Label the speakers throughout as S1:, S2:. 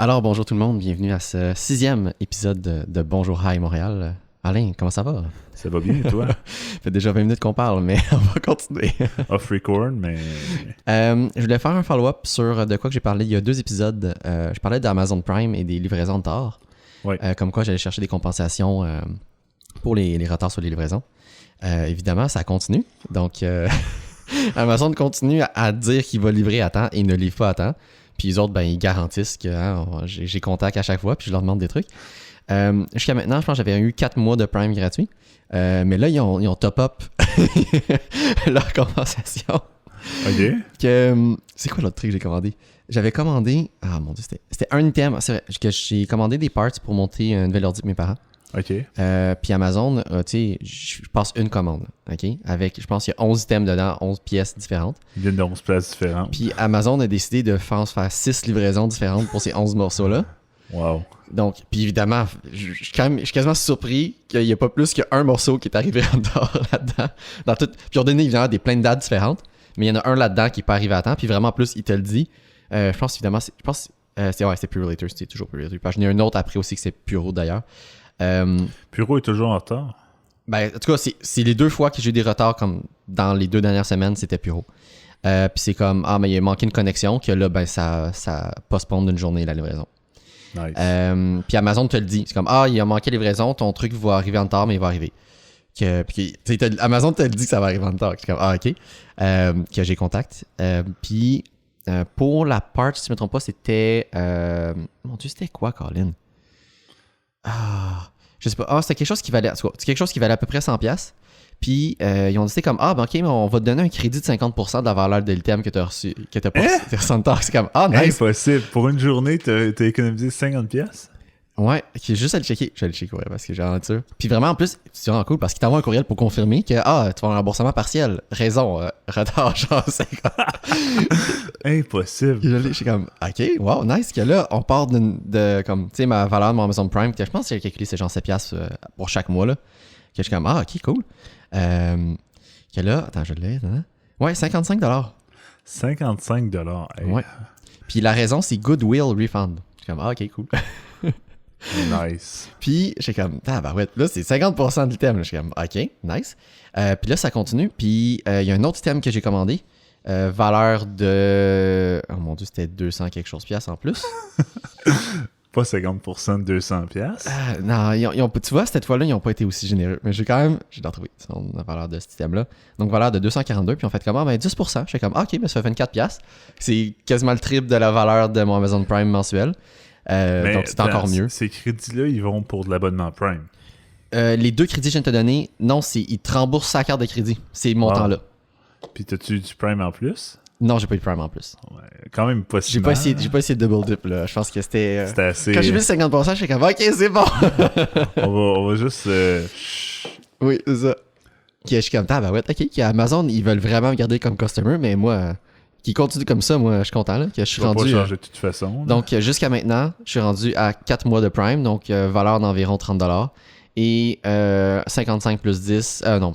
S1: Alors, bonjour tout le monde, bienvenue à ce 6e épisode de Bonjour Hi Montréal. Alain, comment ça va?
S2: Ça va bien, toi?
S1: Ça fait déjà 20 minutes qu'on parle, mais on va continuer.
S2: Off-record, mais...
S1: Je voulais faire un follow-up sur de quoi que j'ai parlé il y a 2 épisodes. Je parlais d'Amazon Prime et des livraisons de tard.
S2: Ouais.
S1: Comme quoi j'allais chercher des compensations pour les retards sur les livraisons. Évidemment, ça continue. Donc, Amazon continue à dire qu'il va livrer à temps et ne livre pas à temps. Puis les autres, ben, ils garantissent que j'ai contact à chaque fois, puis je leur demande des trucs. Jusqu'à maintenant, je pense que j'avais eu 4 mois de Prime gratuit. Mais là, ils ont top-up leur compensation.
S2: OK.
S1: C'est quoi l'autre truc que j'ai commandé? J'avais commandé... Ah mon Dieu, c'était un item. C'est vrai que j'ai commandé des parts pour monter un nouvel ordi pour mes parents.
S2: OK.
S1: Puis Amazon, tu sais, je passe une commande, OK? Avec, je pense qu'il y a 11 items dedans, 11 pièces différentes.
S2: Il vient de 11 places différentes.
S1: Puis Amazon a décidé de faire 6 livraisons différentes pour ces 11 morceaux-là.
S2: Wow.
S1: Donc, puis évidemment, je suis quasiment surpris qu'il n'y ait pas plus qu'un morceau qui est arrivé en dehors là-dedans. Puis ils ont donné évidemment plein de dates différentes, mais il y en a un là-dedans qui n'est pas arrivé à temps. Puis vraiment, en plus, il te le dit. Je pense évidemment, c'est Puro Later, c'était toujours Puro Later. J'en ai un autre après aussi que c'est Puro d'ailleurs.
S2: Puro est toujours en retard?
S1: Ben, en tout cas, c'est les 2 fois que j'ai eu des retards, comme dans les 2 dernières semaines, c'était Puro. Puis c'est comme, mais il a manqué une connexion, que là, ben, ça postpone d'une journée la livraison.
S2: Nice.
S1: Puis Amazon te le dit. C'est comme, il a manqué la livraison, ton truc va arriver en retard, mais il va arriver. Puis Amazon te le dit que ça va arriver en retard. C'est comme, OK. Que j'ai contact. Puis pour la part, si je ne me trompe pas, c'était... mon Dieu, c'était quoi, Colin? Je sais pas. C'était quelque chose qui valait... En tout cas, c'est quelque chose qui valait à peu près 100$. Puis ils ont décidé comme, OK, mais on va te donner un crédit de 50% de la valeur de l'item que tu as reçu, que tu as pas reçu en retard. C'est comme, nice.
S2: Impossible. Pour une journée, t'as économisé 50$?
S1: Ouais, juste à le checker. Je vais le checker, ouais, parce que j'ai rendu ça. Puis vraiment, en plus, c'est vraiment cool parce qu'il t'envoie un courriel pour confirmer que, tu vas avoir un remboursement partiel. Raison, retard, genre, c'est comme...
S2: Impossible.
S1: Je suis comme, OK, wow, nice. Que là, on part de comme, tu sais, ma valeur de mon Amazon Prime. Que je pense que j'ai calculé, c'est genre 7$ pour chaque mois, là. Que je suis comme, OK, cool. Que là, attends, je l'ai, hein? Ouais, 55$.
S2: 55$. Hey.
S1: Ouais. Puis la raison, c'est Goodwill Refund. Je suis comme, OK, cool.
S2: Nice.
S1: Puis, j'étais comme, ouais, là, c'est 50% de l'item. Je suis comme, OK, nice. Puis là, ça continue. Puis, il y a un autre item que j'ai commandé. Valeur de... Oh mon Dieu, c'était 200 quelque chose piastres en plus.
S2: Pas 50% de 200$.
S1: Non, tu vois, cette fois-là, ils n'ont pas été aussi généreux. Mais j'ai trouvé la valeur de cet item-là. Donc, valeur de 242. Puis, on fait comment? Ben, 10%. J'étais comme, OK, ben, ça fait 24$. C'est quasiment le triple de la valeur de mon Amazon Prime mensuel. Donc, c'est encore mieux.
S2: Ces crédits-là, ils vont pour de l'abonnement Prime.
S1: Les 2 crédits que je viens de te donner, non, ils te remboursent sa carte de crédit. Ces montants-là.
S2: Puis, t'as-tu du Prime en plus?
S1: Non, j'ai pas eu de Prime en plus.
S2: Ouais, quand même pas si
S1: J'ai pas essayé de double dip, là. Je pense que c'était...
S2: C'était assez...
S1: Quand j'ai vu 50%, j'étais comme, OK, c'est bon!
S2: on va juste...
S1: Oui, c'est ça. Je suis comme, ouais, OK, Amazon, ils veulent vraiment me garder comme customer, mais moi... Qui continue comme ça, moi, je suis content, là. Que je suis rendu...
S2: pas changer de toute façon. Là.
S1: Donc, jusqu'à maintenant, je suis rendu à 4 mois de Prime, donc valeur d'environ 30$. Et 55 plus 10... non,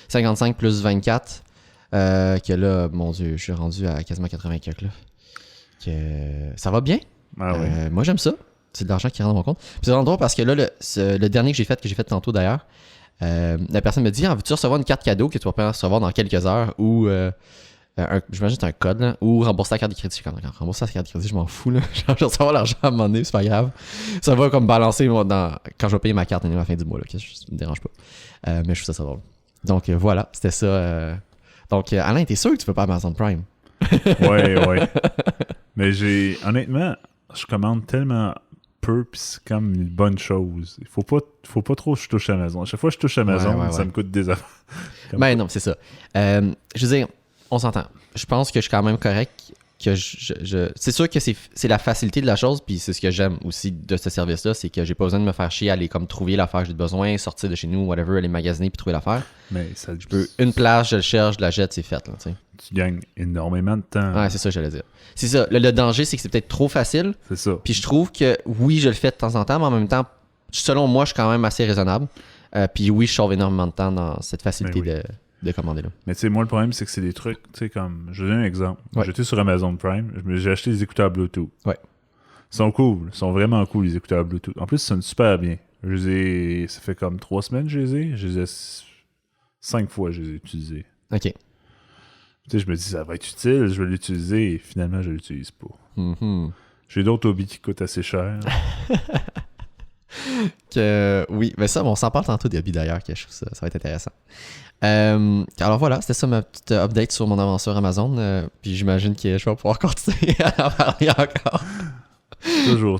S1: 55 plus 24... que là, mon Dieu, je suis rendu à quasiment 80 là. Ça va bien.
S2: Ah ouais.
S1: Moi, j'aime ça. C'est de l'argent qui rentre dans mon compte. Puis c'est vraiment drôle parce que là, le dernier que j'ai fait tantôt d'ailleurs, la personne me dit, veux-tu recevoir une carte cadeau que tu vas pouvoir recevoir dans quelques heures ou... j'imagine que c'est un code, là, ou rembourser la carte de crédit. Je suis comme, rembourser la carte de crédit, je m'en fous, là. Je vais recevoir l'argent à un moment donné, c'est pas grave. Ça va comme balancer quand je vais payer ma carte à la fin du mois, là, ça me dérange pas. Mais je trouve ça drôle. Donc voilà, c'était ça. Donc Alain, t'es sûr que tu veux pas Amazon Prime?
S2: Ouais. Mais honnêtement, je commande tellement peu, pis c'est comme une bonne chose. Il faut pas trop que je touche Amazon. À chaque fois que je touche Amazon, ça me coûte des affaires.
S1: Ben non, c'est ça. Je veux dire, on s'entend. Je pense que je suis quand même correct. Que c'est sûr que c'est la facilité de la chose, puis c'est ce que j'aime aussi de ce service-là, c'est que j'ai pas besoin de me faire chier à aller comme trouver l'affaire que j'ai besoin, sortir de chez nous, whatever, aller magasiner puis trouver l'affaire.
S2: Mais
S1: une place, je le cherche, je la jette, c'est fait, là, tu sais.
S2: Tu gagnes énormément de temps.
S1: Ouais, c'est ça que j'allais dire. C'est ça. Le danger, c'est que c'est peut-être trop facile.
S2: C'est ça.
S1: Puis je trouve que oui, je le fais de temps en temps, mais en même temps, selon moi, je suis quand même assez raisonnable. Puis oui, je sauve énormément de temps dans cette facilité de commander là.
S2: Mais tu sais, moi, le problème, c'est que c'est des trucs, tu sais, comme, je vais donner un exemple.
S1: Ouais.
S2: J'étais sur Amazon Prime, j'ai acheté des écouteurs Bluetooth.
S1: Ouais.
S2: Ils sont cool. Ils sont vraiment cool, les écouteurs Bluetooth. En plus, ils sonnent super bien. Ça fait comme 3 semaines que je les ai. Je les ai 5 fois, je les ai utilisés.
S1: OK.
S2: Tu sais, je me dis, ça va être utile, je vais l'utiliser, et finalement, je l'utilise pas.
S1: Mm-hmm.
S2: J'ai d'autres hobbies qui coûtent assez cher.
S1: Oui, mais ça, on s'en parle tantôt des hobbies d'ailleurs, que je trouve ça va être intéressant. Alors voilà, c'était ça ma petite update sur mon aventure Amazon. Puis j'imagine que je vais pouvoir continuer à en parler encore.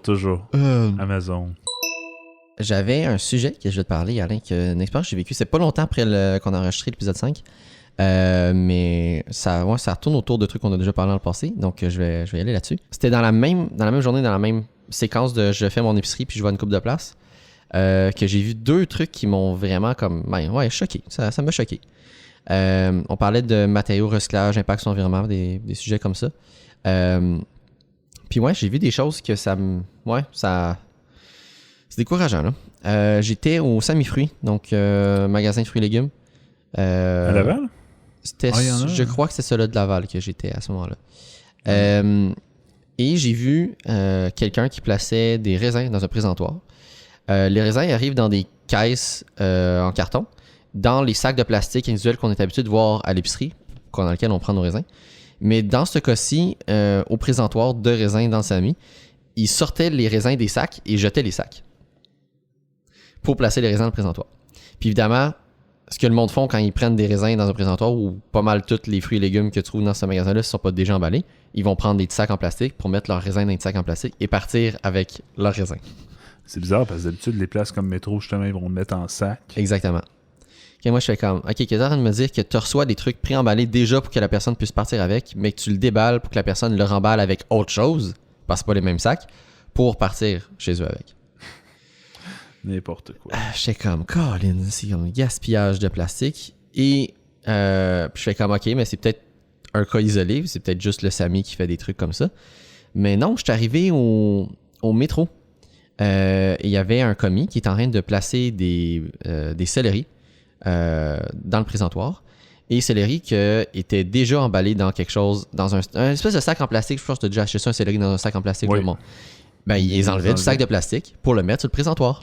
S2: Toujours. Amazon.
S1: J'avais un sujet que je vais te parler, Alain, une expérience que j'ai vécue. C'est pas longtemps après qu'on a enregistré l'épisode 5. Mais ça tourne autour de trucs qu'on a déjà parlé dans le passé. Donc je vais y aller là-dessus. C'était dans la même journée, dans la même séquence de je fais mon épicerie puis je vois une coupe de place. Que j'ai vu 2 trucs qui m'ont vraiment comme choqué. Ça m'a choqué. On parlait de matériaux, recyclage, impact sur l'environnement, des sujets comme ça. Puis j'ai vu des choses que ça c'est décourageant là. J'étais au Sami Fruits, donc magasin de fruits et légumes.
S2: À Laval?
S1: Je crois que c'est celui de Laval que j'étais à ce moment-là. Et j'ai vu quelqu'un qui plaçait des raisins dans un présentoir. Les raisins arrivent dans des caisses en carton, dans les sacs de plastique individuels qu'on est habitué de voir à l'épicerie, dans lesquels on prend nos raisins. Mais dans ce cas-ci, au présentoir de raisins dans le Sami, ils sortaient les raisins des sacs et jetaient les sacs pour placer les raisins dans le présentoir. Puis évidemment, ce que le monde font quand ils prennent des raisins dans un présentoir ou pas mal tous les fruits et légumes que tu trouves dans ce magasin-là ne sont pas déjà emballés, ils vont prendre des petits sacs en plastique pour mettre leurs raisins dans des sacs en plastique et partir avec leurs raisins.
S2: C'est bizarre parce que d'habitude, les places comme métro, justement, ils vont le mettre en sac.
S1: Exactement. Okay, moi, je fais comme, OK, tu es en train de me dire que tu reçois des trucs pré-emballés déjà pour que la personne puisse partir avec, mais que tu le déballes pour que la personne le remballe avec autre chose, parce que c'est pas les mêmes sacs, pour partir chez eux avec.
S2: N'importe quoi.
S1: Je fais comme, Colin, c'est comme un gaspillage de plastique. Et puis je fais comme, OK, mais c'est peut-être un cas isolé, c'est peut-être juste le Sami qui fait des trucs comme ça. Mais non, je suis arrivé au métro. Il y avait un commis qui est en train de placer des céleris dans le présentoir. Et céleri qui était déjà emballé dans quelque chose, dans un espèce de sac en plastique. Je pense que tu as déjà acheté ça, un céleri dans un sac en plastique.
S2: Oui.
S1: Bon. Ben, ils les enlevaient du sac de plastique pour le mettre sur le présentoir.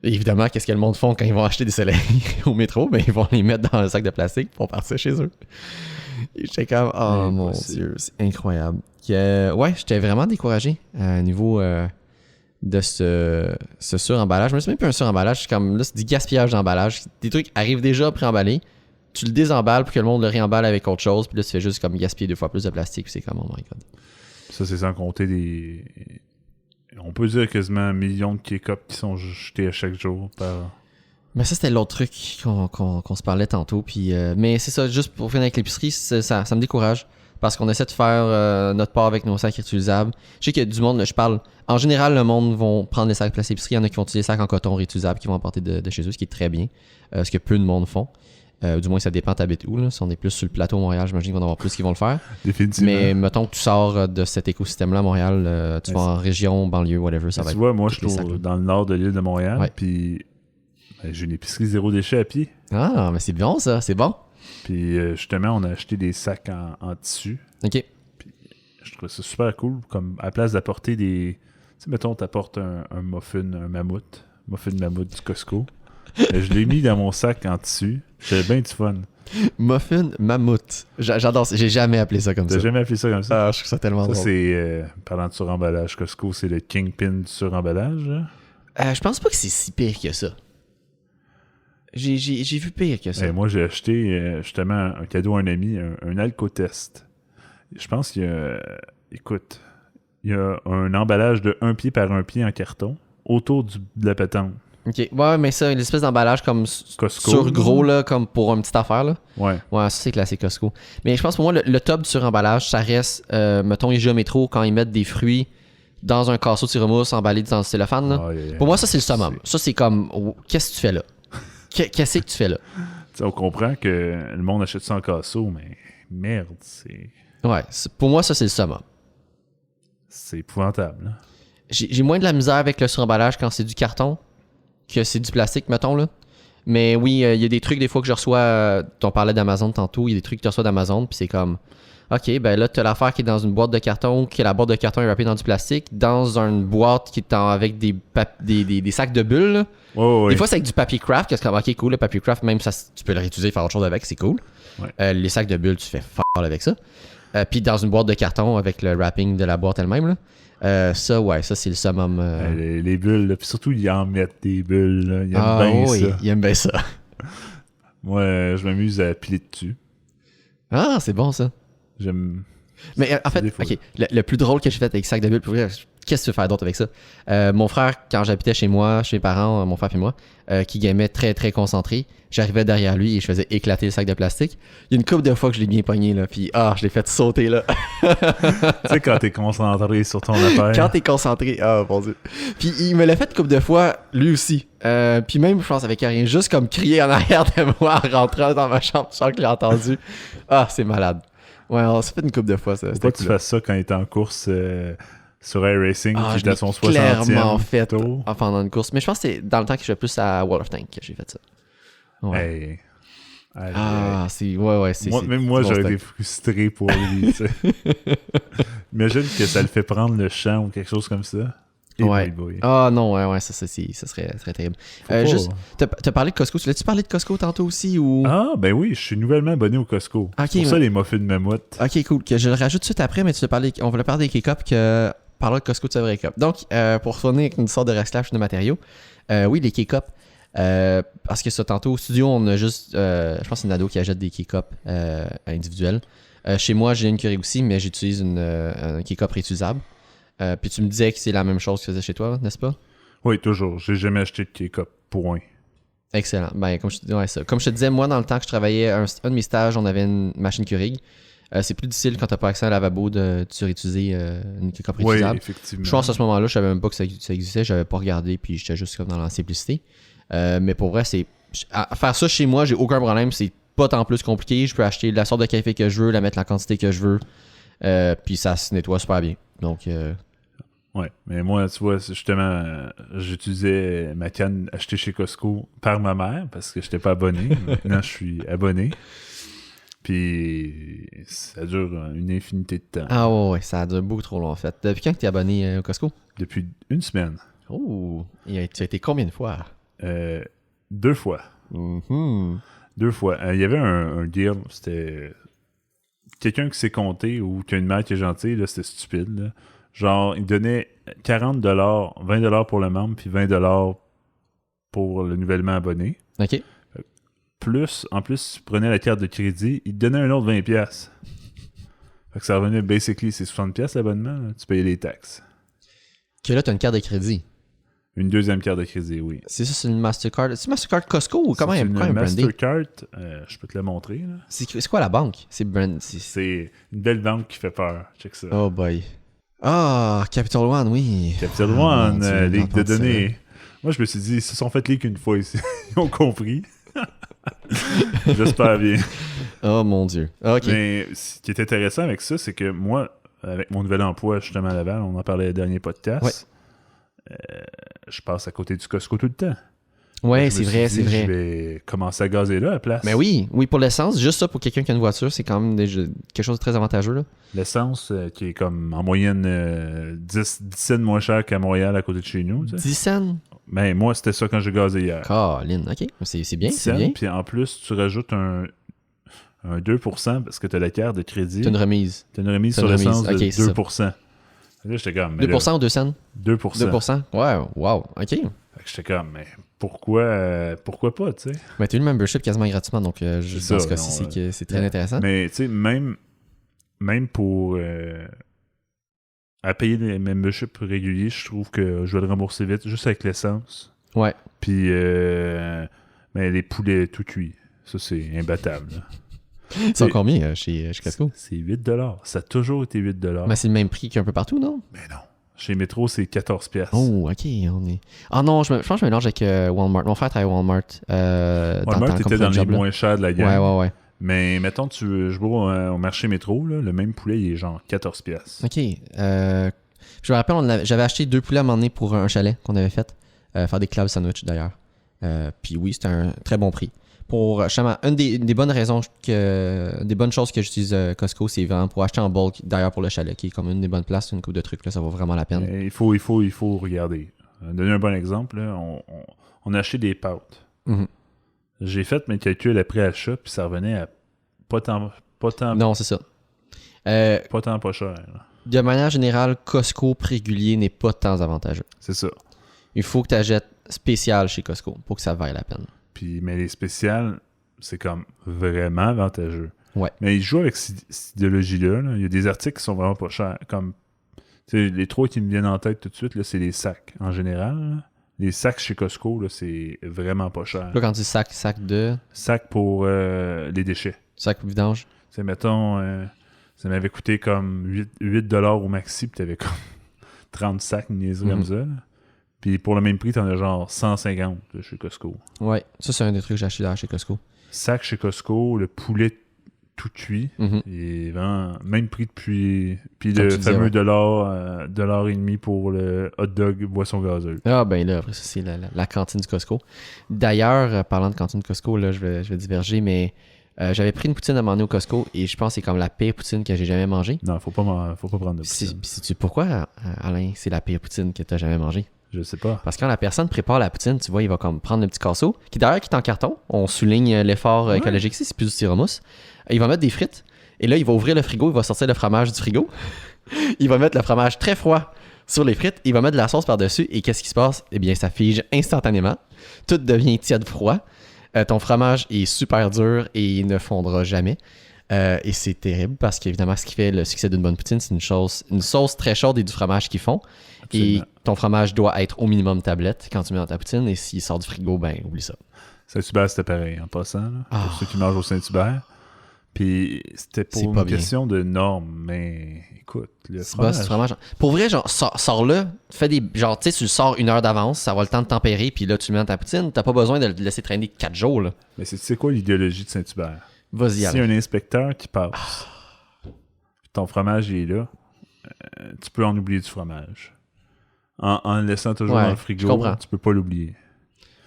S1: Et évidemment, qu'est-ce que le monde font quand ils vont acheter des céleris au métro? Ben, ils vont les mettre dans le sac de plastique pour partir chez eux. Et j'étais comme, oh mon Dieu, c'est incroyable. J'étais vraiment découragé à niveau de ce suremballage. Je me suis même plus un suremballage, c'est comme là, c'est du gaspillage d'emballage. Des trucs arrivent déjà pré-emballés, tu le désemballes pour que le monde le réemballe avec autre chose, puis là, tu fais juste comme gaspiller 2 fois plus de plastique, puis c'est comme, oh my god.
S2: Ça, c'est sans compter des... On peut dire quasiment 1 million de K-Cups qui sont jetés à chaque jour par...
S1: Mais ça, c'était l'autre truc qu'on se parlait tantôt. Puis, mais c'est ça, juste pour finir avec l'épicerie, ça me décourage. Parce qu'on essaie de faire notre part avec nos sacs réutilisables. Je sais qu'il y a du monde, là, je parle... En général, le monde vont prendre les sacs placés épicerie. Il y en a qui vont utiliser des sacs en coton réutilisables qui vont emporter de chez eux, ce qui est très bien. Ce que peu de monde font. Du moins, ça dépend t'habites où. Là. Si on est plus sur le plateau à Montréal, j'imagine qu'il va y en avoir plus qui vont le faire.
S2: Définitivement.
S1: Mais mettons que tu sors de cet écosystème-là à Montréal, tu vas en région, banlieue, whatever, ça va être...
S2: Tu vois, moi, je suis dans le nord de l'île de Montréal, puis j'ai une épicerie 0 déchet à pied. Ah,
S1: mais c'est bon ça, c'est bon.
S2: Puis justement, on a acheté des sacs en tissu.
S1: OK.
S2: Puis je trouve ça super cool, comme à la place d'apporter des... Tu sais, mettons, t'apportes un muffin mammouth du Costco. Je l'ai mis dans mon sac en tissu. J'avais bien du fun.
S1: Muffin mammouth. J'adore ça. J'ai jamais appelé ça comme ça.
S2: T'as jamais appelé ça comme ça?
S1: Ah, je trouve ça tellement drôle.
S2: Ça, c'est... parlant de suremballage, Costco, c'est le kingpin du suremballage.
S1: Je pense pas que c'est si pire que ça. J'ai vu pire que ça.
S2: Moi, j'ai acheté justement un cadeau à un ami, un alcotest. Je pense qu'il y a... Écoute, il y a un emballage de 1 pied par 1 pied en carton autour de la pétanque.
S1: OK. Ouais, mais ça, une espèce d'emballage comme
S2: Costco,
S1: sur gros, là, comme pour une petite affaire, là.
S2: Ouais.
S1: Ouais, ça, c'est classique Costco. Mais je pense pour moi, le top du suremballage, ça reste, mettons, IGA Métro, quand ils mettent des fruits dans un casseau de tire-mousse emballé dans le cellophane, là. Pour moi, ça, c'est le summum. Ça, c'est comme, qu'est-ce que tu fais là? Qu'est-ce que tu fais là?
S2: T'sais, on comprend que le monde achète ça en casseau, mais merde, c'est...
S1: Ouais, pour moi, ça, c'est le summum.
S2: C'est épouvantable, là.
S1: J'ai moins de la misère avec le suremballage quand c'est du carton que c'est du plastique, mettons, là. Mais oui, il y a des trucs, des fois, que je reçois... on parlait d'Amazon tantôt, il y a des trucs que tu reçois d'Amazon, puis c'est comme... OK, ben là, t'as l'affaire qui est dans une boîte de carton, que la boîte de carton est râpée dans du plastique, dans une boîte qui est avec des sacs de bulles. Là.
S2: Oh, oui.
S1: Des fois, c'est avec du papier craft, parce que OK, cool, le papier craft, même ça, tu peux le réutiliser, faire autre chose avec, c'est cool.
S2: Ouais.
S1: Les sacs de bulles, tu fais fort avec ça. Puis dans une boîte de carton avec le wrapping de la boîte elle-même, là. Ça, c'est le summum.
S2: Les bulles, là. Puis surtout, ils en mettent des bulles, là. Ils aiment bien ça.
S1: Ils aiment bien ça.
S2: Moi, je m'amuse à piler dessus.
S1: Ah, c'est bon, ça.
S2: J'aime...
S1: Mais en fait, OK, le plus drôle que j'ai fait avec sac de bulles, pour vrai, qu'est-ce que tu veux faire d'autre avec ça? Mon frère, quand j'habitais chez moi, chez mes parents, mon frère et moi, qui gamait très, très concentré, j'arrivais derrière lui et je faisais éclater le sac de plastique. Il y a une couple de fois que je l'ai bien pogné, là, puis je l'ai fait sauter, là.
S2: Tu sais, quand t'es concentré sur ton affaire.
S1: Quand t'es concentré, mon Dieu. Puis il me l'a fait une couple de fois, lui aussi. Puis même, je pense, avec rien, juste comme crier en arrière de moi en rentrant dans ma chambre, je sens que je l'ai entendu. C'est malade. Ouais, on s'est fait une couple de fois, ça.
S2: Faut pas que tu fasses ça quand il est en course sur Air Racing, qui était à son 60e
S1: clairement fait
S2: tour.
S1: pendant une course. Mais je pense que c'est dans le temps que je fais plus à Wall of Tank que j'ai fait ça. Ouais.
S2: Hey.
S1: Même
S2: moi, j'aurais été frustré pour lui. Tu sais. Imagine que ça le fait prendre le champ ou quelque chose comme ça.
S1: Boy. Non, ça serait terrible. Juste, t'as parlé de Costco. Tu l'as-tu parlé de Costco tantôt aussi ou...
S2: Ben oui, je suis nouvellement abonné au Costco. C'est pour ça les muffins de mammouth.
S1: Ok, cool. Que je le rajoute tout de suite après, mais on voulait parler des K-Cups que parler de Costco de Savary Cup. Donc, pour retourner avec une sorte de recyclage de matériaux, oui, les K-Cups. Parce que ça, tantôt au studio, on a juste, je pense que c'est une ado qui achète des K-Cups individuels. Chez moi, j'ai une Keurig aussi, mais j'utilise un K-Cup réutilisable. Puis tu me disais que c'est la même chose que tu faisais chez toi, n'est-ce pas?
S2: Oui, toujours. J'ai jamais acheté de K-Cup. Point.
S1: Excellent. Ben, comme je te disais, moi, dans le temps que je travaillais, un de mes stages, on avait une machine Keurig. C'est plus difficile quand t'as pas accès à un lavabo de réutiliser une K-Cup réutilisable.
S2: Oui, effectivement.
S1: Je pense à ce moment-là, je savais même pas que ça existait, j'avais pas regardé, puis j'étais juste comme dans la simplicité. Mais pour vrai, faire ça chez moi, j'ai aucun problème. C'est pas tant plus compliqué. Je peux acheter la sorte de café que je veux, la mettre la quantité que je veux. Puis ça se nettoie super bien. Donc.
S2: Ouais, mais moi, tu vois, justement, j'utilisais ma canne achetée chez Costco par ma mère parce que je n'étais pas abonné. Maintenant, je suis abonné. Puis ça dure une infinité de temps.
S1: Ah ouais, ça dure beaucoup trop long en fait. Depuis quand tu es abonné au Costco?
S2: Depuis une semaine.
S1: Oh, tu as été combien de fois?
S2: 2 fois.
S1: Mm-hmm.
S2: 2 fois. Il y avait un deal, c'était quelqu'un qui s'est compté ou qui a une mère qui est gentille, là, c'était stupide. Là. Genre, il donnait 40$, 20$ pour le membre, puis 20$ pour le nouvellement abonné.
S1: OK.
S2: En plus, tu prenais la carte de crédit, il te donnait un autre 20$. Fait que ça revenait, basically, c'est 60$ l'abonnement, là. Tu payais les taxes.
S1: Que là, tu as une carte de crédit.
S2: Une deuxième carte de crédit, oui.
S1: C'est ça, c'est une Mastercard. C'est Mastercard Costco ou comment il est brandé?
S2: Mastercard, je peux te le montrer. Là.
S1: C'est quoi la banque? C'est
S2: une belle banque qui fait peur. Check ça.
S1: Oh boy. Capital One, oui.
S2: Capital One, leak de données. Ça. Moi, je me suis dit, ils se sont fait leak une fois ici. Ils ont compris. J'espère bien.
S1: Oh mon Dieu. OK.
S2: Mais ce qui est intéressant avec ça, c'est que moi, avec mon nouvel emploi justement à Laval, on en parlait le dernier podcast, je passe à côté du Costco tout le temps.
S1: Ouais, c'est vrai.
S2: Je vais commencer à gazer là à la place.
S1: Mais oui, pour l'essence, juste ça pour quelqu'un qui a une voiture, c'est quand même quelque chose de très avantageux. Là.
S2: L'essence qui est comme en moyenne 10 cents moins cher qu'à Montréal à côté de chez nous. Tu sais.
S1: 10 cents?
S2: Ben moi, c'était ça quand j'ai gazé hier.
S1: Colin, OK. C'est bien, c'est bien.
S2: Puis en plus, tu rajoutes un 2% parce que tu as la carte de crédit.
S1: Tu as une remise.
S2: Tu as une remise sur l'essence de 2%. Là, j'étais comme...
S1: 2% ou 2 cents?
S2: 2%.
S1: 2%? Ouais, wow, OK.
S2: J'étais comme, mais pourquoi pas, tu sais?
S1: Mais tu as eu le membership quasiment gratuitement, donc dans ce cas-ci, c'est très intéressant.
S2: Mais tu sais, même pour à payer les memberships réguliers, je trouve que je vais le rembourser vite, juste avec l'essence.
S1: Ouais.
S2: Puis mais les poulets tout cuits, ça c'est imbattable.
S1: C'est combien chez Costco?
S2: C'est 8$. Ça a toujours été 8$.
S1: Mais c'est le même prix qu'un peu partout, non?
S2: Mais non. Chez Metro, c'est 14$.
S1: Oh, OK. Ah non, je pense que je mélange avec Walmart. Mon frère travaille à Walmart.
S2: Walmart était dans les moins chers de la gamme.
S1: Ouais.
S2: Mais mettons, je vais au marché Métro, là, le même poulet, il est genre 14$.
S1: OK. Je me rappelle, j'avais acheté 2 poulets à un moment donné pour un chalet qu'on avait fait. Faire des club sandwich d'ailleurs. Puis oui, c'était un très bon prix. pour justement, une des bonnes raisons des bonnes choses que j'utilise Costco, c'est vraiment pour acheter en bulk, d'ailleurs pour le chalet, qui est comme une des bonnes places, une coupe de trucs, là, ça vaut vraiment la peine.
S2: Il faut regarder. Donner un bon exemple, là, on a acheté des pâtes.
S1: Mm-hmm.
S2: J'ai fait mes calculs après achat, puis ça revenait à pas tant
S1: non, c'est ça.
S2: pas cher. Là.
S1: De manière générale, Costco régulier n'est pas tant avantageux.
S2: C'est ça.
S1: Il faut que tu achètes spécial chez Costco pour que ça vaille la peine.
S2: Mais les spéciales, c'est comme vraiment avantageux.
S1: Ouais.
S2: Mais ils jouent avec cette idéologie-là. Là. Il y a des articles qui sont vraiment pas chers. Comme les trois qui me viennent en tête tout de suite, là, c'est les sacs. En général, là, les sacs chez Costco, là, c'est vraiment pas cher.
S1: Là, quand tu dis sac de...
S2: Sac pour les déchets.
S1: Sac vidange.
S2: C'est, mettons, ça m'avait coûté comme 8$ au maxi, puis t'avais comme 30 sacs, une niaiserie comme ça. Là. Puis pour le même prix, t'en as genre 150 là, chez Costco.
S1: Ouais, ça c'est un des trucs que j'ai acheté chez Costco.
S2: Sac chez Costco, le poulet tout cuit, il est vraiment même prix depuis. Puis le fameux dollar et demi pour le hot dog boisson gazeuse.
S1: Ah ben là, après ça c'est la cantine du Costco. D'ailleurs, parlant de cantine du Costco, là, je vais diverger, mais j'avais pris une poutine à un moment donné au Costco et je pense que c'est comme la pire poutine que j'ai jamais mangée.
S2: Non, faut pas prendre de poutine.
S1: Sais-tu pourquoi, Alain, c'est la pire poutine que t'as jamais mangée?
S2: Je sais pas.
S1: Parce que quand la personne prépare la poutine, tu vois, il va comme prendre le petit casseau, qui d'ailleurs qui est en carton. On souligne l'effort écologique ici, c'est plus du styromousse. Il va mettre des frites. Et là, il va ouvrir le frigo, il va sortir le fromage du frigo. Il va mettre le fromage très froid sur les frites. Il va mettre de la sauce par-dessus. Et qu'est-ce qui se passe? Eh bien, ça fige instantanément. Tout devient tiède froid. Ton fromage est super dur et il ne fondra jamais. Et c'est terrible parce qu'évidemment, ce qui fait le succès d'une bonne poutine, c'est une sauce très chaude et du fromage qui fond. Absolument. Et ton fromage doit être au minimum tablette quand tu mets dans ta poutine. Et s'il sort du frigo, ben oublie ça.
S2: Saint-Hubert, c'était pareil en passant. Là, pour ceux qui mangent au Saint-Hubert. Puis c'était pour une question de normes. Mais écoute, le fromage...
S1: Pour vrai, genre, sors-le. Fais des... Genre, tu sais, tu le sors 1 heure d'avance. Ça va le temps de tempérer. Puis là, tu le mets dans ta poutine. T'as pas besoin de le laisser traîner 4 jours. Là.
S2: Mais c'est quoi l'idéologie de Saint-Hubert?
S1: Vas-y,
S2: si un inspecteur qui passe, ton fromage il est là, tu peux en oublier du fromage. En le laissant toujours dans le frigo, tu peux pas l'oublier.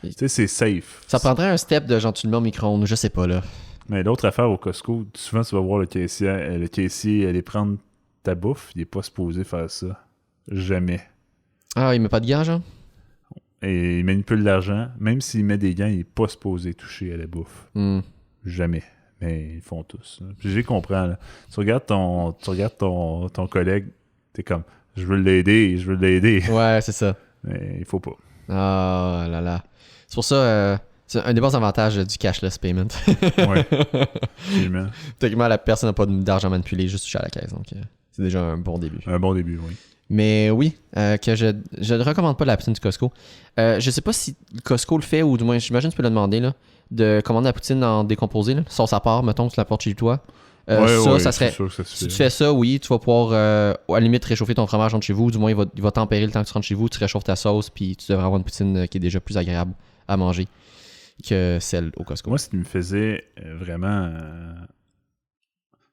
S2: Tu sais, c'est safe.
S1: Ça prendrait un step de genre tu le mets au micro-ondes, je sais pas là.
S2: Mais l'autre affaire au Costco, souvent tu vas voir le caissier aller prendre ta bouffe, il est pas supposé faire ça. Jamais.
S1: Ah, il met pas de gants, genre?
S2: Et il manipule l'argent. Même s'il met des gants, il est pas supposé toucher à la bouffe. Jamais. Mais ils font tous. Puis j'ai compris. Là. Tu regardes ton collègue, t'es comme je veux l'aider.
S1: Ouais, c'est ça.
S2: Mais il faut pas.
S1: Ah là là. C'est pour ça, c'est un des bons avantages du cashless payment.
S2: Ouais. Absolument.
S1: Techniquement, la personne n'a pas d'argent manipulé, juste touché à la caisse. Donc, c'est déjà un bon début.
S2: Un bon début, oui.
S1: Mais oui, que je ne recommande pas la poutine du Costco. Je sais pas si Costco le fait, ou du moins, j'imagine que tu peux le demander, là, de commander la poutine en décomposé, là, sauce à part, mettons, tu la portes chez toi. Ça serait.
S2: Sûr que ça
S1: si tu fais ça, oui, tu vas pouvoir à la limite réchauffer ton fromage entre chez vous. Du moins, il va tempérer le temps que tu rentres chez vous. Tu réchauffes ta sauce, puis tu devrais avoir une poutine qui est déjà plus agréable à manger que celle au Costco.
S2: Moi, ce qui me faisait vraiment.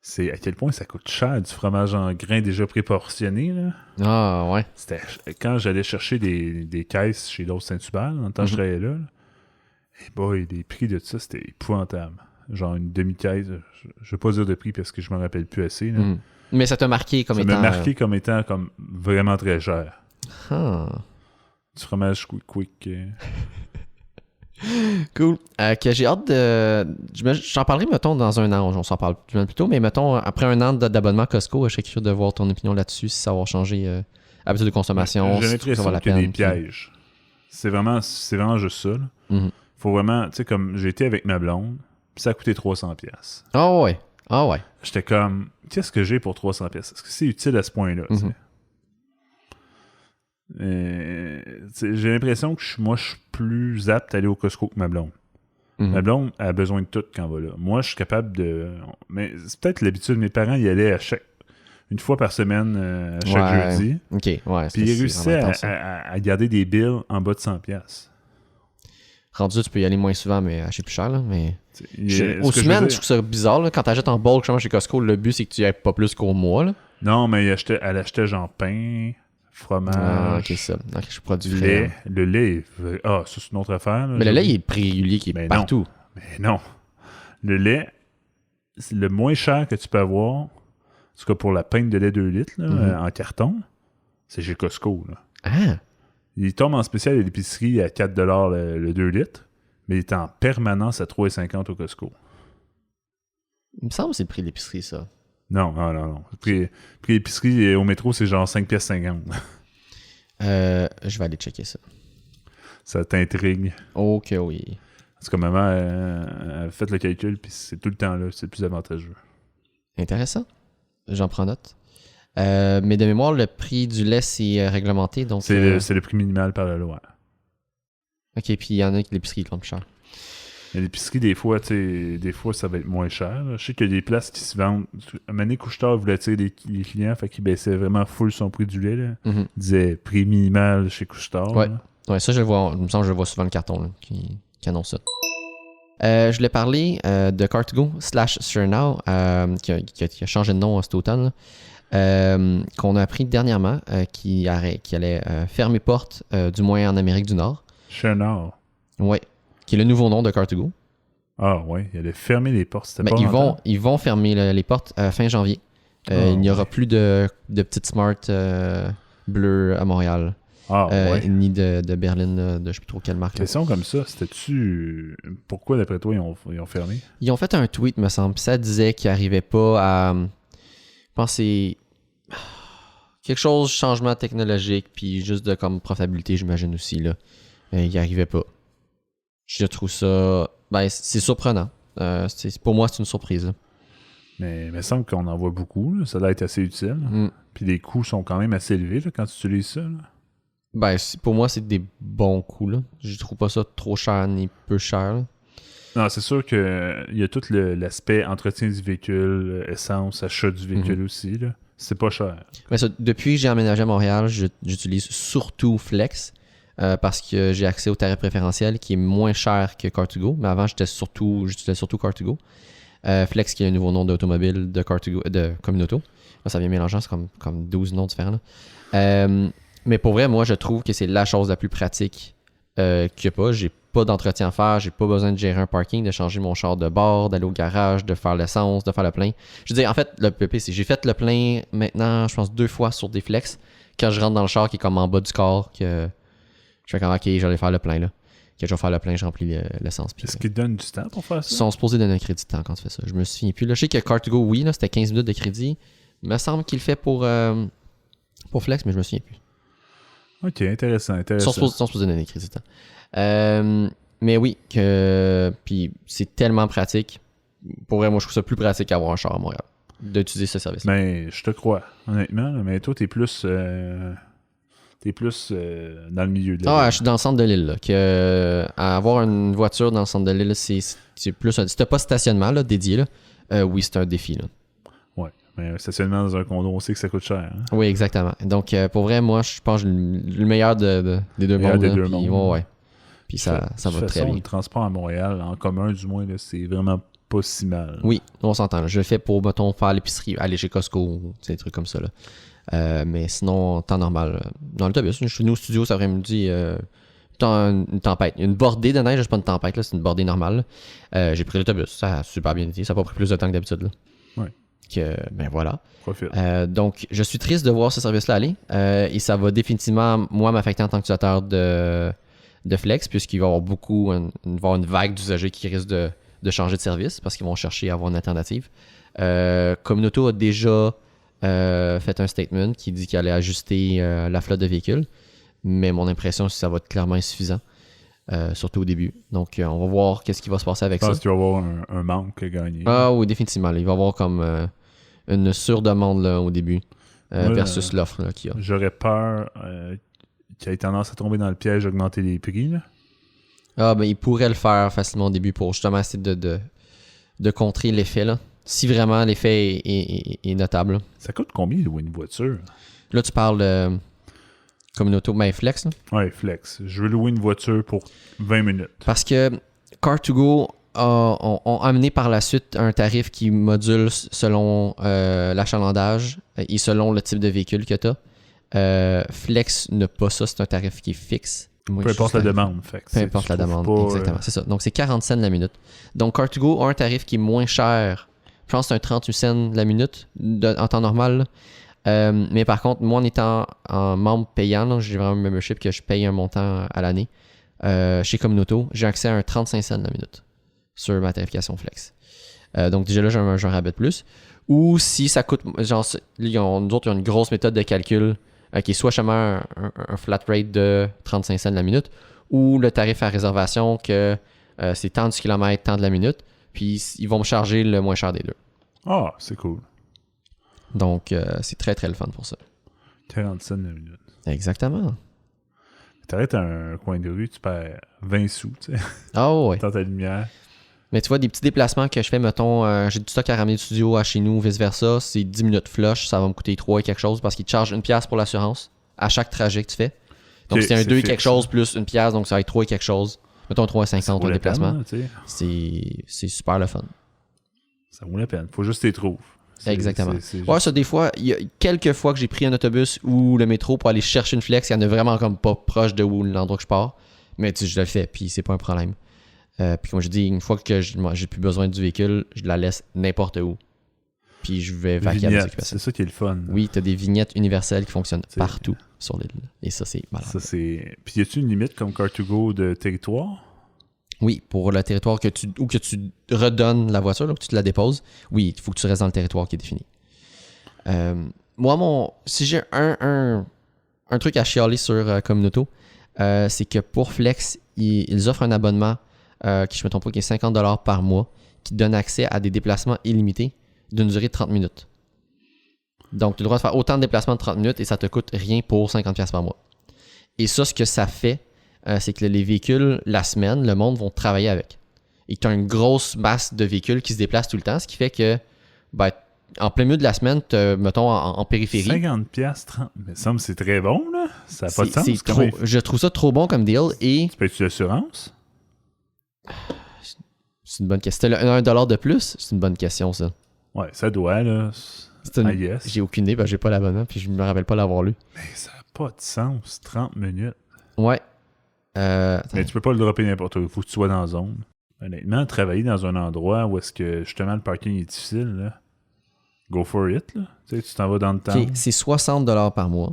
S2: C'est à quel point ça coûte cher du fromage en grains déjà préportionné. Là.
S1: Ah, ouais.
S2: C'était quand j'allais chercher des caisses chez l'autre Saint-Hubert, en temps que je travaillais là, et boy, les prix de ça, c'était épouvantable. Genre une demi-caisse, je vais pas dire de prix parce que je me rappelle plus assez. Là.
S1: Mais ça t'a marqué comme étant...
S2: Ça m'a marqué comme étant comme vraiment très cher. Du fromage quick.
S1: Cool. Que j'ai hâte de... J'en parlerai, mettons, dans un an. On s'en parle plus tôt, mais mettons, après un an d'abonnement Costco, je serais curieux de voir ton opinion là-dessus, si ça va changer habitude de consommation.
S2: J'ai l'impression qu'il y a des pièges. C'est vraiment juste ça. Faut vraiment... Tu sais, comme j'ai été avec ma blonde, puis ça a coûté 300$.
S1: Ah ouais.
S2: J'étais comme, qu'est-ce que j'ai pour 300$? Est-ce que c'est utile à ce point-là? J'ai l'impression que moi, je suis plus apte à aller au Costco que ma blonde. Ma blonde a besoin de tout quand elle va là. Moi, je suis capable de... Mais c'est peut-être l'habitude. Mes parents y allaient une fois par semaine, chaque jeudi.
S1: OK, ouais.
S2: Puis ils réussissaient à garder des bills en bas de 100$.
S1: Rendu là, tu peux y aller moins souvent, mais acheter plus cher. Là, mais aux semaines, je trouve ça bizarre. Là, quand tu achètes en bulk chez Costco, le but, c'est que tu y ailles pas plus qu'au mois. Là.
S2: Non, mais elle achetait genre pain, fromage.
S1: Ah, ok, ça. Donc, je produis
S2: lait. Le lait, ça, c'est une autre affaire. Là,
S1: mais le lait, il est prix régulier qui est partout.
S2: Mais non. Le lait, c'est le moins cher que tu peux avoir, en tout cas pour la pinte de lait 2 litres là, en carton, c'est chez Costco. Là.
S1: Ah!
S2: Il tombe en spécial à l'épicerie à 4$ le 2 litres, mais il est en permanence à 3,50$ au Costco.
S1: Il me semble que c'est le prix de l'épicerie, ça.
S2: Non. Le prix d'épicerie au métro, c'est genre 5,50$.
S1: Je vais aller checker ça.
S2: Ça t'intrigue.
S1: Ok, oui.
S2: Parce que maman a fait le calcul, puis c'est tout le temps là, c'est le plus avantageux.
S1: Intéressant. J'en prends note. Mais de mémoire, le prix du lait, c'est réglementé, donc...
S2: C'est le prix minimal par la loi.
S1: Ok, puis il y en a qui l'épicerie est plus cher.
S2: L'épicerie, des fois, ça va être moins cher. Là. Je sais qu'il y a des places qui se vendent. Mané Couche-Tard voulait attirer les clients, fait qu'il baissait vraiment full son prix du lait. Là.
S1: Mm-hmm.
S2: Il disait prix minimal chez Couche-Tard.
S1: Ouais, ça, je le vois. Il me semble que je le vois souvent le carton là, qui annonce ça. Je voulais parler de Car2Go / SureNow, qui a changé de nom cet automne, qu'on a appris dernièrement, qui allait fermer porte, du moins en Amérique du Nord.
S2: SureNow.
S1: Ouais, qui est le nouveau nom de Car2Go.
S2: Ah ouais, il allait fermer les portes. C'était pas
S1: ils vont fermer les portes fin janvier. Il n'y aura plus de petites smart bleues à Montréal. Ni de Berlin, de je ne sais plus trop quelle marque.
S2: Question comme ça, c'était-tu... Pourquoi, d'après toi, ils ont fermé?
S1: Ils ont fait un tweet, me semble. Ça disait qu'ils n'arrivaient pas à... Je pense que c'est... quelque chose, changement technologique, puis juste de comme profitabilité, j'imagine aussi, là. Ils n'y arrivaient pas. Je trouve ça... Ben, c'est surprenant. Pour moi, c'est une surprise. Là.
S2: Mais il me semble qu'on en voit beaucoup. Là. Ça doit être assez utile. Puis les coûts sont quand même assez élevés là, quand tu utilises ça. Là.
S1: Ben, pour moi, c'est des bons coûts. Là. Je trouve pas ça trop cher ni peu cher. Là.
S2: Non, c'est sûr qu'il y a tout l'aspect entretien du véhicule, essence, achat du véhicule aussi. Là. C'est pas cher.
S1: Ben, ça, depuis que j'ai emménagé à Montréal, j'utilise surtout Flex. Parce que j'ai accès au tarif préférentiel qui est moins cher que Car2Go. Mais avant, j'utilisais surtout Car2Go. Flex, qui est le nouveau nom d'automobile de Car2Go, de Communauto. Là, ça vient mélangeant, c'est comme 12 noms différents. Mais pour vrai, moi, je trouve que c'est la chose la plus pratique qu'il n'y a pas. J'ai pas d'entretien à faire, j'ai pas besoin de gérer un parking, de changer mon char de bord, d'aller au garage, de faire l'essence, de faire le plein. Je veux dire, en fait, le PP, c'est j'ai fait le plein maintenant, je pense 2 fois sur des Flex. Quand je rentre dans le char qui est comme en bas du corps, que je fais comme, ok, j'allais faire le plein là. Que je vais faire le plein, je remplis l'essence.
S2: Est-ce qu'ils donnent du temps pour faire ça?
S1: Ils sont supposés donner un crédit de temps quand tu fais ça. Je me souviens plus. Là, je sais que Car2Go, oui, là, c'était 15 minutes de crédit. Il me semble qu'il le fait pour Flex, mais je me souviens plus.
S2: Ok, intéressant.
S1: Ils sont supposés donner un crédit de temps. Mais oui, puis c'est tellement pratique. Pour vrai, moi, je trouve ça plus pratique qu'avoir un char à Montréal, d'utiliser ce service.
S2: Mais je te crois, honnêtement. Mais toi, t'es plus... dans le milieu de l'île.
S1: Je suis dans le centre de l'île. Avoir une voiture dans le centre de l'île, c'est plus si t'as pas de stationnement là, dédié, là, oui, c'est un défi. Là.
S2: Ouais, mais un stationnement dans un condo, on sait que ça coûte cher. Hein?
S1: Oui, exactement. Donc, pour vrai, moi, je pense que le meilleur des deux mondes. Ouais. Puis ça va très bien.
S2: Le transport à Montréal, en commun du moins, là, c'est vraiment pas si mal.
S1: Oui, on s'entend. Là. Je le fais pour, mettons, faire l'épicerie, aller chez Costco, des trucs comme ça. Là. Mais sinon, temps normal. Dans l'autobus, je suis venu au studio cet après-midi, une tempête. Une bordée de neige, c'est pas une tempête, là, c'est une bordée normale. J'ai pris l'autobus, ça a super bien été. Ça n'a pas pris plus de temps que d'habitude. Là.
S2: Ouais.
S1: Ben voilà.
S2: Profite.
S1: Donc, je suis triste de voir ce service-là aller. Et ça va définitivement, moi, m'affecter en tant qu'utilisateur de Flex, puisqu'il va y avoir une vague d'usagers qui risquent de changer de service parce qu'ils vont chercher à avoir une alternative. Communauto a déjà fait un statement qui dit qu'il allait ajuster la flotte de véhicules, mais mon impression, c'est que ça va être clairement insuffisant, surtout au début. Donc, on va voir qu'est-ce qui va se passer avec ça.
S2: Je pense qu'il va y avoir un manque à gagner.
S1: Ah oui, définitivement. Là. Il va y avoir comme une surdemande là, au début versus l'offre là, qu'il y a.
S2: J'aurais peur qu'il ait tendance à tomber dans le piège d'augmenter les prix. Là.
S1: Ben, il pourrait le faire facilement au début pour justement essayer de contrer l'effet. Là. Si vraiment l'effet est notable. Là.
S2: Ça coûte combien de louer une voiture?
S1: Là, tu parles comme une auto, mais Flex. Là?
S2: Ouais, Flex. Je veux louer une voiture pour 20 minutes.
S1: Parce que Car2Go ont amené par la suite un tarif qui module selon l'achalandage et selon le type de véhicule que tu as. Flex n'a pas ça, c'est un tarif qui est fixe. Moi,
S2: peu importe la demande.
S1: Peu importe la demande, exactement. C'est ça. Donc, c'est 40 cents la minute. Donc, Car2Go a un tarif qui est moins cher. Je pense que c'est un 38 cents la minute en temps normal. Mais par contre, moi, en étant en membre payant, là, j'ai vraiment un membership que je paye un montant à l'année. Chez Communauto, j'ai accès à un 35 cents la minute sur ma tarification flex. Donc, déjà là, j'ai un rabais de plus. Ou si ça coûte, genre, nous autres, ils ont une grosse méthode de calcul qui est soit justement un flat rate de 35 cents la minute ou le tarif à réservation que c'est tant du kilomètre, tant de la minute. Puis ils vont me charger le moins cher des deux.
S2: Ah, c'est cool.
S1: Donc c'est très très le fun pour ça.
S2: 40 cents la minute.
S1: Exactement.
S2: T'arrêtes à un coin de rue, tu perds 20 sous, tu sais.
S1: Ah ouais.
S2: Dans ta lumière.
S1: Mais tu vois, des petits déplacements que je fais, mettons, j'ai du stock à ramener du studio à chez nous, vice-versa, c'est 10 minutes flush, ça va me coûter 3 et quelque chose parce qu'ils te chargent 1$ pour l'assurance à chaque trajet que tu fais. Donc c'est un 2 et quelque chose plus 1$, donc ça va être 3 et quelque chose. Mettons 3,50 un déplacement. Peine, c'est super le fun.
S2: Ça vaut la peine, faut juste les trouver.
S1: Exactement. Ouais, ça, des fois, il y a quelques fois que j'ai pris un autobus ou le métro pour aller chercher une flex, il y en a vraiment comme pas proche de où l'endroit que je pars. Mais je le fais, puis c'est pas un problème. Puis comme je dis, une fois que j'ai plus besoin du véhicule, je la laisse n'importe où. Puis je vais vaquer à mes occupations.
S2: C'est ça qui est le fun.
S1: Oui, tu as des vignettes universelles qui fonctionnent partout sur l'île. Et ça, c'est malade.
S2: Puis y a-tu une limite comme Car2Go de territoire?
S1: Oui, pour le territoire que tu redonnes la voiture, là, que tu te la déposes, oui, il faut que tu restes dans le territoire qui est défini. Moi, si j'ai un truc à chialer sur Communauto, c'est que pour Flex, ils offrent un abonnement qui, je ne me trompe pas, qui est 50$ par mois, qui donne accès à des déplacements illimités d'une durée de 30 minutes. Donc, tu as le droit de faire autant de déplacements de 30 minutes et ça te coûte rien pour 50$ par mois. Et ça, ce que ça fait, c'est que les véhicules, la semaine, le monde vont travailler avec. Et tu as une grosse masse de véhicules qui se déplacent tout le temps, ce qui fait que, en plein milieu de la semaine, mettons en périphérie.
S2: 50$, 30$, mais ça me c'est très bon, là. Ça n'a pas de sens.
S1: Je trouve ça trop bon comme deal. Et
S2: tu payes-tu l'assurance?
S1: C'est une bonne question. Si tu as $1 de plus, c'est une bonne question, ça.
S2: Ouais, ça doit, là.
S1: J'ai aucune idée, j'ai pas l'abonnement, puis je me rappelle pas l'avoir lu.
S2: Mais ça n'a pas de sens, 30 minutes.
S1: Ouais.
S2: Mais tu peux pas le dropper n'importe où, il faut que tu sois dans la zone. Honnêtement, travailler dans un endroit où est-ce que justement le parking est difficile, là, go for it, là. Tu sais, tu t'en vas dans le temps.
S1: Okay, c'est 60$ par mois.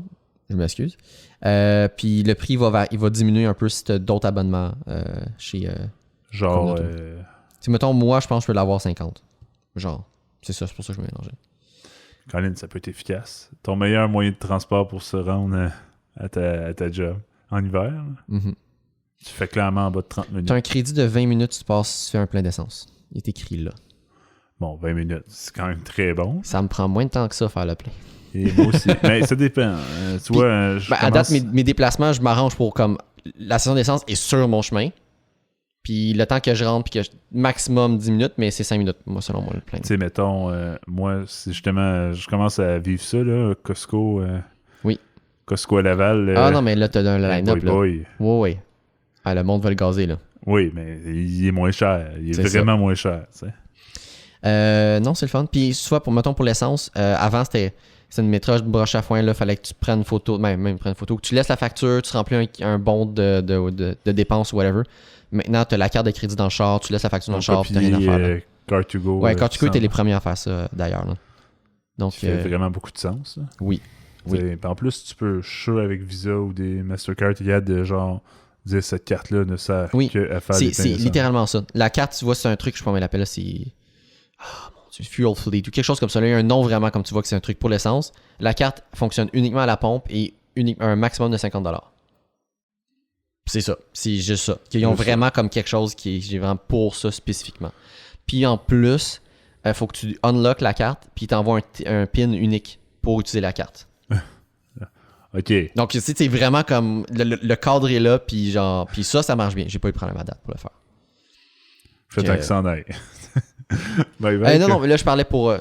S1: Je m'excuse. Puis le prix il va diminuer un peu si tu as d'autres abonnements chez.
S2: Genre.
S1: Mettons, moi, je pense que je peux l'avoir 50. Genre. C'est ça, c'est pour ça que je me mélangeais.
S2: Colin, ça peut être efficace. Ton meilleur moyen de transport pour se rendre à ta job en hiver,
S1: mm-hmm.
S2: Tu fais clairement en bas de 30 minutes.
S1: Tu as un crédit de 20 minutes si tu passes si tu fais un plein d'essence. Il est écrit là.
S2: Bon, 20 minutes, c'est quand même très bon.
S1: Ça me prend moins de temps que ça faire le plein.
S2: Et moi aussi. Mais ça dépend. Tu vois,
S1: à date, mes déplacements, je m'arrange pour comme la station d'essence est sur mon chemin. Puis le temps que je rentre, puis que maximum 10 minutes, mais c'est 5 minutes, moi, selon moi, le plein.
S2: Tu sais, mettons, moi, c'est justement, je commence à vivre ça, là, Costco.
S1: Oui.
S2: Costco à Laval.
S1: Non, mais là, t'as un line-up, là. Oui. Ah, le monde va le gazer, là.
S2: Oui, mais il est moins cher. Il est vraiment moins cher, tu
S1: sais. Non, c'est le fun. Puis, soit, mettons, pour l'essence, avant, c'était une méthode de broche à foin, là. Fallait que tu prennes une photo, même prendre une photo, que tu laisses la facture, tu remplis un bon de dépenses ou whatever. Maintenant, tu as la carte de crédit dans le char, tu laisses la facture dans le char, puis tu n'as rien à faire. Là.
S2: Car2Go.
S1: Ouais, Car2Go était les premiers à faire ça, d'ailleurs. Là. Donc,
S2: ça fait vraiment beaucoup de sens. Là.
S1: Oui.
S2: En plus, tu peux, je suis sûr, avec Visa ou des Mastercard, il y a de genre dire cette carte-là ne sert que à faire des
S1: c'est littéralement ça. La carte, tu vois, c'est un truc, je sais pas comment elle appelle, là, c'est. Ah, mon Dieu, Fuel Fleet ou quelque chose comme ça. Là, il y a un nom vraiment, comme tu vois, que c'est un truc pour l'essence. La carte fonctionne uniquement à la pompe et un maximum de 50$. C'est ça. C'est juste ça. Ils ont vraiment comme quelque chose qui est vraiment pour ça spécifiquement. Puis en plus, il faut que tu unlock la carte, puis ils t'envoient un PIN unique pour utiliser la carte.
S2: OK.
S1: Donc, c'est vraiment comme le cadre est là, puis genre, puis ça marche bien. J'ai pas eu de problème à date pour le faire.
S2: Fais accent d'air.
S1: Non, mais là, je parlais pour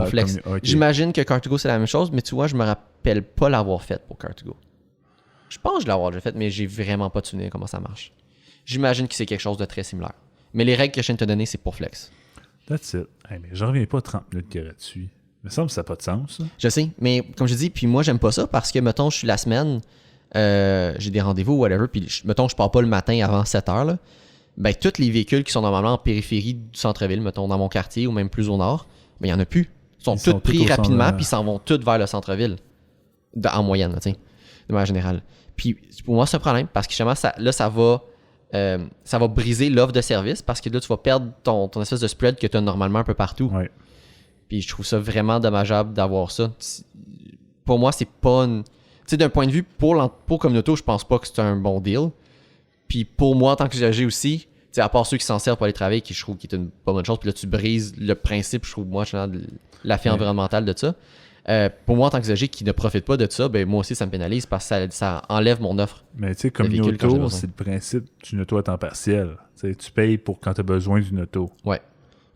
S1: Flex. Okay. J'imagine que Car2Go, c'est la même chose, mais tu vois, je me rappelle pas l'avoir fait pour Car2Go. Je pense que je l'ai déjà fait, mais j'ai vraiment pas de souvenir comment ça marche. J'imagine que c'est quelque chose de très similaire. Mais les règles que je viens de te donner, c'est pour Flex.
S2: That's it. Hey, mais j'en reviens pas à 30 minutes gratuit. Il me semble que ça n'a pas de sens. Ça.
S1: Je sais, mais comme je dis, puis moi, j'aime pas ça parce que, mettons, je suis la semaine, j'ai des rendez-vous, whatever, puis mettons, je pars pas le matin avant 7h, là, ben, tous les véhicules qui sont normalement en périphérie du centre-ville, mettons, dans mon quartier ou même plus au nord, ben, il n'y en a plus. Ils sont tous pris rapidement, puis ils s'en vont tous vers le centre-ville, en moyenne, là, de manière générale. Puis, pour moi, c'est un problème, parce que justement, ça va briser l'offre de service, parce que là, tu vas perdre ton espèce de spread que tu as normalement un peu partout.
S2: Ouais.
S1: Puis, je trouve ça vraiment dommageable d'avoir ça. Pour moi, c'est pas une... Tu sais, d'un point de vue, pour Communauto, je pense pas que c'est un bon deal. Puis pour moi, en tant qu'usager aussi, à part ceux qui s'en servent pour aller travailler, qui je trouve qui est une pas bonne chose, puis là tu brises le principe, je trouve, moi, de l'affaire environnementale de ça. Pour moi, en tant qu'usager qui ne profite pas de ça, ben moi aussi, ça me pénalise parce que ça enlève mon offre.
S2: Mais tu sais, comme une auto, c'est le principe d'une auto à temps partiel. T'sais, tu payes pour quand tu as besoin d'une auto.
S1: Ouais.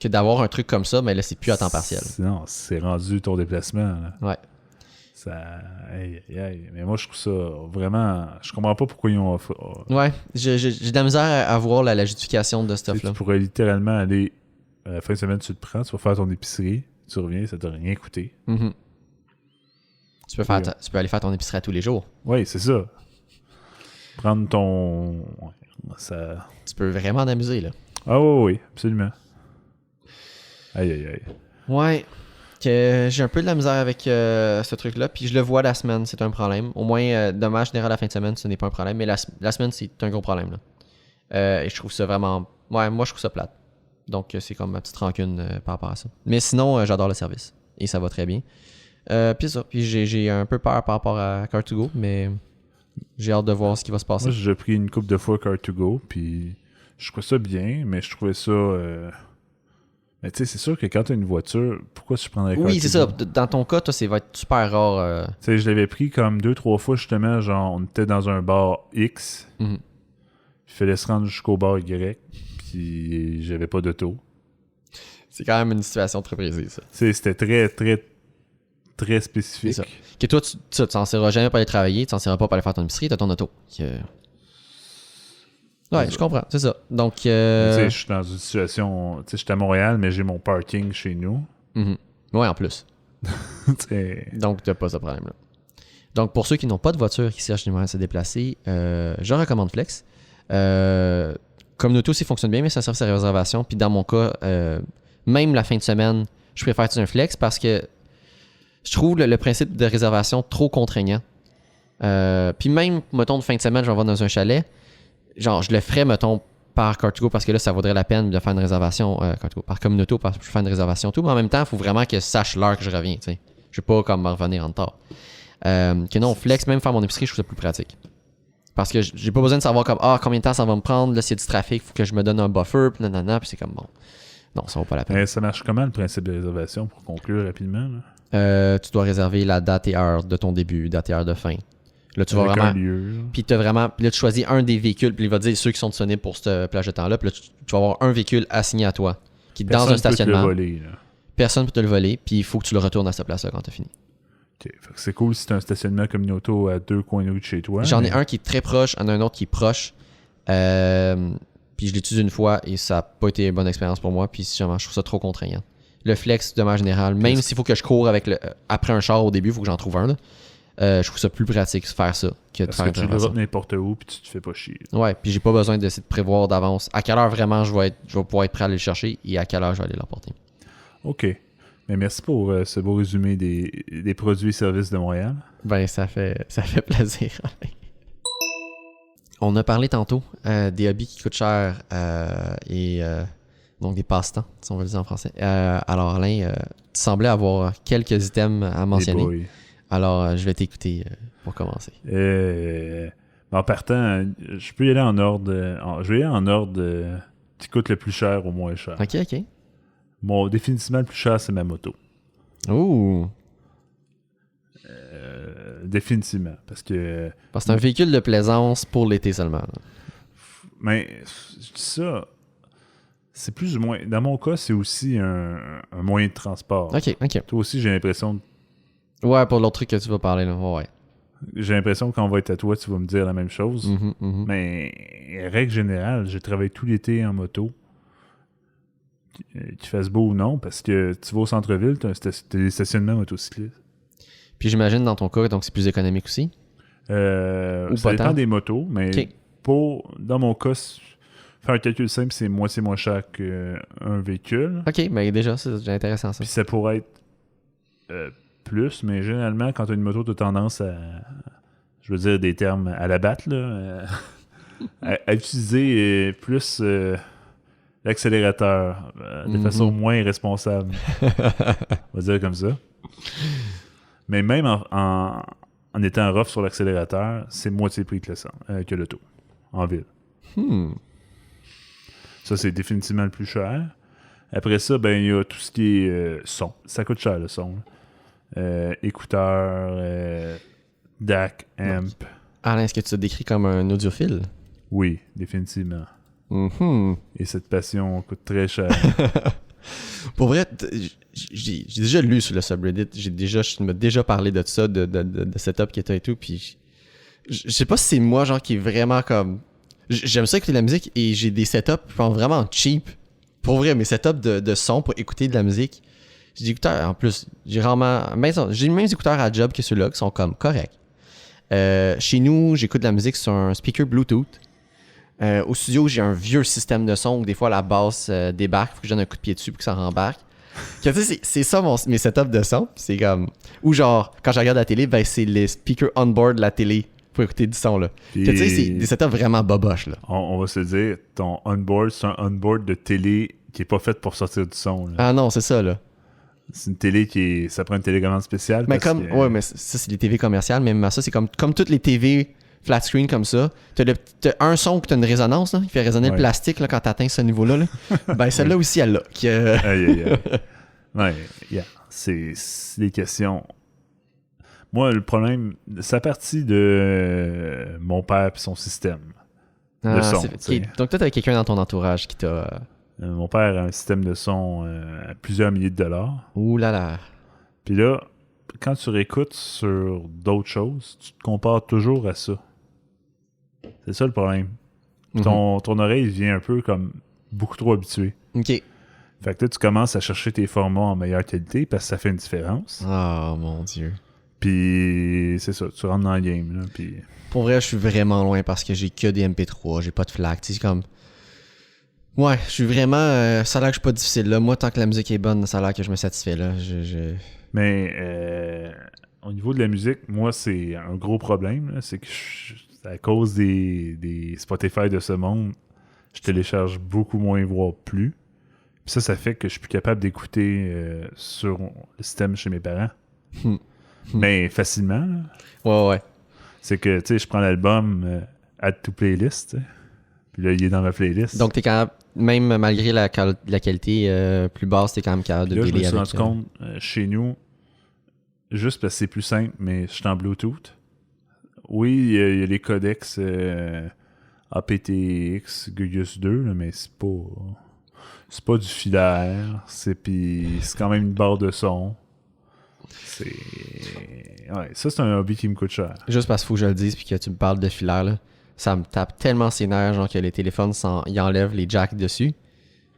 S1: Que d'avoir un truc comme ça, mais là, c'est plus à temps partiel.
S2: Non, c'est rendu ton déplacement. Là.
S1: Ouais.
S2: Ça... Mais moi, je trouve ça vraiment... Je comprends pas pourquoi ils ont...
S1: Ouais, j'ai de la misère à voir la justification de ce stuff-là.
S2: Tu pourrais littéralement aller... À la fin de semaine, tu te prends, tu vas faire ton épicerie, tu reviens, ça t'a rien coûté.
S1: Mm-hmm. Tu peux aller faire ton épicerie à tous les jours.
S2: Oui, c'est ça. Prendre ton... Ça...
S1: Tu peux vraiment t'amuser, là.
S2: Ah oui, absolument. Aïe.
S1: Ouais. J'ai un peu de la misère avec ce truc-là, puis je le vois la semaine, c'est un problème. Au moins, dommage général à la fin de semaine, ce n'est pas un problème, mais la semaine, c'est un gros problème. Là. Et je trouve ça vraiment... Ouais, moi, je trouve ça plate. Donc, c'est comme ma petite rancune par rapport à ça. Mais sinon, j'adore le service. Et ça va très bien. Puis ça. Puis j'ai un peu peur par rapport à Car2Go, mais j'ai hâte de voir ce qui va se passer.
S2: Moi, j'ai pris une couple de fois Car2Go, puis je trouvais ça bien, mais je trouvais ça... Mais tu sais, c'est sûr que quand tu as une voiture, pourquoi tu prendrais Car2Go?
S1: Oui, c'est ça. Dans ton cas, toi, ça va être super rare.
S2: Tu sais, je l'avais pris comme 2-3 fois, justement, genre, on était dans un bar X,
S1: Mm-hmm.
S2: Il fallait se rendre jusqu'au bar Y, puis j'avais pas d'auto.
S1: C'est quand même une situation très précise, ça.
S2: Tu sais, c'était très, très, très spécifique.
S1: C'est ça. Que toi, tu t'en serviras jamais pour aller travailler, tu t'en serviras pas pour aller faire ton épicerie, t'as ton auto. Ouais, je comprends, c'est ça. Donc,
S2: Tu sais, je suis dans une situation... Tu sais, j'étais à Montréal, mais j'ai mon parking chez nous.
S1: Mm-hmm. Ouais, en plus. Donc, t'as pas ce problème-là. Donc, pour ceux qui n'ont pas de voiture, qui cherchent des moyens de se déplacer, je recommande Flex. Communauto aussi fonctionne bien, mais ça sert sa réservation. Puis dans mon cas, même la fin de semaine, je préfère utiliser un Flex parce que je trouve le principe de réservation trop contraignant. Puis même, mettons, de fin de semaine, je vais dans un chalet. Genre, je le ferais, mettons, par Car2Go parce que là, ça vaudrait la peine de faire une réservation par Communauto parce que je fais une réservation tout. Mais en même temps, il faut vraiment que je sache l'heure que je reviens. T'sais. Je ne vais pas comme me revenir en retard. Que non, Flex, même faire mon épicerie, je trouve ça plus pratique. Parce que j'ai pas besoin de savoir comme combien de temps ça va me prendre, là s'il y a du trafic, il faut que je me donne un buffer, puis nanana, puis c'est comme bon. Non, ça vaut pas la peine.
S2: Ça marche comment le principe de réservation pour conclure rapidement? Là?
S1: Tu dois réserver la date et heure de ton début, date et heure de fin. Là, tu vas
S2: Avec
S1: vraiment.
S2: Un lieu,
S1: puis là, tu choisis un des véhicules, puis il va te dire ceux qui sont disponibles pour cette plage de temps-là, puis là, tu vas avoir un véhicule assigné à toi, qui est dans un stationnement.
S2: Personne peut te le voler. Là.
S1: Personne peut te le voler, puis il faut que tu le retournes à cette place-là quand tu as fini.
S2: Okay. Fait que c'est cool si tu as un stationnement comme une auto à 2 coins de rue de chez toi.
S1: J'en ai un qui est très proche, j'en ai un autre qui est proche. Puis je l'ai utilisé une fois et ça n'a pas été une bonne expérience pour moi. Puis je trouve ça trop contraignant. Le flex, de manière générale, même s'il faut que je cours après un char au début, il faut que j'en trouve un. Là. Je trouve ça plus pratique de faire ça que de faire
S2: que tu le vas n'importe où puis tu te fais pas chier.
S1: Ouais, puis j'ai pas besoin d'essayer de prévoir d'avance à quelle heure vraiment je vais pouvoir être prêt à aller le chercher et à quelle heure je vais aller l'emporter.
S2: OK. Mais merci pour ce beau résumé des produits et services de Montréal.
S1: Ben, ça fait plaisir. On a parlé tantôt des hobbies qui coûtent cher et donc des passe-temps, si on veut le dire en français. Alors, Alain, tu semblais avoir quelques items à mentionner. Alors, je vais t'écouter pour commencer.
S2: En partant, je peux y aller en ordre. Je vais y aller en ordre qui coûte le plus cher au moins cher.
S1: OK.
S2: Bon, définitivement, le plus cher, c'est ma moto.
S1: Ouh!
S2: Définitivement. Parce que
S1: c'est un véhicule de plaisance pour l'été seulement. Là.
S2: Mais, je dis ça, c'est plus ou moins... Dans mon cas, c'est aussi un moyen de transport.
S1: OK.
S2: Toi aussi, j'ai l'impression...
S1: Ouais, pour l'autre truc que tu vas parler, là. Ouais.
S2: J'ai l'impression que quand on va être à toi, tu vas me dire la même chose.
S1: Mm-hmm.
S2: Mais, règle générale, je travaille tout l'été en moto. Qu'il fasse beau ou non, parce que tu vas au centre-ville, tu as des stationnements motocyclistes.
S1: Puis j'imagine dans ton cas, donc c'est plus économique aussi?
S2: Ça dépend des motos, mais dans mon cas, faire un calcul simple, c'est moitié moins cher qu'un véhicule.
S1: OK, mais déjà, c'est intéressant ça.
S2: Puis ça pourrait être plus, mais généralement, quand tu as une moto, tu as tendance à, je veux dire des termes à la batte, là, à utiliser plus l'accélérateur de façon moins irresponsable. On va dire comme ça. Mais même en étant rough sur l'accélérateur, c'est moitié prix que l'auto, en ville. Ça, c'est définitivement le plus cher. Après ça, ben il y a tout ce qui est son. Ça coûte cher, le son. Écouteurs, DAC, amp.
S1: Alain, est-ce que tu te décris comme un audiophile?
S2: Oui, définitivement. Et cette passion coûte très cher.
S1: Pour vrai, j'ai déjà lu sur le subreddit, je m'ai déjà parlé de ça, de setup qui était et tout, puis je sais pas si c'est moi genre qui est vraiment comme... J'aime ça écouter de la musique et j'ai des setups vraiment cheap. Pour vrai, mes setups de son pour écouter de la musique. J'ai des écouteurs, en plus, j'ai les mêmes écouteurs à job que ceux-là qui sont comme corrects. Chez nous, j'écoute de la musique sur un speaker Bluetooth. Au studio, j'ai un vieux système de son où des fois la basse débarque, faut que je donne un coup de pied dessus pour que ça rembarque. Tu sais, c'est ça mes setups de son. C'est comme... Ou genre, quand je regarde la télé, ben c'est les speakers on-board de la télé pour écouter du son, là. Tu sais, c'est des setups vraiment boboches, là.
S2: On va se dire, ton on-board, c'est un on-board de télé qui est pas fait pour sortir du son, là.
S1: Ah non, c'est ça, là.
S2: C'est une télé ça prend une télécommande spéciale.
S1: Mais ouais, mais ça, c'est les TV commerciales, mais ça, c'est comme toutes les TV flat screen comme ça. T'as un son que t'as une résonance, là, qui fait résonner le plastique, là, quand t'atteins ce niveau-là, là. Ben, celle-là aussi, elle l'a.
S2: Aïe. Ouais, c'est des questions. Moi, le problème, ça partit de mon père et son système de son.
S1: Donc, toi, t'as quelqu'un dans ton entourage qui t'a...
S2: mon père a un système de son à plusieurs milliers de dollars.
S1: Ouh là là.
S2: Puis là, quand tu réécoutes sur d'autres choses, tu te compares toujours à ça. C'est ça le problème. Ton oreille devient un peu comme beaucoup trop habituée.
S1: OK.
S2: Fait que là, tu commences à chercher tes formats en meilleure qualité parce que ça fait une différence.
S1: Oh mon Dieu.
S2: Puis c'est ça, tu rentres dans le game. Là, puis...
S1: Pour vrai, je suis vraiment loin parce que j'ai que des MP3, j'ai pas de FLAC. C'est comme... Ouais, je suis vraiment... ça a l'air que je suis pas difficile. Là. Moi, tant que la musique est bonne, ça a l'air que je me satisfais. Là.
S2: Mais au niveau de la musique, moi, c'est un gros problème. Là, c'est que à cause des Spotify de ce monde, je télécharge beaucoup moins, voire plus. Puis ça fait que je suis plus capable d'écouter sur le système chez mes parents. Mais facilement. Là.
S1: Ouais.
S2: C'est que, tu sais, je prends l'album Add to Playlist, t'sais. Puis là, il est dans ma playlist.
S1: Donc, t'es quand même malgré la qualité plus basse, t'es quand même capable de
S2: délai avec. Je me
S1: avec...
S2: suis rendu compte, chez nous, juste parce que c'est plus simple, mais je suis en Bluetooth. Oui, il y a les codecs aptX, Gugus 2, là, mais c'est pas du filaire. C'est quand même une barre de son. Ouais, ça, c'est un hobby qui me coûte cher.
S1: Juste parce qu'il faut que je le dise puis que tu me parles de filaire, là, ça me tape tellement ses nerfs, genre que les téléphones, ils enlèvent les jacks dessus.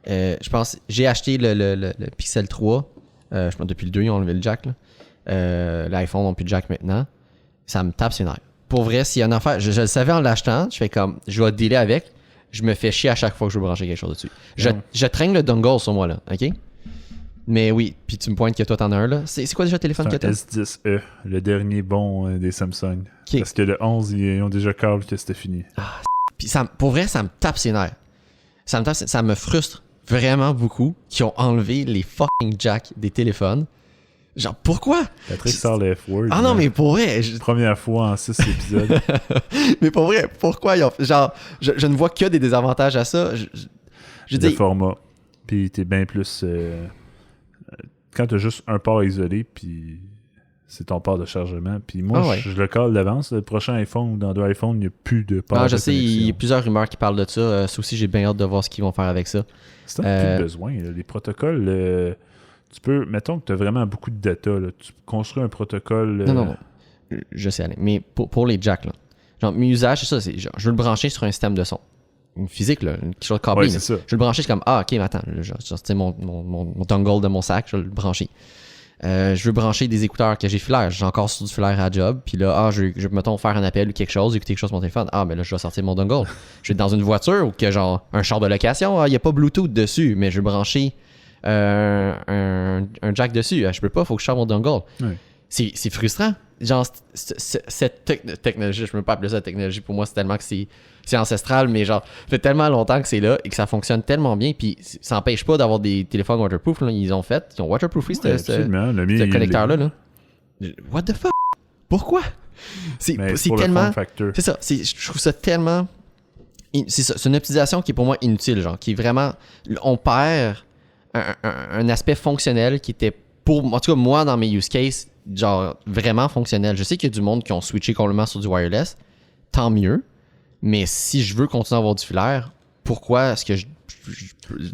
S1: Je pense, j'ai acheté le Pixel 3. Je pense depuis le 2, ils ont enlevé le jack. L'iPhone n'a plus de jack maintenant. Ça me tape ses nerfs. Pour vrai, s'il y a une affaire, je le savais en l'achetant, je fais comme, je vais dealer avec. Je me fais chier à chaque fois que je veux brancher quelque chose dessus. Je traîne le dongle sur moi, là, OK? Mais oui, puis tu me pointes que toi t'en as un là. C'est quoi déjà le téléphone que t'as?
S2: S10e, le dernier bon des Samsung. Okay. Parce que le 11, ils ont déjà câble que c'était fini.
S1: Ah, puis pour vrai, ça me tape ses nerfs. Ça me frustre vraiment beaucoup qu'ils ont enlevé les fucking jacks des téléphones. Genre, pourquoi?
S2: Patrick sort le F-word.
S1: Ah non, mais pour vrai...
S2: Première fois en 6 épisodes.
S1: Mais pour vrai, pourquoi ils ont... Genre, je ne vois que des désavantages à ça.
S2: Le format. Puis t'es bien plus... quand t'as juste un port isolé, puis c'est ton port de chargement. Puis moi, je le cale d'avance. Le prochain iPhone ou dans 2 iPhones, il n'y a plus de port de
S1: je sais, il y a plusieurs rumeurs qui parlent de ça. Ça aussi, j'ai bien hâte de voir ce qu'ils vont faire avec ça.
S2: C'est plus besoin. Là. Les protocoles, tu peux... Mettons que tu as vraiment beaucoup de data. Là. Tu construis un protocole...
S1: Non. Je sais, Alain. Mais pour les jacks, là. Genre, mes usages, c'est ça. Je veux le brancher sur un système de son. Une physique, là, quelque chose de câblé.
S2: C'est ça.
S1: Je vais le brancher, c'est comme, ok, mais attends, je vais sortir mon dongle de mon sac, je vais le brancher. Je veux brancher des écouteurs que j'ai filaire. J'ai encore sur du filaire à job. Puis là, je veux, mettons, faire un appel ou quelque chose, écouter quelque chose sur mon téléphone. Ah, mais là, je dois sortir mon dongle. Je vais être dans une voiture ou que genre un char de location. Ah, il n'y a pas Bluetooth dessus, mais je veux brancher un jack dessus. Je peux pas, il faut que je sorte mon dongle.
S2: Ouais.
S1: C'est frustrant. Genre, cette technologie, je peux pas appeler ça technologie. Pour moi, c'est tellement que c'est ancestral, mais genre, ça fait tellement longtemps que c'est là et que ça fonctionne tellement bien. Puis ça n'empêche pas d'avoir des téléphones waterproof. Là. Ils ont waterproofé ce connecteur-là. Là. What the fuck? Pourquoi? C'est tellement. C'est ça. Je trouve ça tellement. C'est une optimisation qui est pour moi inutile, genre, qui est vraiment. On perd un aspect fonctionnel qui était en tout cas, moi, dans mes use cases, genre, vraiment fonctionnel. Je sais qu'il y a du monde qui ont switché complètement sur du wireless. Tant mieux. Mais si je veux continuer à avoir du filaire, pourquoi est-ce que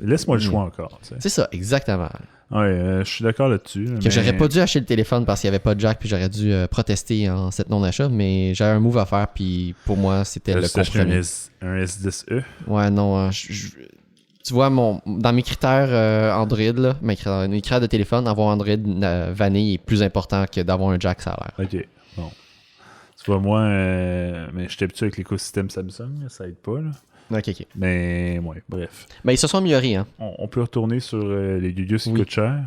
S2: Laisse-moi le choix encore. T'sais.
S1: C'est ça, exactement.
S2: Ouais, je suis d'accord là-dessus.
S1: Que j'aurais pas dû acheter le téléphone parce qu'il n'y avait pas de jack, puis j'aurais dû protester en cette non-achat, mais j'avais un move à faire, puis pour moi, c'était le compromis.
S2: Un S10e?
S1: Ouais, non, tu vois, dans mes critères Android, là, mes critères de téléphone, avoir Android vanille est plus important que d'avoir un jack, ça a l'air.
S2: Ok, bon. Tu vois, moi, mais je suis habitué avec l'écosystème Samsung, ça aide pas, là.
S1: Ok.
S2: Mais, ouais, bref.
S1: Mais ils se sont améliorés, hein.
S2: On peut retourner sur les Gugus qui coûtent cher.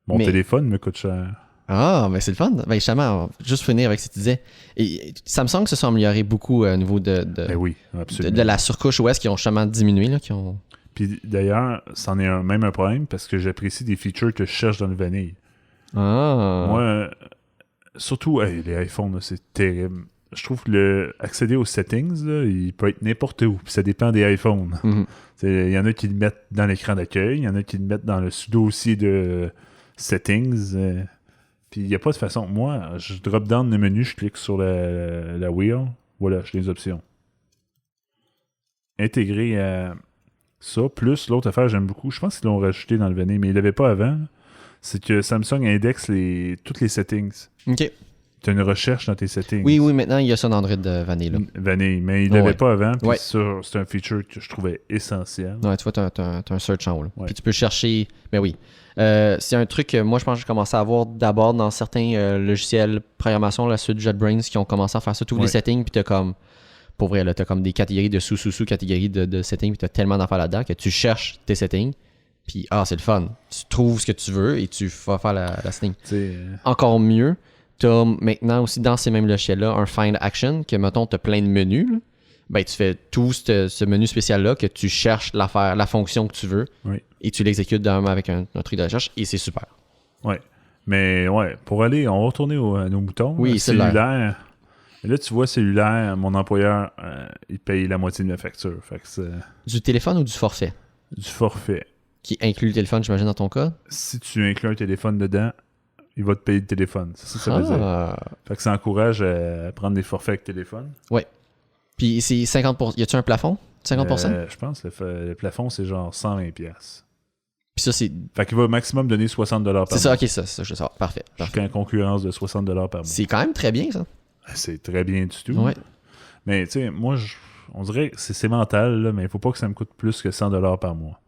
S2: Mon téléphone me coûte cher.
S1: Ah, mais c'est le fun. Ben, justement, juste finir avec ce que tu disais. Et Samsung se sont améliorés beaucoup au niveau de
S2: oui, absolument.
S1: De la surcouche OS qui ont justement diminué, là, qui ont...
S2: Puis d'ailleurs, c'en est même un problème parce que j'apprécie des features que je cherche dans le vanille.
S1: Ah.
S2: Moi, surtout les iPhones, là, c'est terrible. Je trouve que accéder aux settings, là, il peut être n'importe où. Puis ça dépend des iPhones. Il y en a qui le mettent dans l'écran d'accueil, il y en a qui le mettent dans le dossier de settings. Puis il n'y a pas de façon. Moi, je drop down le menu, je clique sur la wheel. Voilà, j'ai les options. Intégrer ça, plus l'autre affaire, j'aime beaucoup. Je pense qu'ils l'ont rajouté dans le vanille, mais ils ne l'avaient pas avant. C'est que Samsung indexe toutes les settings.
S1: OK.
S2: Tu as une recherche dans tes settings.
S1: Oui, maintenant, il y a ça dans Android vanille. Là.
S2: Vanille, mais ils ne l'avaient pas avant. Puis ça, c'est un feature que je trouvais essentiel.
S1: Ouais, tu vois, tu as un search en haut. Puis tu peux chercher... Mais oui. C'est un truc que moi, je pense que j'ai commencé à avoir d'abord dans certains logiciels programmation, la suite JetBrains, qui ont commencé à faire ça. Tu ouvres les settings, puis tu as comme... Pour vrai, là, tu as comme des catégories de sous-catégories de settings, puis tu as tellement d'affaires là-dedans que tu cherches tes settings. Puis, c'est le fun. Tu trouves ce que tu veux et tu vas faire la setting. Encore mieux, tu as maintenant aussi dans ces mêmes logiciels-là un Find Action que, mettons, tu as plein de menus. Là. Ben, tu fais tout ce menu spécial-là que tu cherches la fonction que tu veux et tu l'exécutes avec un truc de recherche et c'est super.
S2: Ouais. Mais, pour aller, on va retourner à nos moutons.
S1: Oui,
S2: cellulaire. Et là, tu vois, cellulaire, mon employeur, il paye la moitié de ma facture. Fait que c'est...
S1: Du téléphone ou du forfait? Du
S2: forfait.
S1: Qui inclut le téléphone, j'imagine, dans ton cas?
S2: Si tu inclus un téléphone dedans, il va te payer le téléphone. C'est ça que ça veut dire. Fait que ça encourage à prendre des forfaits avec téléphone.
S1: Oui. Puis c'est 50%. Y a-tu un plafond? 50%?
S2: Je pense que le plafond, c'est genre 120$. Puis
S1: ça, c'est...
S2: Fait qu'il va maximum donner 60$ par mois.
S1: C'est ça, ok, ça, je sais. Parfait.
S2: Jusqu'à une concurrence de 60$ par mois.
S1: C'est quand même très bien, ça.
S2: C'est très bien du tout.
S1: Ouais.
S2: Mais tu sais, moi, on dirait que c'est mental, là, mais il faut pas que ça me coûte plus que 100$ par mois.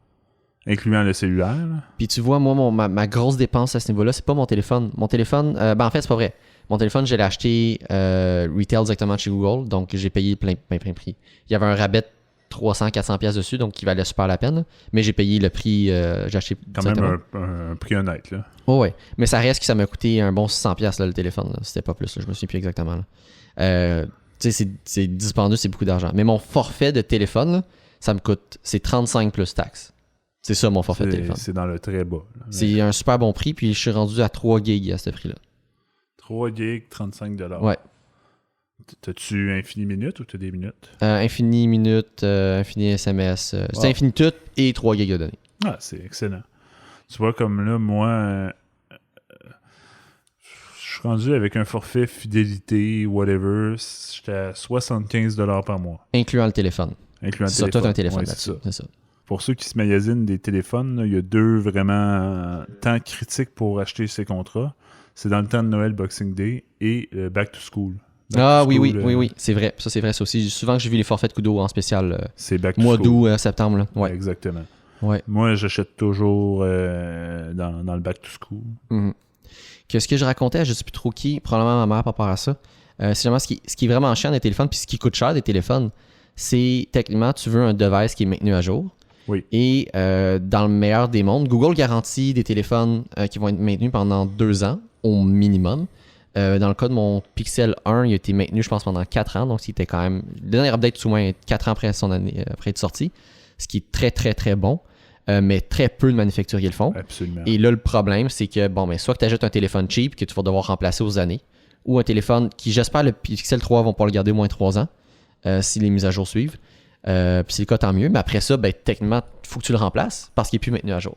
S2: Incluant le cellulaire. Là.
S1: Puis tu vois, moi, ma grosse dépense à ce niveau-là, c'est pas mon téléphone. Mon téléphone, en fait, c'est pas vrai. Mon téléphone, je l'ai acheté retail directement chez Google, donc j'ai payé plein prix. Il y avait un rabais 300-400$ dessus, donc qui valait super la peine. Mais j'ai payé le prix, j'ai acheté
S2: quand même un prix honnête, là.
S1: Oh, ouais, mais ça reste que ça m'a coûté un bon 600$ là, le téléphone. Là. C'était pas plus, là. Je me souviens plus exactement. Tu sais, c'est dispendieux, c'est beaucoup d'argent. Mais mon forfait de téléphone, là, ça me coûte, c'est 35 plus taxes. C'est ça mon forfait de téléphone.
S2: C'est dans le très bas. Là.
S1: C'est un super bon prix, puis je suis rendu à 3 gigs à ce prix-là.
S2: 3 gigs, 35$.
S1: Ouais.
S2: T'as-tu infini minutes ou t'as des minutes?
S1: Infini minutes, infini SMS. C'est infini tout et 3 gigs de données.
S2: Ah, c'est excellent. Tu vois, comme là, moi, je suis rendu avec un forfait fidélité, whatever, j'étais à 75$ par mois.
S1: Incluant le téléphone.
S2: Ça,
S1: toi, t'as un téléphone
S2: là-dessus.
S1: C'est ça.
S2: Pour ceux qui se magasinent des téléphones, il y a 2 vraiment temps critiques pour acheter ces contrats. C'est dans le temps de Noël, Boxing Day et Back to School.
S1: Oui, c'est vrai. Ça, c'est vrai. Ça aussi, souvent que j'ai vu les forfaits de Kudo en spécial.
S2: C'est Back to
S1: mois
S2: School.
S1: d'août, septembre. Là. Ouais.
S2: Exactement.
S1: Ouais.
S2: Moi, j'achète toujours dans le Back to School.
S1: Mm-hmm. Que ce que je racontais à je sais plus trop qui, probablement ma mère par rapport à ça, c'est vraiment ce qui est vraiment chiant des téléphones, puis ce qui coûte cher des téléphones, c'est techniquement, tu veux un device qui est maintenu à jour.
S2: Oui.
S1: Et dans le meilleur des mondes, Google garantit des téléphones qui vont être maintenus pendant 2 ans au minimum. Dans le cas de mon Pixel 1, il a été maintenu, je pense, pendant 4 ans. Donc, c'était quand même... Le dernier update, tout au moins, 4 ans après son année, après être sorti. Ce qui est très, très, très bon. Mais très peu de manufacturiers le font.
S2: Absolument.
S1: Et là, le problème, c'est que, bon, ben, soit que tu achètes un téléphone cheap que tu vas devoir remplacer aux années, ou un téléphone qui, j'espère, le Pixel 3 vont pas le garder au moins 3 ans, si les mises à jour suivent. Puis c'est le cas, tant mieux. Mais après ça, ben, techniquement, il faut que tu le remplaces parce qu'il n'est plus maintenu à jour.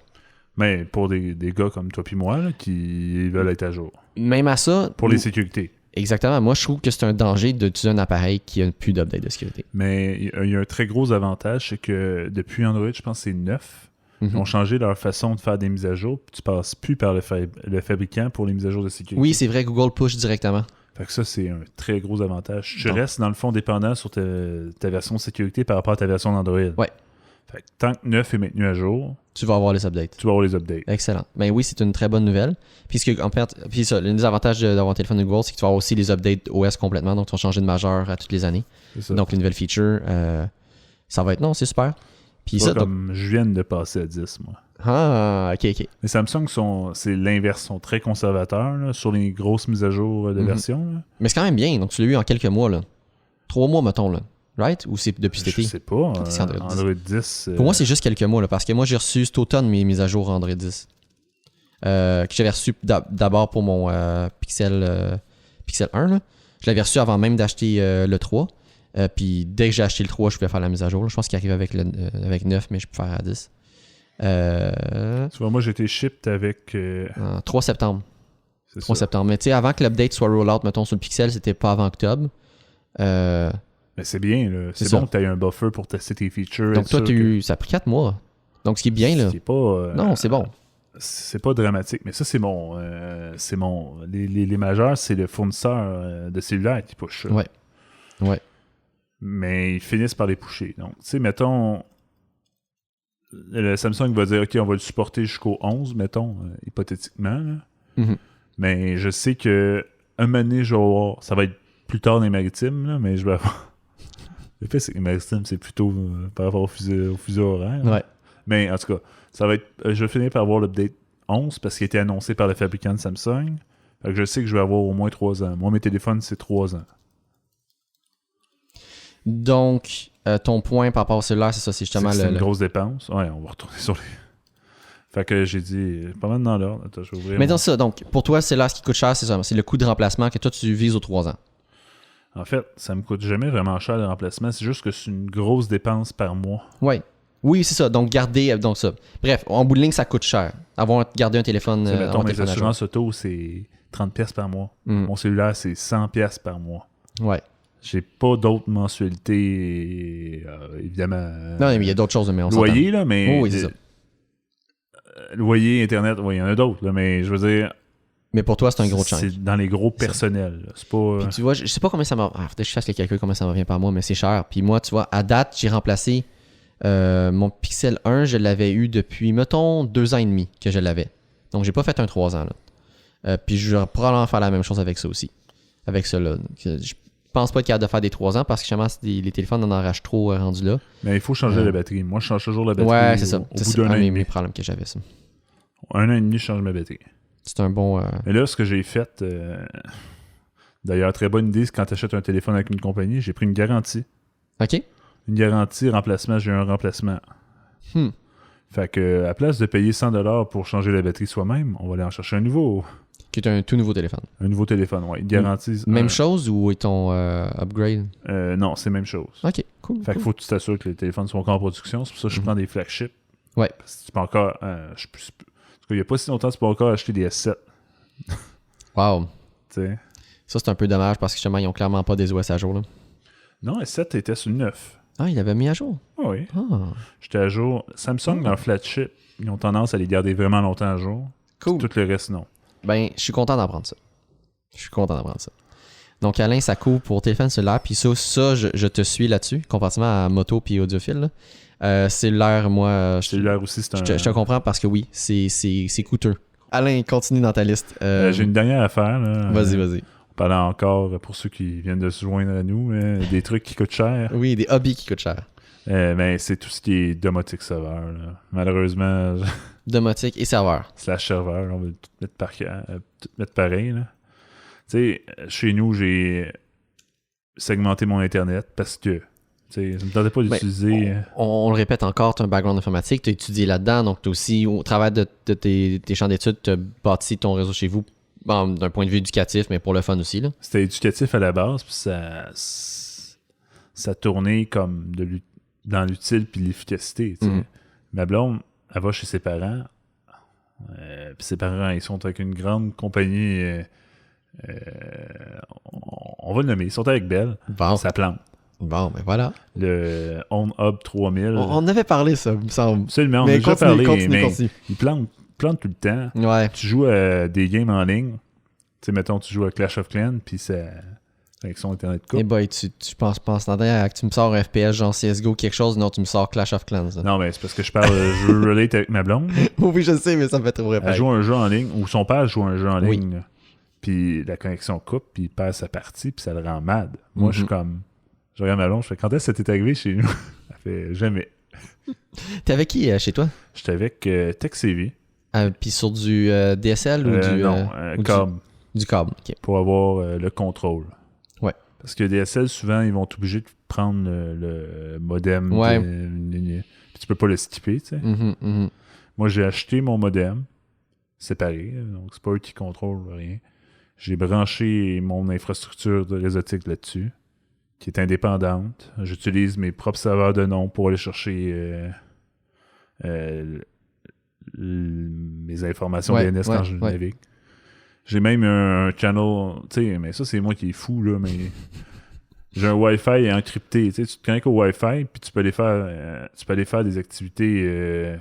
S2: Mais pour des gars comme toi puis moi là, qui veulent être à jour.
S1: Même à ça...
S2: Pour les sécurités.
S1: Exactement. Moi, je trouve que c'est un danger d'utiliser un appareil qui n'a plus d'update de sécurité.
S2: Mais il y a un très gros avantage, c'est que depuis Android, je pense que c'est 9, ils ont changé leur façon de faire des mises à jour. Puis tu passes plus par le fabricant pour les mises à jour de sécurité.
S1: Oui, c'est vrai, Google push directement.
S2: Fait que ça, c'est un très gros avantage. Tu restes, dans le fond, dépendant sur ta version de sécurité par rapport à ta version d'Android.
S1: Ouais.
S2: Fait que tant que 9 est maintenu à jour,
S1: tu vas avoir les updates.
S2: Tu vas avoir les updates.
S1: Excellent. Ben oui, c'est une très bonne nouvelle. Puis ça, l'un des avantages d'avoir un téléphone de Google, c'est que tu vas avoir aussi les updates OS complètement. Donc, tu vas changer de majeur à toutes les années.
S2: C'est ça.
S1: Donc, les nouvelles features, ça va être... Non, c'est super. Puis ça,
S2: comme je viens de passer à 10, moi.
S1: Ah, ok.
S2: Les Samsung, c'est l'inverse, sont très conservateurs là, sur les grosses mises à jour de version. Là.
S1: Mais c'est quand même bien. Donc, tu l'as eu en quelques mois, là. 3 mois, mettons, là. Right? Ou c'est depuis cet été?
S2: Je sais pas. Android 10.
S1: Pour moi, c'est juste quelques mois, là, parce que moi, j'ai reçu cet automne mes mises à jour Android 10. Que j'avais reçu d'abord pour mon Pixel 1. Là. Je l'avais reçu avant même d'acheter le 3. Puis dès que j'ai acheté le 3, je pouvais faire la mise à jour. Là. Je pense qu'il arrive avec 9, mais je peux faire à 10.
S2: Tu vois, moi, j'ai été shipped avec...
S1: 3 septembre.
S2: C'est
S1: 3
S2: ça.
S1: septembre. Mais tu sais, avant que l'update soit roll-out, mettons, sur le Pixel, c'était pas avant octobre.
S2: Mais c'est bien, là. C'est bon que tu aies un buffer pour tester tes features.
S1: Donc toi, ça a pris 4 mois. Donc ce qui est bien, là.
S2: C'est pas...
S1: non, c'est bon.
S2: C'est pas dramatique, mais ça, c'est mon... Les majeurs, c'est le fournisseur de cellulaire qui push.
S1: Ouais.
S2: Mais ils finissent par les pusher. Donc, tu sais, mettons... Le Samsung va dire, OK, on va le supporter jusqu'au 11, mettons, hypothétiquement. Là.
S1: Mm-hmm.
S2: Mais je sais que un moment donné, je vais avoir... Ça va être plus tard dans les maritimes, là, mais je vais avoir... Le fait, c'est que les maritimes, c'est plutôt par rapport au fuseau horaire.
S1: Ouais.
S2: Mais en tout cas, ça va être... je vais finir par avoir l'update 11 parce qu'il a été annoncé par le fabricant de Samsung. Fait que je sais que je vais avoir au moins 3 ans. Moi, mes téléphones, c'est 3 ans.
S1: Donc, ton point par rapport au cellulaire, c'est ça, c'est justement
S2: c'est une grosse dépense. Ouais, on va retourner sur les... Fait que j'ai dit, pas mal dans l'ordre. Attends, je vais ouvrir.
S1: Mais dans ça, donc, pour toi, c'est là ce qui coûte cher, c'est ça. C'est le coût de remplacement que toi, tu vises aux 3 ans.
S2: En fait, ça me coûte jamais vraiment cher le remplacement. C'est juste que c'est une grosse dépense par mois.
S1: Ouais. Oui, c'est ça. Donc, garder donc ça. Bref, en bout de ligne, ça coûte cher. Garder un téléphone.
S2: Mettons, mes assurances auto, c'est 30$ par mois. Mon cellulaire, c'est 100$ par mois.
S1: Ouais.
S2: J'ai pas d'autres mensualités, évidemment.
S1: Non, mais il y a d'autres choses, mais on
S2: loyer,
S1: s'entend.
S2: là, mais...
S1: oui, c'est ça.
S2: Loyer, Internet, oui, il y en a d'autres, là, mais je veux dire...
S1: Mais pour toi, c'est un gros chunk.
S2: C'est dans les gros personnels. Là. C'est pas...
S1: Puis tu vois, je sais pas combien ça m'a... peut-être que je fasse les calculs, combien ça me revient par mois, mais c'est cher. Puis moi, tu vois, à date, j'ai remplacé mon Pixel 1, je l'avais eu depuis, mettons, 2 ans et demi que je l'avais. Donc, j'ai pas fait un 3 ans, là. Puis je vais probablement faire la même chose avec ça aussi. Avec ça, là. Je pense pas être capable de faire des 3 ans parce que justement, les téléphones en arrachent trop rendus là.
S2: Mais il faut changer la batterie. Moi, je change toujours la batterie.
S1: Ouais, c'est ça.
S2: Au bout d'un an et demi.
S1: Mes problèmes que j'avais, ça.
S2: 1 an et demi, je change ma batterie.
S1: C'est un bon...
S2: Mais là, ce que j'ai fait... D'ailleurs, très bonne idée, c'est quand tu achètes un téléphone avec une compagnie, j'ai pris une garantie.
S1: OK.
S2: Une garantie, remplacement, j'ai un remplacement. Fait que, à place de payer 100$ pour changer la batterie soi-même, on va aller en chercher un nouveau.
S1: Qui est un tout nouveau téléphone.
S2: Un nouveau téléphone, ouais. Une garantie...
S1: Même chose ou est ton upgrade?
S2: Non, c'est même chose.
S1: OK, cool.
S2: Fait qu'il faut que tu t'assures que les téléphones sont encore en production. C'est pour ça que je prends des flagships.
S1: Ouais.
S2: Parce que tu peux encore... il n'y a pas si longtemps, tu peux encore acheter des S7.
S1: Wow.
S2: T'sais.
S1: Ça, c'est un peu dommage parce que justement, ils ont clairement pas des OS à jour. Là.
S2: Non, S7 était sur le 9.
S1: Ah, ils l'avaient mis à jour?
S2: Oui.
S1: Ah.
S2: J'étais à jour. Samsung, leur flagship, ils ont tendance à les garder vraiment longtemps à jour.
S1: Cool.
S2: Tout le reste, non.
S1: Ben, je suis content d'apprendre ça. Donc, Alain, ça couvre pour téléphone cellulaire. Puis ça je te suis là-dessus, comparativement à moto puis audiophile. Cellulaire, moi...
S2: Cellulaire aussi, c'est un...
S1: Je te comprends parce que oui, c'est coûteux. Alain, continue dans ta liste.
S2: J'ai une dernière affaire. Là.
S1: Vas-y.
S2: On parlait encore, pour ceux qui viennent de se joindre à nous, des trucs qui coûtent cher.
S1: Oui, des hobbies qui coûtent cher.
S2: Mais c'est tout ce qui est domotique serveur. Là. Malheureusement...
S1: Domotique et serveur.
S2: Slash serveur, on va tout mettre pareil. Tu sais, chez nous, j'ai segmenté mon Internet parce que ça ne me tentait pas d'utiliser...
S1: On le répète encore, tu as un background informatique, tu as étudié là-dedans, donc tu as aussi, au travers de tes champs d'études, tu as bâti ton réseau chez vous d'un point de vue éducatif, mais pour le fun aussi. Là.
S2: C'était éducatif à la base, puis ça tournait comme dans l'utile puis l'efficacité. Ma blonde, elle va chez ses parents, puis ses parents, ils sont avec une grande compagnie, on va le nommer, ils sont avec Bell, ça plante.
S1: Bon, ben voilà.
S2: Le OnHub 3000.
S1: On avait parlé, ça, il me semble.
S2: Absolument, on a déjà parlé, mais ils plantent tout le temps.
S1: Ouais.
S2: Tu joues à des games en ligne, tu sais, mettons, tu joues à Clash of Clans, puis ça... avec son Internet coupe.
S1: Eh boy, tu penses que tu me sors un FPS genre CSGO quelque chose, non, tu me sors Clash of Clans. Là.
S2: Non, mais c'est parce que je parle je veux relate avec ma blonde.
S1: Oui, je sais, mais ça me fait trop répéter.
S2: Elle joue un jeu en ligne, ou son père joue un jeu en ligne, là. Puis la connexion coupe, puis il perd sa partie, puis ça le rend mad. Moi, je suis comme... Je regarde ma blonde, je fais, quand est-ce que ça t'est arrivé chez nous? Elle fait, jamais.
S1: T'es avec qui chez toi?
S2: J'étais avec TechCV.
S1: Puis sur du DSL ou du...
S2: Non, câble.
S1: Du câble, ok.
S2: Pour avoir le contrôle.
S1: Ouais.
S2: Parce que DSL, souvent, ils vont t'obliger de prendre le modem.
S1: Ouais.
S2: Puis tu peux pas le skipper, tu sais.
S1: Mm-hmm.
S2: Moi, j'ai acheté mon modem séparé, donc c'est pas eux qui contrôlent rien. J'ai branché mon infrastructure de réseautique là-dessus, qui est indépendante. J'utilise mes propres serveurs de nom pour aller chercher mes informations DNS quand je navigue. J'ai même un channel, tu sais, mais ça c'est moi qui est fou, là, mais j'ai un Wi-Fi encrypté, tu sais, tu te connectes au Wi-Fi, puis tu peux aller faire des activités,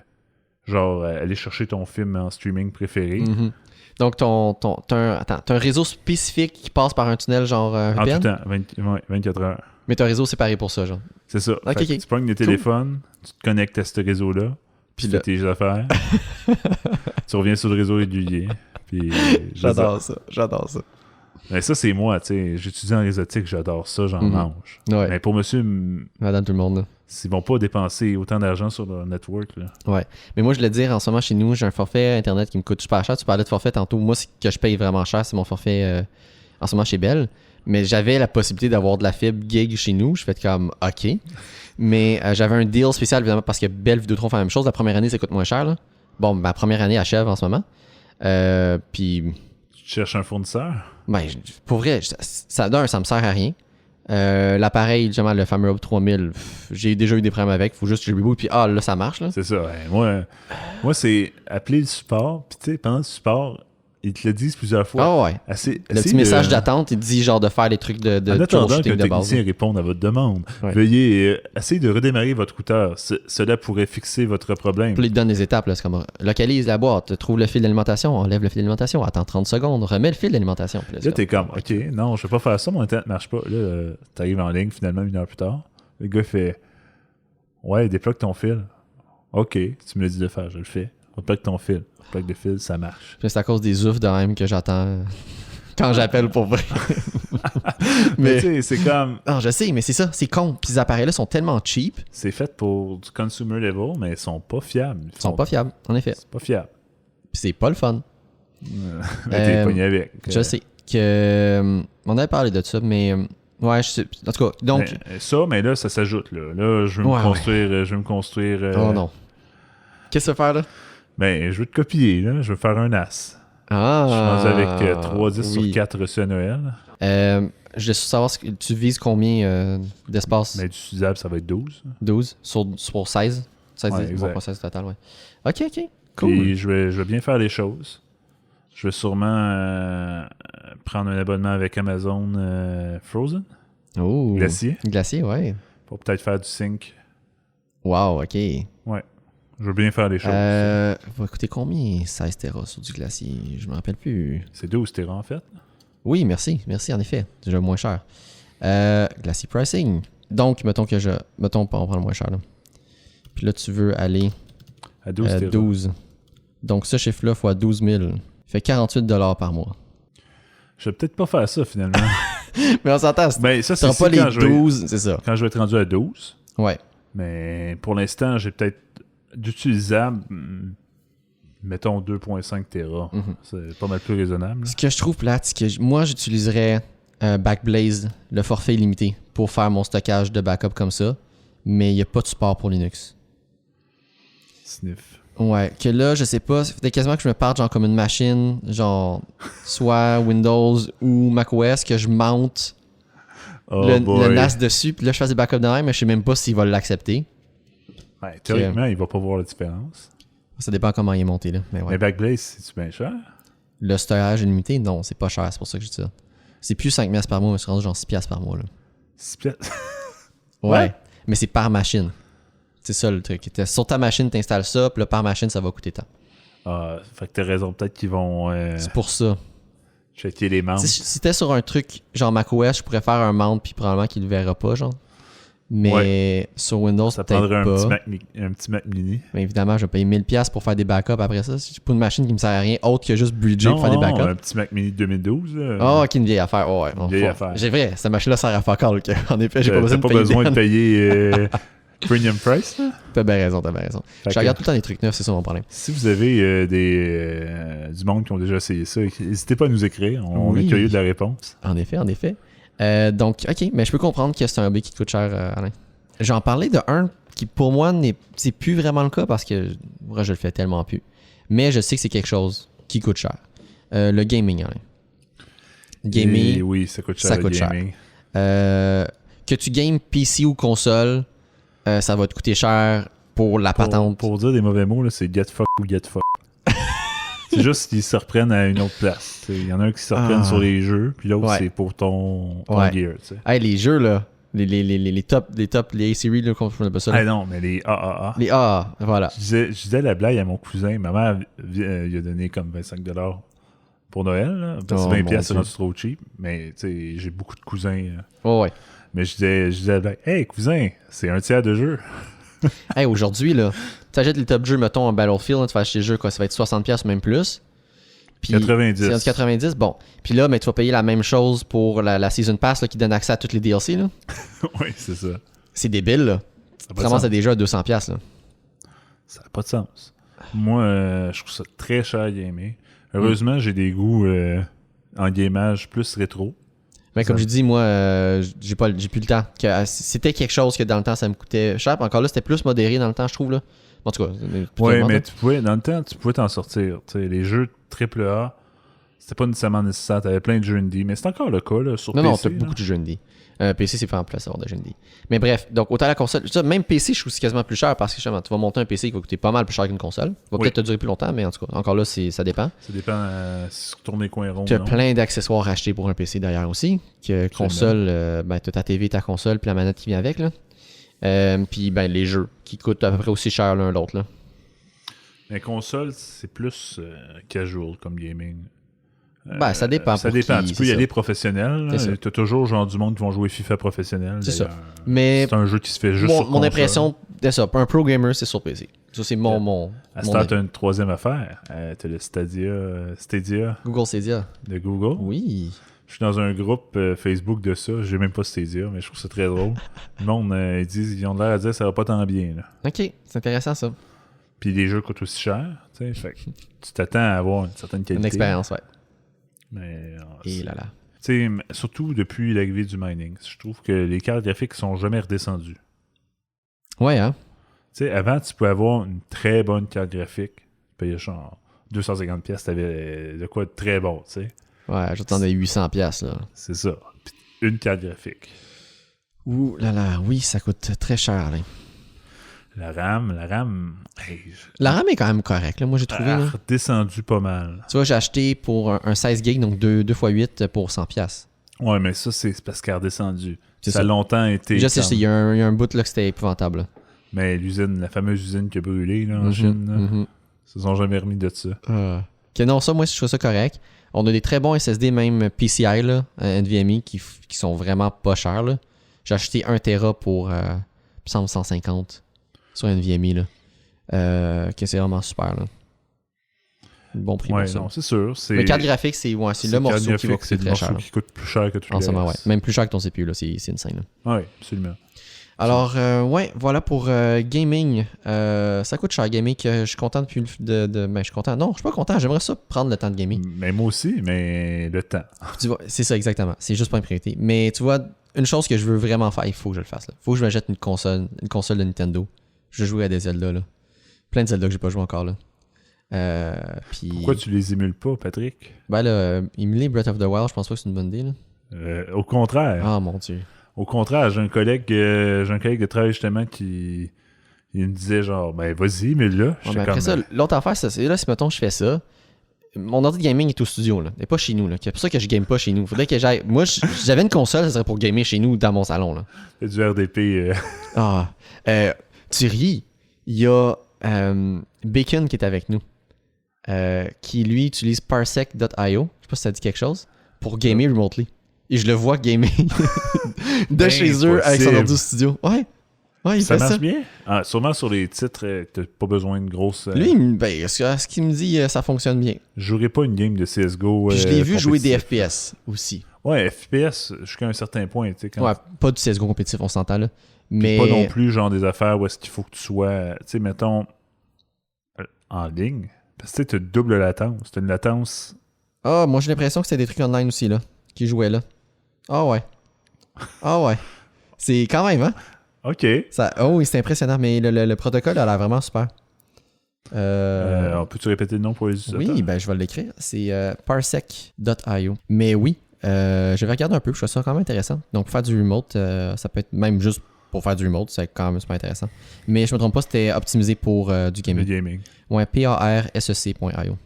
S2: genre aller chercher ton film en streaming préféré.
S1: Mm-hmm. Donc, t'as un réseau spécifique qui passe par un tunnel genre
S2: en
S1: VPN?
S2: tout temps, 24 heures.
S1: Mais t'as un réseau séparé pour ça, genre?
S2: C'est ça.
S1: Okay.
S2: Tu prends des téléphones, tu te connectes à ce réseau-là, puis tu fais tes affaires, tu reviens sur le réseau régulier. Puis
S1: j'adore ça.
S2: Mais ça, c'est moi, tu sais. J'étudie en réseautique, j'adore ça, j'en mange.
S1: Ouais.
S2: Mais pour monsieur...
S1: Madame tout le monde, là.
S2: Ils vont pas dépenser autant d'argent sur leur network, là.
S1: Ouais. Mais moi, je voulais dire, en ce moment, chez nous, j'ai un forfait Internet qui me coûte super cher. Tu parlais de forfait tantôt. Moi, ce que je paye vraiment cher, c'est mon forfait en ce moment chez Bell. Mais j'avais la possibilité d'avoir de la fibre gig chez nous. Je fais comme, OK. Mais j'avais un deal spécial, évidemment, parce que Bell Vidéotron fait la même chose. La première année, ça coûte moins cher, là. Bon, ma première année achève en ce moment. Puis...
S2: Tu cherches un fournisseur?
S1: Ben, pour vrai, ça me sert à rien. L'appareil, justement, le fameux Hub 3000, j'ai déjà eu des problèmes avec. Faut juste que je reboot, puis là, ça marche. Là.
S2: C'est ça. Ouais. Moi, c'est appeler le support, puis tu sais, pendant le support, ils te le disent plusieurs fois.
S1: Ah ouais. Le petit message d'attente, il te dit genre de faire les trucs de troubleshooting de base.
S2: Technicien réponde à votre demande. Ouais. Veuillez essayer de redémarrer votre routeur. Cela pourrait fixer votre problème.
S1: Puis il te donne des étapes. Là, c'est comme localise la boîte, trouve le fil d'alimentation, enlève le fil d'alimentation, attends 30 secondes, remets le fil d'alimentation.
S2: Là, t'es comme, OK, non, je vais pas faire ça, mon internet marche pas. Là, t'arrives en ligne finalement 1 heure plus tard. Le gars fait, ouais, déplogue ton fil. OK, tu me l'as dit de faire, je le fais. Déplogue ton fil. Plaque de fil, ça marche.
S1: Puis c'est à cause des oufs de même que j'attends quand j'appelle pour vrai.
S2: mais tu sais, c'est comme...
S1: Non, je sais, mais c'est ça, c'est con. Puis ces appareils-là sont tellement cheap.
S2: C'est fait pour du consumer level, mais ils sont pas fiables.
S1: Ils sont pas fiables, en effet.
S2: C'est pas fiable.
S1: Puis c'est pas le fun.
S2: Mais t'es pogné avec.
S1: Je sais que... on avait parlé de ça, mais... ouais, je sais. En tout cas, donc...
S2: Mais là, ça s'ajoute, là. Là, je veux me construire...
S1: Oh non. Qu'est-ce que tu veux faire, là?
S2: Ben, je veux te copier, là. Je veux faire un as.
S1: Ah!
S2: Je suis rendu avec 3 10 sur 4 reçus à Noël.
S1: Je veux savoir, tu vises combien d'espace?
S2: Ben, d'utilisable, ça va être 12.
S1: 12 sur 16? 16,
S2: ouais, exact.
S1: Pas 16 total, ouais. OK. Cool.
S2: Et je vais bien faire les choses. Je vais sûrement prendre un abonnement avec Amazon Frozen.
S1: Oh!
S2: Glacier,
S1: ouais.
S2: Pour peut-être faire du sync.
S1: Wow, OK.
S2: Ouais. Je veux bien faire les choses.
S1: Va coûter combien 16 Tera sur du glacier? Je me rappelle plus.
S2: C'est 12 Tera en fait.
S1: Oui, merci, en effet. C'est déjà moins cher. Glacier pricing. Donc, mettons, on prend le moins cher. Là. Puis là, tu veux aller
S2: à 12 Tera.
S1: 12. Donc, ce chiffre-là fois 12 000 fait 48 $ par mois.
S2: Je vais peut-être pas faire ça, finalement.
S1: Mais on s'entend,
S2: Ben, ça,
S1: c'est pas les 12, c'est ça.
S2: Quand je vais être rendu à 12.
S1: Ouais.
S2: Mais pour l'instant, j'ai peut-être d'utilisable, mettons 2.5 Tera. C'est pas mal plus raisonnable.
S1: Ce que je trouve plate, c'est que moi, j'utiliserais Backblaze, le forfait illimité, pour faire mon stockage de backup comme ça. Mais il n'y a pas de support pour Linux.
S2: Sniff.
S1: Ouais, que là, je sais pas, ça fait quasiment que je me parte genre comme une machine, genre soit Windows ou macOS, que je monte le NAS dessus, puis là je fais des backups derrière, mais je sais même pas s'il va l'accepter.
S2: Ouais, théoriquement, il va pas voir la différence.
S1: Ça dépend comment il est monté, là. Mais, ouais.
S2: Mais Backblaze, c'est-tu bien cher?
S1: Le storage illimité, non, c'est pas cher, c'est pour ça que je dis ça. C'est plus 5$ par mois, mais c'est rendu genre 6$ par mois, là.
S2: 6$?
S1: Ouais, mais c'est par machine. C'est ça le truc. Sur ta machine, t'installes ça, puis là, par machine, ça va coûter tant.
S2: Ah, fait que t'as raison. Peut-être qu'ils vont
S1: c'est pour ça.
S2: checker les membres.
S1: Si t'es sur un truc genre macOS, je pourrais faire un mount, puis probablement qu'il le verra pas, genre. Mais sur Windows,
S2: ça
S1: peut-être
S2: prendrait
S1: pas.
S2: un petit Mac mini.
S1: Mais évidemment, je vais payer 1000$ pour faire des backups après ça. C'est pas une machine qui me sert à rien autre que juste bridger pour faire des backups.
S2: Un petit Mac mini 2012.
S1: Oh, ok, une vieille affaire. Oh, ouais.
S2: Une vieille affaire.
S1: J'ai vrai, cette machine-là sert à fuck all. En effet, j'ai pas besoin
S2: de payer premium price. Là?
S1: T'as bien raison. Je regarde tout le temps des trucs neufs, c'est ça mon problème.
S2: Si vous avez du monde qui ont déjà essayé ça, n'hésitez pas à nous écrire. On est curieux de la réponse.
S1: En effet. Donc, ok, mais je peux comprendre que c'est un hobby qui te coûte cher, Alain. J'en parlais de un qui, pour moi, c'est plus vraiment le cas parce que moi, je le fais tellement plus. Mais je sais que c'est quelque chose qui coûte cher. Le gaming, Alain. Gaming.
S2: Oui, ça coûte cher.
S1: Ça coûte cher. Que tu games PC ou console, ça va te coûter cher pour la patente.
S2: Pour dire des mauvais mots, là, c'est get fuck ou get fuck. C'est juste qu'ils se reprennent à une autre place. Il y en a un qui se reprennent sur les jeux, puis l'autre, c'est pour ton gear. T'sais.
S1: Hey, les jeux, là. Les top, les A-Series, là, qu'on appelle ça.
S2: Ah non, mais les AAA.
S1: Les AA, voilà.
S2: Je disais la blague à mon cousin. Ma mère, il a donné comme 25$ pour Noël. Là. Parce que 20$, c'est rendu trop cheap. Mais tu sais, j'ai beaucoup de cousins.
S1: Ouais.
S2: Mais je disais la blague. Hey, cousin, c'est un tiers de jeu.
S1: Hey, aujourd'hui, là, tu achètes les top jeux, mettons, en Battlefield, là, tu vas acheter le jeu, quoi, ça va être 60$ ou même plus. Puis
S2: 90.
S1: C'est 90, bon. Puis là, mais tu vas payer la même chose pour la Season Pass là, qui donne accès à toutes les DLC. Là.
S2: Oui, c'est ça.
S1: C'est débile, là. Tu commences à déjà à 200$. Là.
S2: Ça n'a pas de sens. Moi, je trouve ça très cher à gamer. Heureusement, j'ai des goûts en gamage plus rétro.
S1: Mais comme je dis, moi, j'ai plus le temps. C'était quelque chose que dans le temps, ça me coûtait cher. Encore là, c'était plus modéré dans le temps, je trouve. Là. En tout cas,
S2: oui, mais dans le temps, tu pouvais t'en sortir. T'sais, les jeux AAA, c'était pas nécessairement nécessaire. T'avais plein de jeux indie, mais c'est encore le cas là, sur PC.
S1: Non, t'as beaucoup de jeux indie. PC, c'est vraiment plus à avoir de jeux indie. Mais bref, donc autant la console. Même PC, je trouve que c'est quasiment plus cher parce que justement, tu vas monter un PC qui va coûter pas mal plus cher qu'une console. Va peut-être te durer plus longtemps, mais en tout cas, encore là, ça dépend.
S2: Ça dépend si tu tournes les coins ronds.
S1: Tu as plein d'accessoires à acheter pour un PC derrière aussi. Que console, t'as ta TV, ta console, puis la manette qui vient avec. Là. Puis les jeux qui coûtent à peu près aussi cher l'un l'autre. Là.
S2: Les consoles, c'est plus casual comme gaming.
S1: Ça dépend.
S2: Ça dépend. Tu peux y aller professionnel. Tu as toujours genre du monde qui vont jouer FIFA professionnel.
S1: C'est ça. Mais
S2: c'est un jeu qui se fait juste sur console.
S1: Mon impression, c'est ça. Un pro gamer, c'est sur PC. Ça, c'est mon
S2: à ce temps, tu as une troisième affaire. Tu as le Stadia.
S1: Google Stadia.
S2: De Google.
S1: Oui.
S2: Je suis dans un groupe Facebook de ça. J'ai même pas Stadia, mais je trouve ça très drôle. Le monde, ils ont l'air à dire que ça va pas tant bien. Là.
S1: Ok, c'est intéressant ça.
S2: Puis les jeux coûtent aussi cher. Fait que tu t'attends à avoir une certaine qualité.
S1: Une expérience, ouais.
S2: Mais,
S1: et là là.
S2: Surtout depuis l'arrivée du mining, je trouve que les cartes graphiques sont jamais redescendues.
S1: Ouais, hein?
S2: Avant, tu pouvais avoir une très bonne carte graphique. Tu payais genre 250$, t'avais de quoi de très bon, tu sais.
S1: Ouais, j'attendais 800$, là.
S2: C'est ça. Puis une carte graphique.
S1: Ouh là là, oui, ça coûte très cher, là.
S2: La RAM...
S1: La RAM est quand même correcte, là, moi j'ai trouvé. Elle
S2: a redescendu pas mal.
S1: Tu vois, j'ai acheté pour un 16 GB, donc 2x8 pour 100$.
S2: Ouais, mais ça, c'est parce qu'elle a redescendu. Ça a longtemps été...
S1: Je sais, il y a un bout là que c'était épouvantable. Là.
S2: Mais la fameuse usine qui a brûlé là, en Chine, ils se sont jamais remis de ça.
S1: Okay, non, ça, moi, je trouve ça correct. On a des très bons SSD, même PCI, là, NVMe, qui sont vraiment pas chers. Là. J'ai acheté 1 Tera pour, il me semble, 150 sur NVMe. Là. Que c'est vraiment super. Là. Bon prix
S2: Ouais,
S1: pour ça.
S2: non, c'est sûr.
S1: Le carte graphique, c'est le morceau qui va coûter très cher.
S2: C'est le morceau qui coûte plus cher que tout
S1: en
S2: le
S1: ce moment, ouais.
S2: reste.
S1: Même plus cher que ton CPU, là. C'est insane, là.
S2: Oui, absolument.
S1: Alors, ouais, voilà pour gaming. Ça coûte cher, gaming. Je suis content depuis ben, je suis content. Non, je suis pas content. J'aimerais ça prendre le temps de gaming.
S2: Mais moi aussi, mais le temps.
S1: Tu vois, c'est ça, exactement. C'est juste pas une priorité. Mais tu vois, une chose que je veux vraiment faire, il faut que je le fasse. Il faut que je m'achète une console de Nintendo. Je joue à des Zelda, là. Plein de Zelda que j'ai pas joué encore, là. Puis...
S2: Pourquoi tu les émules pas, Patrick?
S1: Ben là, émuler Breath of the Wild, je pense pas que c'est une bonne idée, là.
S2: Au contraire.
S1: Ah, mon Dieu.
S2: Au contraire, j'ai un collègue de travail justement qui il me disait genre ben vas-y, mais là,
S1: Ouais, ben après ça, l'autre affaire, c'est là, si mettons je fais ça, mon ordi de gaming est au studio, là. Il n'est pas chez nous, là. C'est pour ça que je game pas chez nous. Faudrait que j'aille. Moi, j'avais une console, ça serait pour gamer chez nous dans mon salon, là.
S2: C'est du RDP.
S1: Ah. Tu ris. Il y a Bacon qui est avec nous. Qui lui utilise parsec.io. Je sais pas si ça dit quelque chose. Pour gamer remotely. Et je le vois gamer de chez eux avec son ordi studio. Ouais. Ouais, il
S2: ça
S1: fait
S2: marche
S1: ça.
S2: bien? Ah, sûrement sur les titres, t'as pas besoin de grosses...
S1: Lui, ben, ce qu'il me dit, ça fonctionne bien.
S2: Je jouerai pas une game de CSGO.
S1: Puis je l'ai vu jouer des FPS aussi.
S2: Ouais, FPS jusqu'à un certain point. Quand...
S1: Ouais, pas du CSGO compétitif, on s'entend là. Mais...
S2: Pas non plus genre des affaires où est-ce qu'il faut que tu sois, tu sais, mettons, en ligne. Parce que tu as double latence. T'as une latence...
S1: Ah, moi j'ai l'impression que c'était des trucs online aussi, là, qui jouaient là. Ah ouais. Ah ouais. C'est quand même, hein?
S2: OK.
S1: Oh oui, c'est impressionnant, mais le protocole a l'air vraiment super.
S2: Peux-tu répéter le nom pour les utilisateurs?
S1: Oui, ben je vais l'écrire. C'est parsec.io. Mais oui, j'avais regardé un peu, je trouve ça quand même intéressant. Donc pour faire du remote, ça peut être même juste pour faire du remote, c'est quand même super intéressant. Mais je me trompe pas, c'était optimisé pour du gaming.
S2: Le gaming.
S1: Ouais, parsec.io.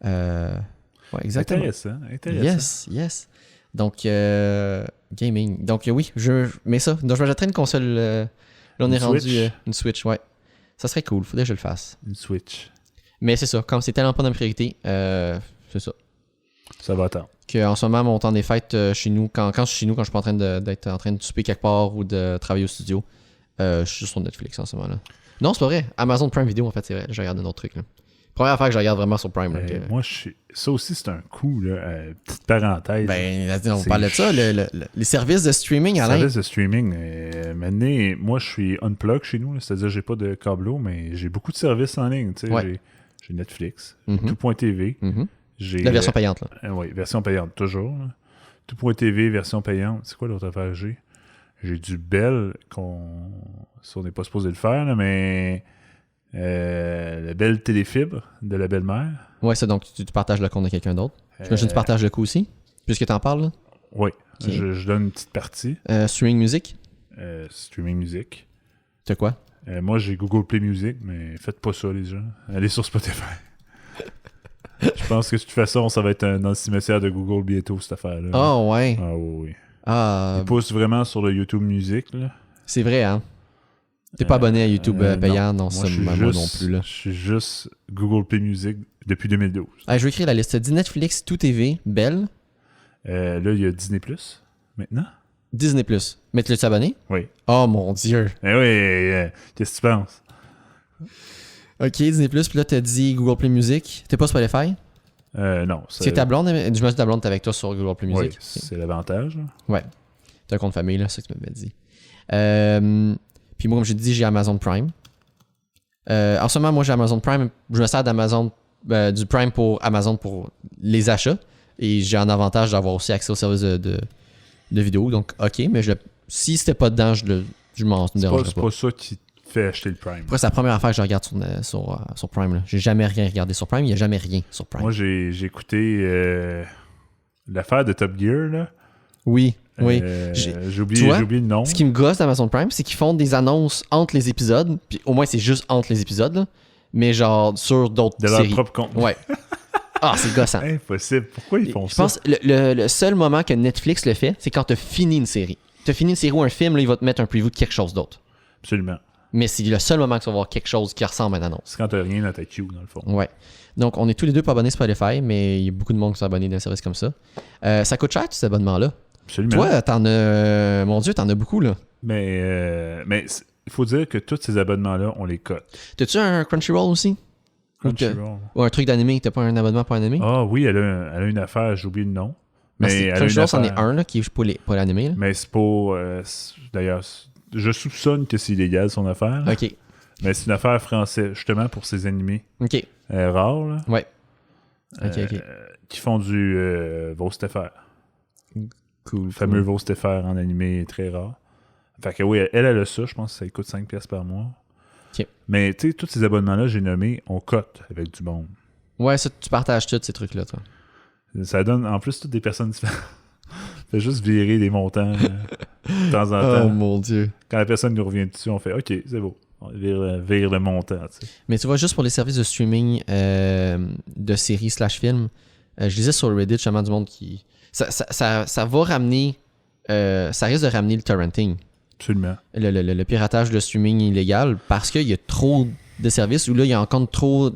S1: Ouais, exactement.
S2: Intéressant.
S1: Yes. Donc, gaming. Donc, oui, mais ça. Donc, je m'achèterais une console. Là, on est rendu une Switch, ouais. Ça serait cool. Faudrait que je le fasse.
S2: Une Switch.
S1: Mais c'est ça. Comme c'est tellement pas notre priorité, c'est ça.
S2: Ça va attendre.
S1: En ce moment, mon temps des fêtes chez nous, quand je suis chez nous, quand je suis pas en train d'être en train de souper quelque part ou de travailler au studio, je suis juste sur Netflix en ce moment-là. Non, c'est pas vrai. Amazon Prime Video, en fait, c'est vrai. Je regarde un autre truc, là. Première affaire que je regarde vraiment sur Prime.
S2: Moi, ça aussi, c'est un coup, là. Petite parenthèse.
S1: Ben, on parle de ça, les services de streaming, Alain.
S2: Les services de streaming. Maintenant, moi, je suis unplug chez nous, là, c'est-à-dire j'ai pas de câbleau, mais j'ai beaucoup de services en ligne.
S1: Ouais.
S2: J'ai Netflix, tout.tv.
S1: La version payante, là.
S2: Oui, version payante, toujours. Là. Tout.tv, version payante. C'est quoi l'autre affaire que j'ai? J'ai du Bell, si on n'est pas supposé le faire, là, mais... le Bell Téléfibre de la belle-mère.
S1: Ouais, ça, donc tu partages le compte de quelqu'un d'autre. J'imagine que tu partages le coup aussi, puisque tu en parles, là.
S2: Oui, okay. je donne une petite partie.
S1: Streaming music?
S2: Streaming music.
S1: T'as quoi?
S2: Moi, j'ai Google Play Music, mais faites pas ça, les gens. Allez sur Spotify. Je pense que de toute façon, ça va être dans le cimetière de Google bientôt, cette affaire-là.
S1: Oh, ouais.
S2: Ah oui.
S1: Ils
S2: poussent vraiment sur le YouTube Music, là.
S1: C'est vrai, hein? T'es pas abonné à YouTube payant? Non,
S2: moi non plus, là. Je suis juste Google Play Music depuis 2012.
S1: Je vais écrire la liste. Dis Netflix, Tout TV, Bell.
S2: Là, il y a Disney+, maintenant.
S1: Disney+. Mais tu l'as abonné?
S2: Oui.
S1: Oh, mon Dieu.
S2: Eh oui, qu'est-ce que tu penses?
S1: Ok, Disney+, puis là, t'as dit Google Play Music. T'es pas Spotify?
S2: Non.
S1: C'est ta blonde? Je me dis ta blonde, t'es avec toi sur Google Play Music.
S2: Oui, c'est l'avantage.
S1: Ouais. T'as un compte famille, là, c'est ça que tu m'avais dit. Puis moi, comme j'ai dit, j'ai Amazon Prime. En ce moment, moi, j'ai Amazon Prime. Je me sers d'Amazon, du Prime pour Amazon pour les achats. Et j'ai un avantage d'avoir aussi accès au service de vidéo. Donc, ok, mais si c'était pas dedans, je m'en dérangerais pas.
S2: C'est pas ça qui te fait acheter le Prime.
S1: Après, c'est la première affaire que je regarde sur Prime. Là. J'ai jamais rien regardé sur Prime. Il n'y a jamais rien sur Prime.
S2: Moi, j'ai écouté l'affaire de Top Gear, là.
S1: Oui.
S2: J'ai oublié le nom.
S1: Ce qui me gosse d'Amazon Prime, c'est qu'ils font des annonces entre les épisodes. Puis au moins, c'est juste entre les épisodes. Là, mais genre sur d'autres séries.
S2: De leur propre compte.
S1: Ouais. Ah, c'est gossant.
S2: Impossible. Pourquoi ils font ça?
S1: Je pense que le seul moment que Netflix le fait, c'est quand tu as fini une série. Tu as fini une série ou un film, là, il va te mettre un preview de quelque chose d'autre.
S2: Absolument.
S1: Mais c'est le seul moment que tu vas voir quelque chose qui ressemble à une annonce.
S2: C'est quand tu n'as rien dans ta queue, dans le fond.
S1: Ouais. Donc, on est tous les deux pas abonnés Spotify, mais il y a beaucoup de monde qui sont abonnés dans un service comme ça. Ça coûte cher, cet abonnement-là.
S2: Absolument.
S1: Toi, t'en as... Mon Dieu, t'en as beaucoup, là.
S2: Mais il faut dire que tous ces abonnements-là, on les cote.
S1: T'as-tu un Crunchyroll aussi? Ou un truc d'animé, t'as pas un abonnement pour animé?
S2: Ah oui, elle a une affaire, j'ai oublié le nom.
S1: Mais Crunchyroll, c'en est un là, qui est pour l'animé.
S2: Mais c'est pour... d'ailleurs, je soupçonne que c'est illégal son affaire.
S1: OK.
S2: Mais c'est une affaire française, justement, pour ces animés.
S1: OK.
S2: Rares, là.
S1: Ouais. OK.
S2: Qui font du Vosteffer.
S1: Cool.
S2: Le fameux Vosteffer en animé très rare. Fait que oui, elle a ça, je pense que ça coûte 5$ par mois.
S1: OK.
S2: Mais tu sais, tous ces abonnements-là, j'ai nommé, on cote avec du monde.
S1: Ouais, ça, tu partages tous ces trucs-là, toi.
S2: Ça donne, en plus, toutes des personnes différentes. Fait juste virer des montants de temps en temps.
S1: Oh mon Dieu.
S2: Quand la personne nous revient dessus, on fait OK, c'est beau. On vire le montant. Tu sais.
S1: Mais tu vois, juste pour les services de streaming de séries /films, je lisais sur Reddit justement du monde qui. Ça va ramener. Ça risque de ramener le torrenting.
S2: Absolument.
S1: Le piratage de streaming illégal parce qu'il y a trop de services où là, il y a encore trop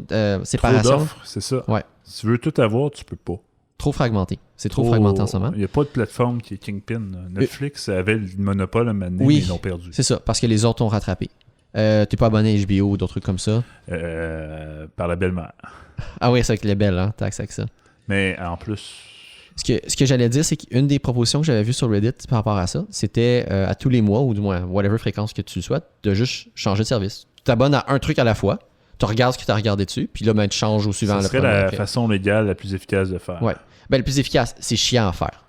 S1: séparation.
S2: Trop d'offres, c'est ça.
S1: Ouais.
S2: Si tu veux tout avoir, tu peux pas.
S1: Trop fragmenté. C'est trop fragmenté en ce moment.
S2: Il n'y a pas de plateforme qui est Kingpin. Netflix avait le monopole à un moment donné, mais ils l'ont perdu.
S1: C'est ça, parce que les autres ont rattrapé. T'es pas abonné à HBO ou d'autres trucs comme ça?
S2: Par la belle-mère.
S1: Ah oui, c'est avec les belles, hein? T'as accès à ça.
S2: Mais en plus...
S1: Ce que j'allais dire, c'est qu'une des propositions que j'avais vues sur Reddit par rapport à ça, c'était à tous les mois, ou du moins, whatever fréquence que tu souhaites, de juste changer de service. Tu t'abonnes à un truc à la fois, tu regardes ce que tu as regardé dessus, puis là, ben, tu changes au suivant.
S2: Ça serait la façon légale la plus efficace de faire.
S1: Ouais. Ben, le plus efficace, c'est chiant à faire.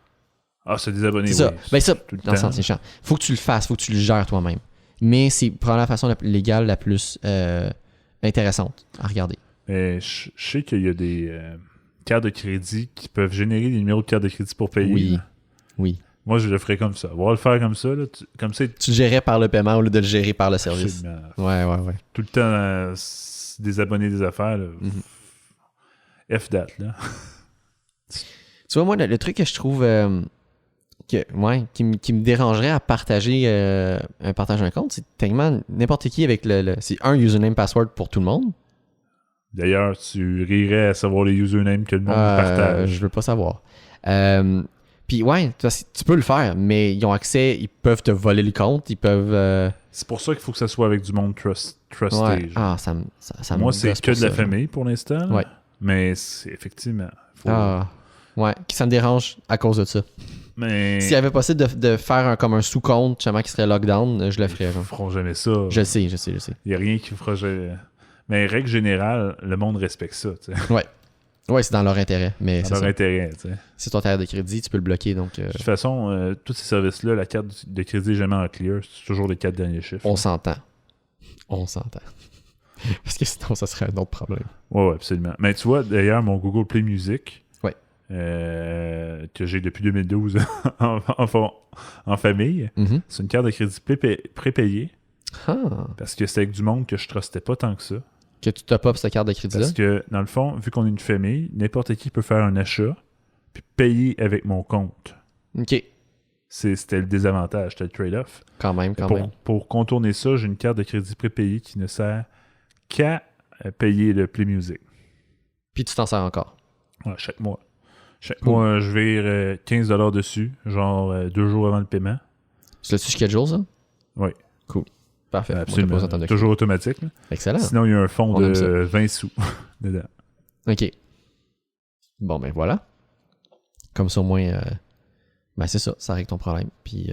S2: Ah, se désabonner,
S1: c'est
S2: oui.
S1: Ça. Ben, ça, dans le sens, c'est chiant. Faut que tu le fasses, faut que tu le gères toi-même. Mais c'est probablement la façon légale la plus intéressante à regarder.
S2: Je sais qu'il y a des cartes de crédit qui peuvent générer des numéros de carte de crédit pour payer.
S1: Oui.
S2: Moi, je le ferais comme ça. On va le faire comme ça. Là. Comme ça
S1: tu le gérais par le paiement au lieu de le gérer par le service.
S2: Absolument.
S1: Ouais.
S2: Tout le temps, désabonner des affaires. Là. F that, là.
S1: Tu vois, moi, le truc que je trouve qui me dérangerait à partager un compte, c'est tellement n'importe qui avec c'est un username password pour tout le monde.
S2: D'ailleurs, tu rirais à savoir les usernames que le monde partage.
S1: Je veux pas savoir. Puis ouais, tu peux le faire, mais ils ont accès, ils peuvent te voler le compte, ils peuvent...
S2: C'est pour ça qu'il faut que ça soit avec du monde trusté.
S1: Ouais. Ah, ça
S2: moi, c'est que de la famille pour l'instant.
S1: Ouais.
S2: Mais c'est effectivement...
S1: Ouais, ça me dérange à cause de ça.
S2: Mais...
S1: S'il y avait possible de faire comme un sous-compte, justement, qui serait lockdown, je le ferais.
S2: Ils feront jamais ça.
S1: Je sais. Il
S2: n'y a rien qui fera jamais... Mais règle générale, le monde respecte ça. T'sais.
S1: Ouais, c'est dans leur intérêt. Mais
S2: dans leur intérêt, tu sais.
S1: C'est ton tarif de crédit, tu peux le bloquer. Donc,
S2: De toute façon, tous ces services-là, la carte de crédit est jamais en clear. C'est toujours les 4 derniers chiffres.
S1: On s'entend. Parce que sinon, ça serait un autre problème.
S2: Ouais, absolument. Mais tu vois, d'ailleurs, mon Google Play Music, que j'ai depuis 2012 en famille, c'est une carte de crédit prépayée. Parce que c'est avec du monde que je trustais pas tant que ça.
S1: Que tu top up cette carte de crédit-là?
S2: Parce que, dans le fond, vu qu'on est une famille, n'importe qui peut faire un achat puis payer avec mon compte.
S1: OK.
S2: C'était le désavantage, c'était le trade-off.
S1: Quand même.
S2: Pour contourner ça, j'ai une carte de crédit prépayée qui ne sert qu'à payer le Play Music.
S1: Puis tu t'en sers encore?
S2: Ouais, chaque mois. Chaque mois, je vire 15$ dessus, genre 2 jours avant le paiement.
S1: C'est le schedule, ça?
S2: Oui.
S1: Cool. Parfait.
S2: Absolument. Toujours automatique. Là.
S1: Excellent.
S2: Sinon, il y a un fonds de 20 sous dedans.
S1: OK. Bon, ben voilà. Comme ça, au moins, ben c'est ça règle ton problème. Puis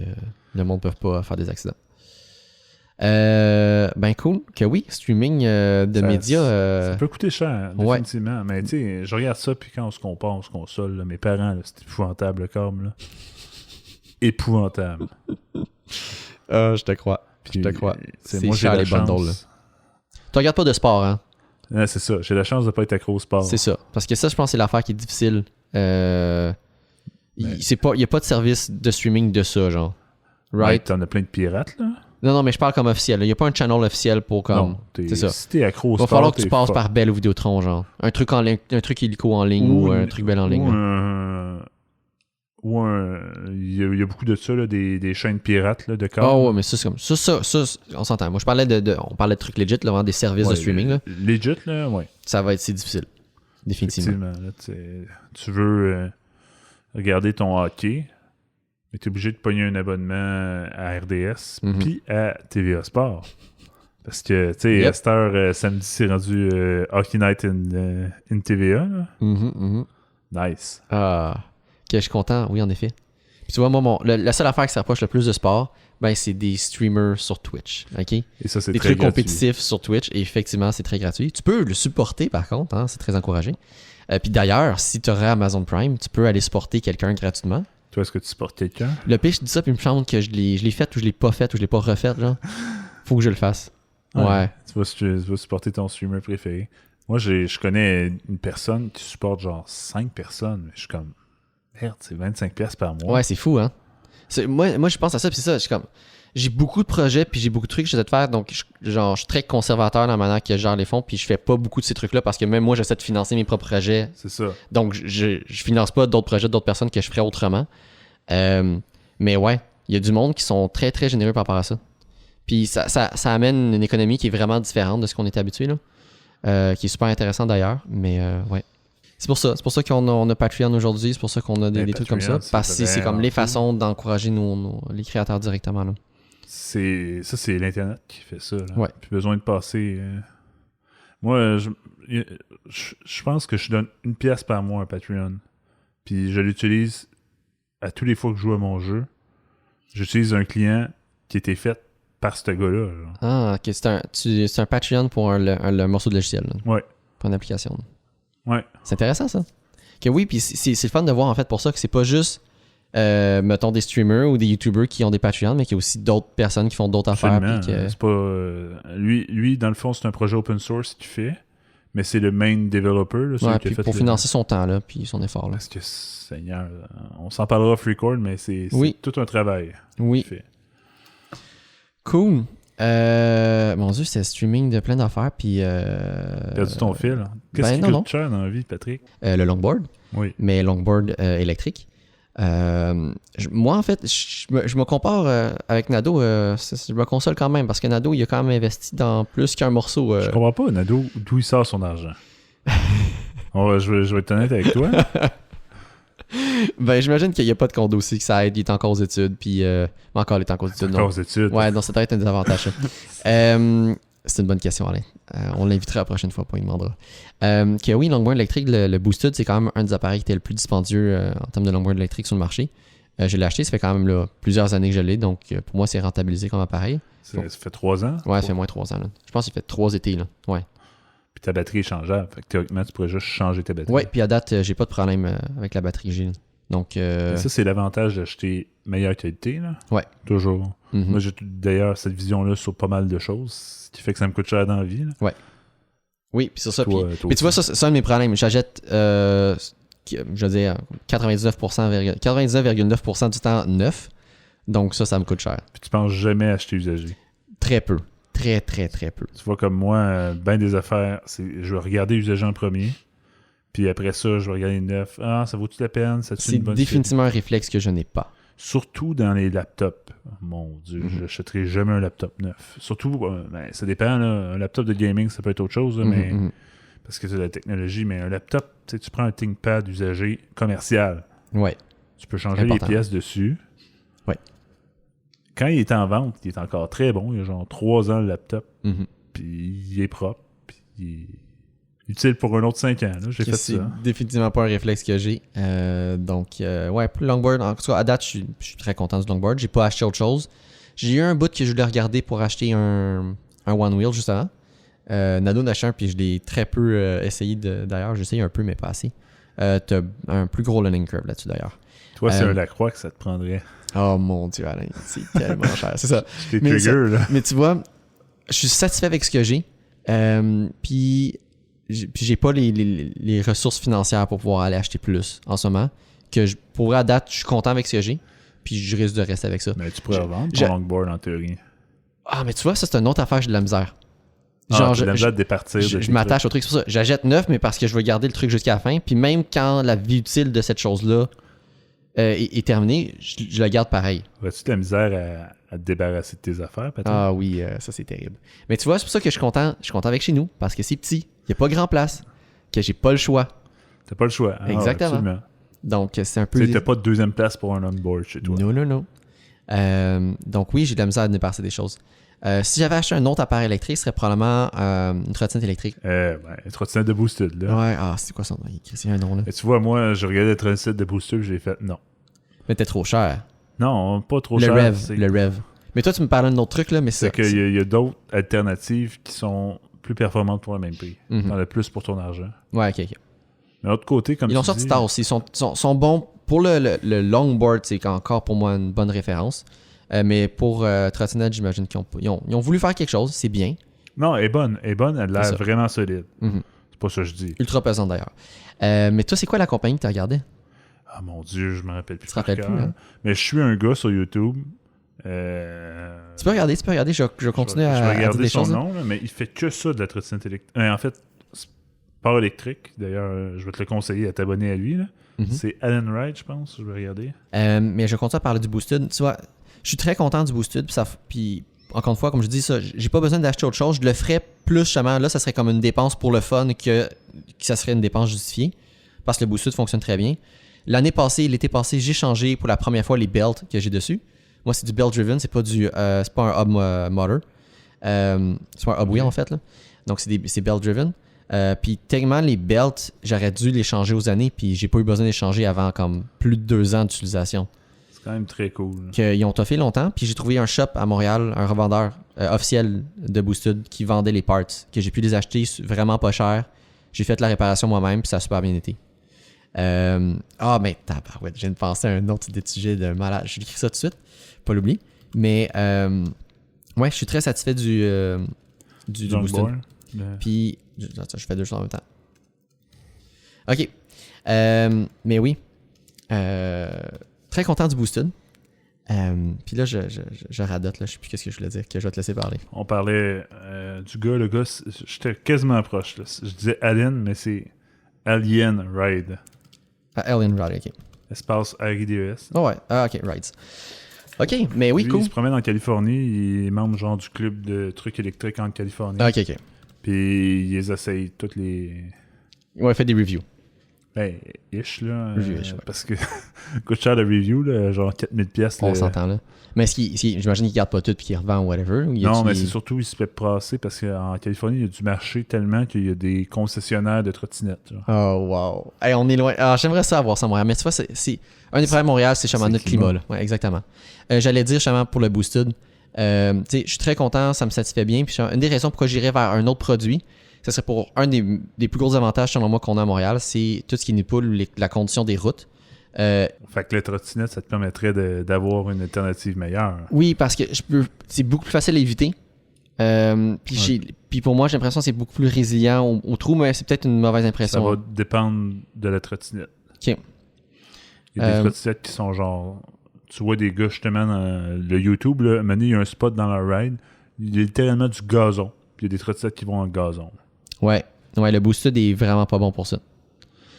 S1: le monde ne peut pas faire des accidents. Ben cool. Que oui, streaming de médias.
S2: Ça peut coûter cher, définitivement. Ouais. Mais tu sais, je regarde ça, puis quand on se compare, on se console. Là, mes parents, là, c'est épouvantable, comme là. Épouvantable.
S1: Je te crois.
S2: Puis,
S1: je te crois.
S2: C'est moi, cher les bundles. Là.
S1: Tu regardes pas de sport, hein?
S2: Ouais, c'est ça. J'ai la chance de pas être accro au sport.
S1: C'est ça. Parce que ça, je pense que c'est l'affaire qui est difficile. Il n'y a pas de service de streaming de ça, genre.
S2: Right? Ouais, t'en as plein de pirates, là.
S1: Non, mais je parle comme officiel. Il n'y a pas un channel officiel pour comme.
S2: Non,
S1: c'est ça.
S2: Si t'es accro au
S1: sport, il va falloir que tu passes
S2: fort.
S1: par Bell ou Vidéotron, genre. Un truc en ligne, un truc illico en ligne ou un truc Bell en ligne.
S2: Il y a beaucoup de ça, là, des chaînes pirates là, de câble.
S1: Ah ouais, mais ça, c'est comme. Ça, on s'entend. Moi, je parlais on parlait de trucs legit, là, vraiment des services de streaming. Là.
S2: Legit, là, ouais.
S1: C'est difficile. Définitivement.
S2: Là, tu veux regarder ton hockey, mais t'es obligé de pogner un abonnement à RDS puis à TVA Sport. Parce que, tu sais, à cette heure, samedi, c'est rendu Hockey Night in TVA. Là. Nice.
S1: Ah, que je suis content, oui, en effet. Puis tu vois, moi, la seule affaire qui s'approche le plus de sport, ben, c'est des streamers sur Twitch. OK?
S2: Et ça, c'est
S1: des
S2: très
S1: trucs
S2: gratuit.
S1: compétitifs sur Twitch. Et effectivement, c'est très gratuit. Tu peux le supporter, par contre. Hein, c'est très encouragé. Puis d'ailleurs, si tu aurais Amazon Prime, tu peux aller supporter quelqu'un gratuitement.
S2: Toi, est-ce que tu supportes quelqu'un?
S1: Le pire, je dis ça, puis il me semble que je l'ai fait ou je l'ai pas fait ou je l'ai pas refait. Genre. Faut que je le fasse. Ouais.
S2: Tu vas supporter ton streamer préféré. Moi, je connais une personne qui supporte genre 5 personnes. Mais je suis comme, merde, c'est 25$ par mois.
S1: Ouais, c'est fou, hein? Moi, je pense à ça, puis c'est ça. Je suis comme, j'ai beaucoup de projets, puis j'ai beaucoup de trucs que j'essaie de faire. Donc, je suis très conservateur dans la manière que je gère les fonds, puis je fais pas beaucoup de ces trucs-là parce que même moi, j'essaie de financer mes propres projets.
S2: C'est ça.
S1: Donc, je finance pas d'autres projets d'autres personnes que je ferais autrement. Mais ouais, il y a du monde qui sont très, très généreux par rapport à ça. Puis ça amène une économie qui est vraiment différente de ce qu'on était habitué, là. Qui est super intéressant d'ailleurs. Mais ouais. C'est pour ça qu'on a Patreon aujourd'hui. C'est pour ça qu'on a des trucs comme ça. Parce que c'est comme les façons d'encourager les créateurs directement, là.
S2: C'est l'Internet qui fait ça. Là.
S1: Ouais.
S2: Puis besoin de passer. Moi, je pense que je donne 1$ par mois à Patreon. Puis je l'utilise à tous les fois que je joue à mon jeu. J'utilise un client qui était fait par ce gars-là. Genre.
S1: Ah, ok. C'est un Patreon pour le morceau de logiciel. Là.
S2: Ouais.
S1: Pour une application. Là.
S2: Ouais.
S1: C'est intéressant, ça. Que oui, puis c'est le fun de voir, en fait, pour ça, que c'est pas juste, mettons, des streamers ou des YouTubers qui ont des Patreons, mais qu'il y a aussi d'autres personnes qui font d'autres affaires.
S2: C'est pas... lui, dans le fond, c'est un projet open source qu'il fait, mais c'est le main developer. Là,
S1: ouais, puis pour financer son temps, là, puis son effort. Là.
S2: Parce que, Seigneur, on s'en parlera off-record, mais c'est tout un travail qu'il fait.
S1: Cool. Mon Dieu, c'est streaming de plein d'affaires, puis...
S2: Perdu ton fil. Qu'est-ce qui coûte cher dans la vie, Patrick?
S1: Le longboard.
S2: Oui.
S1: Mais longboard électrique. Moi, en fait, je me compare avec Nado. Je me console quand même, parce que Nado, il a quand même investi dans plus qu'un morceau.
S2: Je comprends pas, Nado, d'où il sort son argent. Je vais être honnête avec toi.
S1: Ben, j'imagine qu'il n'y a pas de condo aussi, que ça aide. Il est encore aux études, puis encore, il est encore aux études.
S2: Encore aux études.
S1: Ouais, non, ça doit être un désavantage. C'est une bonne question, Alain. On l'invitera la prochaine fois, pas il demandera. Que oui, longboard électrique, le Boosted, c'est quand même un des appareils qui était le plus dispendieux en termes de longboard électrique sur le marché. Je l'ai acheté, ça fait quand même là, plusieurs années que je l'ai, donc pour moi, c'est rentabilisé comme appareil.
S2: Ça fait 3 ans?
S1: Ouais, ça fait moins de 3 ans. Là. Je pense qu'il fait 3 étés. Là. Ouais.
S2: Puis ta batterie est changeable. Fait que théoriquement, tu pourrais juste changer ta batterie.
S1: Ouais, puis à date, j'ai pas de problème avec la batterie que j'ai. Donc,
S2: ça, c'est l'avantage d'acheter meilleure qualité. Là.
S1: Ouais.
S2: Toujours.
S1: Mm-hmm.
S2: Moi, j'ai d'ailleurs cette vision-là sur pas mal de choses, ce qui fait que ça me coûte cher dans la vie. Là.
S1: Ouais. Oui, puis c'est ça. Puis tu vois, ça, c'est un de mes problèmes. J'achète, je veux dire, 99,9% du temps neuf. Donc ça me coûte cher.
S2: Puis tu penses jamais acheter usagé?
S1: Très peu. Très, très, très peu.
S2: Tu vois, comme moi, ben des affaires, je vais regarder usagé en premier. Puis après ça, je vais regarder neuf. Ah, ça vaut-tu la peine?
S1: C'est définitivement un réflexe que je n'ai pas.
S2: Surtout dans les laptops. Mon Dieu, j'achèterai jamais un laptop neuf. Surtout, ça dépend. Là, un laptop de gaming, ça peut être autre chose. Là, mais parce que c'est de la technologie. Mais un laptop, tu prends un ThinkPad usagé commercial.
S1: Ouais.
S2: Tu peux changer les pièces dessus.
S1: Ouais.
S2: Quand il est en vente, il est encore très bon. Il y a genre 3 ans le laptop.
S1: Mm-hmm.
S2: Puis il est propre. Puis il est utile pour un autre 5 ans. Là. J'ai fait ça.
S1: C'est définitivement pas un réflexe que j'ai. Donc, ouais, pour le longboard, en tout cas, à date, je suis très content du longboard. J'ai pas acheté autre chose. J'ai eu un bout que je voulais regarder pour acheter un One Wheel, justement. Nado en a acheté un, puis je l'ai très peu essayé d'ailleurs. J'ai essayé un peu, mais pas assez. T'as un plus gros learning curve là-dessus, d'ailleurs.
S2: Toi, c'est un Lacroix que ça te prendrait.
S1: Oh mon Dieu, Alain, c'est tellement cher. C'est ça.
S2: T'es trigger, là.
S1: Mais tu vois, je suis satisfait avec ce que j'ai. Puis j'ai pas les ressources financières pour pouvoir aller acheter plus en ce moment. Pour à date, je suis content avec ce que j'ai. Puis je risque de rester avec ça.
S2: Mais tu pourrais revendre ton longboard en théorie.
S1: Ah, mais tu vois, ça, c'est une autre affaire, j'ai de la misère.
S2: Genre, j'ai de la misère de départir.
S1: Je m'attache au truc, c'est pour ça. J'achète neuf, mais parce que je veux garder le truc jusqu'à la fin. Puis même quand la vie utile de cette chose-là est terminée, je la garde pareil.
S2: As-tu de la misère à te débarrasser de tes affaires, peut-être?
S1: Ah oui, ça c'est terrible. Mais tu vois, c'est pour ça que je suis content avec chez nous, parce que c'est petit, il n'y a pas grand place, que j'ai pas le choix.
S2: T'as pas le choix.
S1: Exactement.
S2: Absolument.
S1: Donc c'est un peu...
S2: T'as pas de deuxième place pour un longboard chez toi.
S1: Non. Donc oui, j'ai de la misère à dépasser des choses. Si j'avais acheté un autre appareil électrique, ce serait probablement une trottinette électrique.
S2: Une trottinette de boosted, là.
S1: Ouais, c'est quoi son nom? Il y a un nom, là.
S2: Et tu vois, moi, je regardais la trottinette de boosted et j'ai fait non.
S1: Mais t'es trop cher.
S2: Non, pas trop
S1: le
S2: cher.
S1: Le Rev. Mais toi, tu me parlais d'un autre truc, là, mais
S2: c'est qu'il y a d'autres alternatives qui sont plus performantes pour le même prix. T'en as plus pour ton argent.
S1: Ouais, ok.
S2: De l'autre côté, comme
S1: ils l'ont sorti tard aussi. Ils sont bons. Pour le longboard, c'est encore pour moi une bonne référence. Mais pour trottinette, j'imagine qu'ils ont voulu faire quelque chose. C'est bien.
S2: Non, elle est bonne. Elle a l'air vraiment solide. C'est pas ça que je dis.
S1: Ultra pesante d'ailleurs. Mais toi, c'est quoi la compagnie que tu as regardé?
S2: Ah mon Dieu, je me rappelle plus.
S1: Tu te rappelles plus, hein?
S2: Mais je suis un gars sur YouTube.
S1: Tu peux regarder. Je vais continuer à
S2: regarder
S1: des
S2: son
S1: choses.
S2: nom, là, mais il fait que ça de la trottinette électrique. En fait, sport électrique. D'ailleurs, je vais te le conseiller à t'abonner à lui. Là. C'est Alan Wright, je pense. Je vais regarder.
S1: Mais je continue à parler du Boosted. Tu vois, je suis très content du Boosted. Puis encore une fois, comme je dis, ça, j'ai pas besoin d'acheter autre chose. Je le ferais plus justement. Là, ça serait comme une dépense pour le fun que ça serait une dépense justifiée. Parce que le Boosted fonctionne très bien. L'été passé, j'ai changé pour la première fois les belts que j'ai dessus. Moi, c'est du belt driven, c'est pas un hub motor. C'est pas un hub wheel en fait. Là. Donc, c'est belt driven. Puis, techniquement, les belts, j'aurais dû les changer aux années, puis j'ai pas eu besoin de les changer avant comme plus de 2 ans d'utilisation.
S2: C'est quand même très cool.
S1: Ils ont toffé longtemps, puis j'ai trouvé un shop à Montréal, un revendeur officiel de Boosted qui vendait les parts, que j'ai pu les acheter vraiment pas cher. J'ai fait la réparation moi-même, puis ça a super bien été. Mais tabarouette, je viens de penser à un autre sujet de malade. Je vais écrire ça tout de suite, pas l'oublier. Mais ouais, je suis très satisfait du Boosted. Puis, attends, je fais 2 choses en même temps. Ok. Mais oui. Très content du Boosted. Puis là, je radote, là, je sais plus ce que je voulais dire, que je vais te laisser parler.
S2: On parlait du gars, le gars, j'étais quasiment proche. Là. Je disais Alien, mais c'est Alien Ride.
S1: Alien Ride, ok.
S2: Espace R-I-D-E-S.
S1: Oh ouais, ok, Rides. Ok, mais oui,
S2: lui,
S1: cool.
S2: Il se promène en Californie, il est membre genre du club de trucs électriques en Californie.
S1: Ok.
S2: Puis il les essaye toutes les...
S1: Ouais, il fait des reviews.
S2: Ben, ish, là.
S1: Review-ish, ouais.
S2: Parce que coûte cher le review, là, genre 4000$.
S1: On s'entend, là. Mais j'imagine qu'il garde pas tout puis qu'il revend ou whatever.
S2: Non, mais c'est surtout il se fait brasser parce qu'en Californie, il y a du marché tellement qu'il y a des concessionnaires de trottinettes. Genre.
S1: Oh, wow. Hey, on est loin. Alors, j'aimerais ça avoir ça à Montréal. Mais tu vois, c'est un des problèmes à Montréal, c'est justement notre climat. Là. Ouais, exactement. J'allais dire justement pour le Boosted. Je suis très content, ça me satisfait bien. Puis une des raisons pourquoi j'irais vers un autre produit, ce serait pour un des plus gros avantages selon moi qu'on a à Montréal, c'est tout ce qui est Nippool, la condition des routes.
S2: Fait que le trottinette, ça te permettrait d'avoir une alternative meilleure.
S1: Oui, parce que c'est beaucoup plus facile à éviter. Puis pour moi, j'ai l'impression que c'est beaucoup plus résilient au trou, mais c'est peut-être une mauvaise impression.
S2: Ça va dépendre de la trottinette.
S1: OK.
S2: Il y a des trottinettes qui sont genre... Tu vois des gars justement dans le YouTube, là, maintenant il y a un spot dans leur ride, il y a littéralement du gazon. Puis il y a des trottinettes qui vont en gazon.
S1: Ouais, le Boosted est vraiment pas bon pour ça.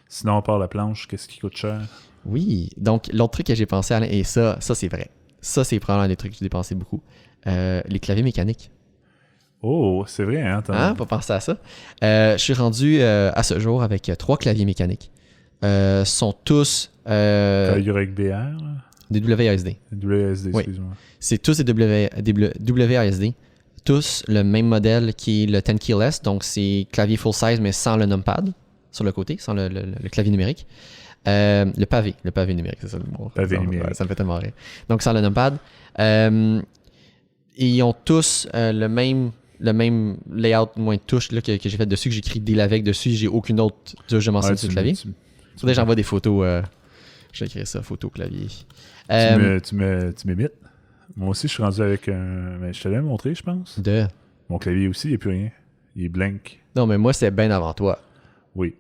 S2: Sinon, on part la planche, qu'est-ce qui coûte cher?
S1: Oui, donc l'autre truc que j'ai pensé, Alain, et ça c'est vrai. Ça, c'est probablement des trucs que j'ai dépensé beaucoup. Les claviers mécaniques.
S2: Oh, c'est vrai, hein?
S1: Pas pensé à ça. Je suis rendu à ce jour avec 3 claviers mécaniques. Sont tous...
S2: YBR?
S1: Des WASD.
S2: WASD,
S1: oui.
S2: Excuse-moi.
S1: C'est tous des WASD. Tous le même modèle qui est le 10 keyless, donc c'est clavier full size mais sans le numpad sur le côté, sans le clavier numérique. Le pavé numérique, c'est ça le mot.
S2: Pavé numérique.
S1: Ça me fait tellement rire. Donc sans le numpad. Et ils ont tous le même layout, moins de touches là, que j'ai fait dessus, que j'écris deal avec dessus. J'ai aucune autre touche de mentionner sur le clavier. Faudrait que j'envoie des photos. Je vais écrire ça, photo clavier.
S2: Tu m'imites? Moi aussi, je suis rendu avec un... Mais je te l'ai montré, je pense. Mon clavier aussi, il n'y a plus rien. Il est blank.
S1: Non, mais moi, c'est bien avant toi.
S2: Oui.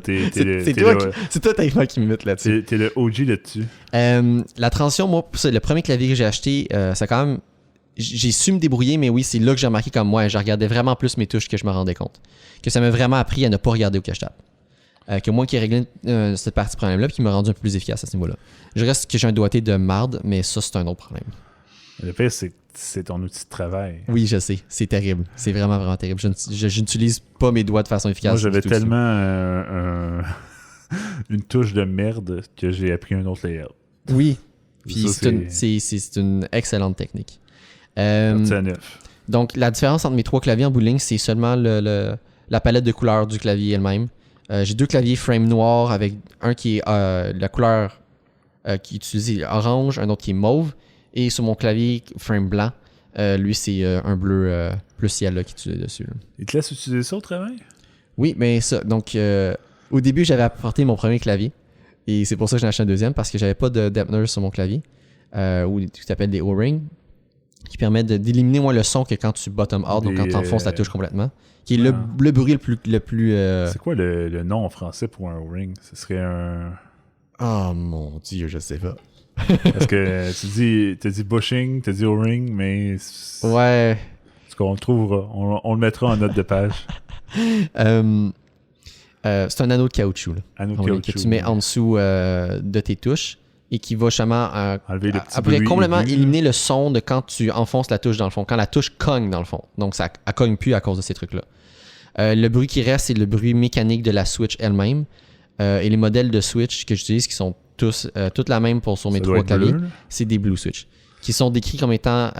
S1: C'est toi, techniquement, qui m'imite là-dessus.
S2: T'es le OG là-dessus.
S1: La transition, moi, le premier clavier que j'ai acheté, ça quand même... J'ai su me débrouiller, mais oui, c'est là que j'ai remarqué comme moi, je regardais vraiment plus mes touches que je me rendais compte. Que ça m'a vraiment appris à ne pas regarder où que je tape. Que moi qui ai réglé cette partie problème-là, puis qui m'a rendu un peu plus efficace à ce niveau-là. Je reste que j'ai un doigté de marde, mais ça, c'est un autre problème.
S2: Le pire, c'est ton outil de travail.
S1: Oui, je sais. C'est terrible. C'est vraiment, vraiment terrible. Je n'utilise pas mes doigts de façon efficace.
S2: Moi, j'avais tellement une touche de merde que j'ai appris un autre layout.
S1: Oui. Puis c'est une excellente technique.
S2: 9.
S1: Donc, la différence entre mes 3 claviers en bout de ligne, c'est seulement la palette de couleurs du clavier elle-même. J'ai 2 claviers frame noir avec un qui est la couleur qui est utilisée orange, un autre qui est mauve. Et sur mon clavier frame blanc, lui, c'est un bleu plus ciel là, qui est utilisé dessus. Là.
S2: Il te laisse utiliser ça au travail?
S1: Oui, mais ça. Donc, au début, j'avais apporté mon premier clavier. Et c'est pour ça que j'en ai acheté un deuxième, parce que j'avais pas de dampener sur mon clavier, ou ce qui s'appelle des O-rings, qui permettent d'éliminer moins le son que quand tu bottom out, donc quand tu enfonces la touche complètement, qui est le bruit le plus
S2: C'est quoi le nom en français pour un O-ring? Ce serait un...
S1: Oh mon Dieu, je sais pas.
S2: Parce que tu dis bushing, tu dis O-ring, mais...
S1: Ouais.
S2: Parce qu'on le trouvera. On le mettra en note de page.
S1: C'est un anneau de caoutchouc. Là.
S2: Anneau de caoutchouc.
S1: Que tu mets en dessous de tes touches et qui va justement
S2: après
S1: complètement éliminer le son de quand tu enfonces la touche dans le fond, quand la touche cogne dans le fond. Donc ça elle cogne plus à cause de ces trucs-là. Le bruit qui reste, c'est le bruit mécanique de la Switch elle-même. Et les modèles de Switch que j'utilise, qui sont toutes la même sur mes 3 claviers, c'est des Blue Switch, qui sont décrits comme étant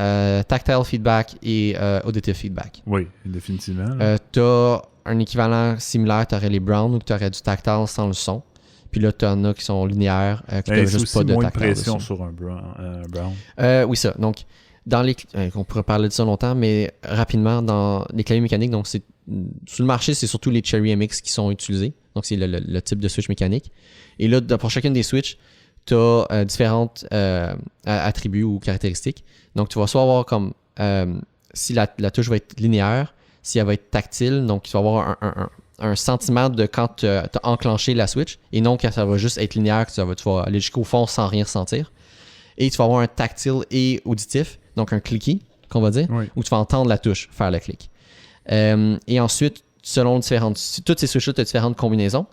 S1: tactile feedback et auditive feedback.
S2: Oui, définitivement.
S1: Tu as un équivalent similaire, tu aurais les Brown, où tu aurais du tactile sans le son. Puis là, tu en as qui sont linéaires, qui n'ont juste pas de tactile.
S2: C'est moins de pression sur un Brown.
S1: Oui, ça. Donc, on pourrait parler de ça longtemps, mais rapidement, dans les claviers mécaniques, donc sur le marché, c'est surtout les Cherry MX qui sont utilisés. Donc, c'est le type de switch mécanique. Et là, pour chacune des switches, tu as différentes attributs ou caractéristiques. Donc, tu vas soit avoir comme si la touche va être linéaire, si elle va être tactile, donc tu vas avoir un sentiment de quand tu as enclenché la switch, et non que ça va juste être linéaire, que tu vas aller jusqu'au fond sans rien ressentir. Et tu vas avoir un tactile et auditif, donc un clicky, qu'on va dire, où tu vas entendre la touche faire le clic. Et ensuite, selon toutes ces switches-là, tu as différentes combinaisons.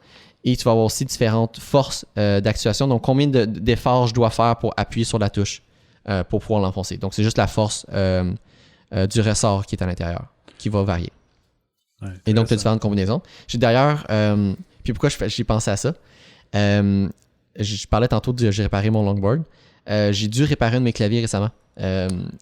S1: Et tu vas avoir aussi différentes forces d'actuation. Donc, combien d'efforts je dois faire pour appuyer sur la touche pour pouvoir l'enfoncer. Donc, c'est juste la force du ressort qui est à l'intérieur, qui va varier. Ouais, et donc, tu as différentes combinaisons. J'ai d'ailleurs... puis pourquoi j'ai pensé à ça? Je parlais tantôt j'ai réparé mon longboard. J'ai dû réparer un de mes claviers récemment.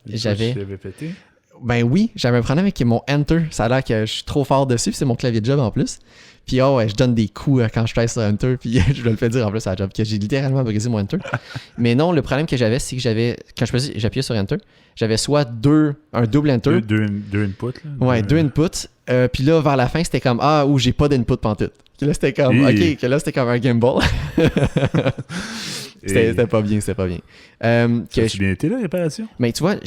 S2: J'avais pété?
S1: Ben oui, j'avais un problème avec mon Enter. Ça a l'air que je suis trop fort dessus, puis c'est mon clavier de job en plus. Puis je donne des coups quand je pèse sur Enter, puis je dois le faire dire en plus à la job, que j'ai littéralement brisé mon Enter. Mais non, le problème que j'avais, c'est que quand j'appuyais sur Enter, j'avais soit un double Enter.
S2: Deux inputs. Là,
S1: ouais, 2 inputs. Puis là, vers la fin, c'était comme, j'ai pas d'input pantoute. Que là, c'était comme, c'était comme un gimbal. C'était pas bien.
S2: Ça a-tu bien été, la réparation?
S1: Mais tu vois,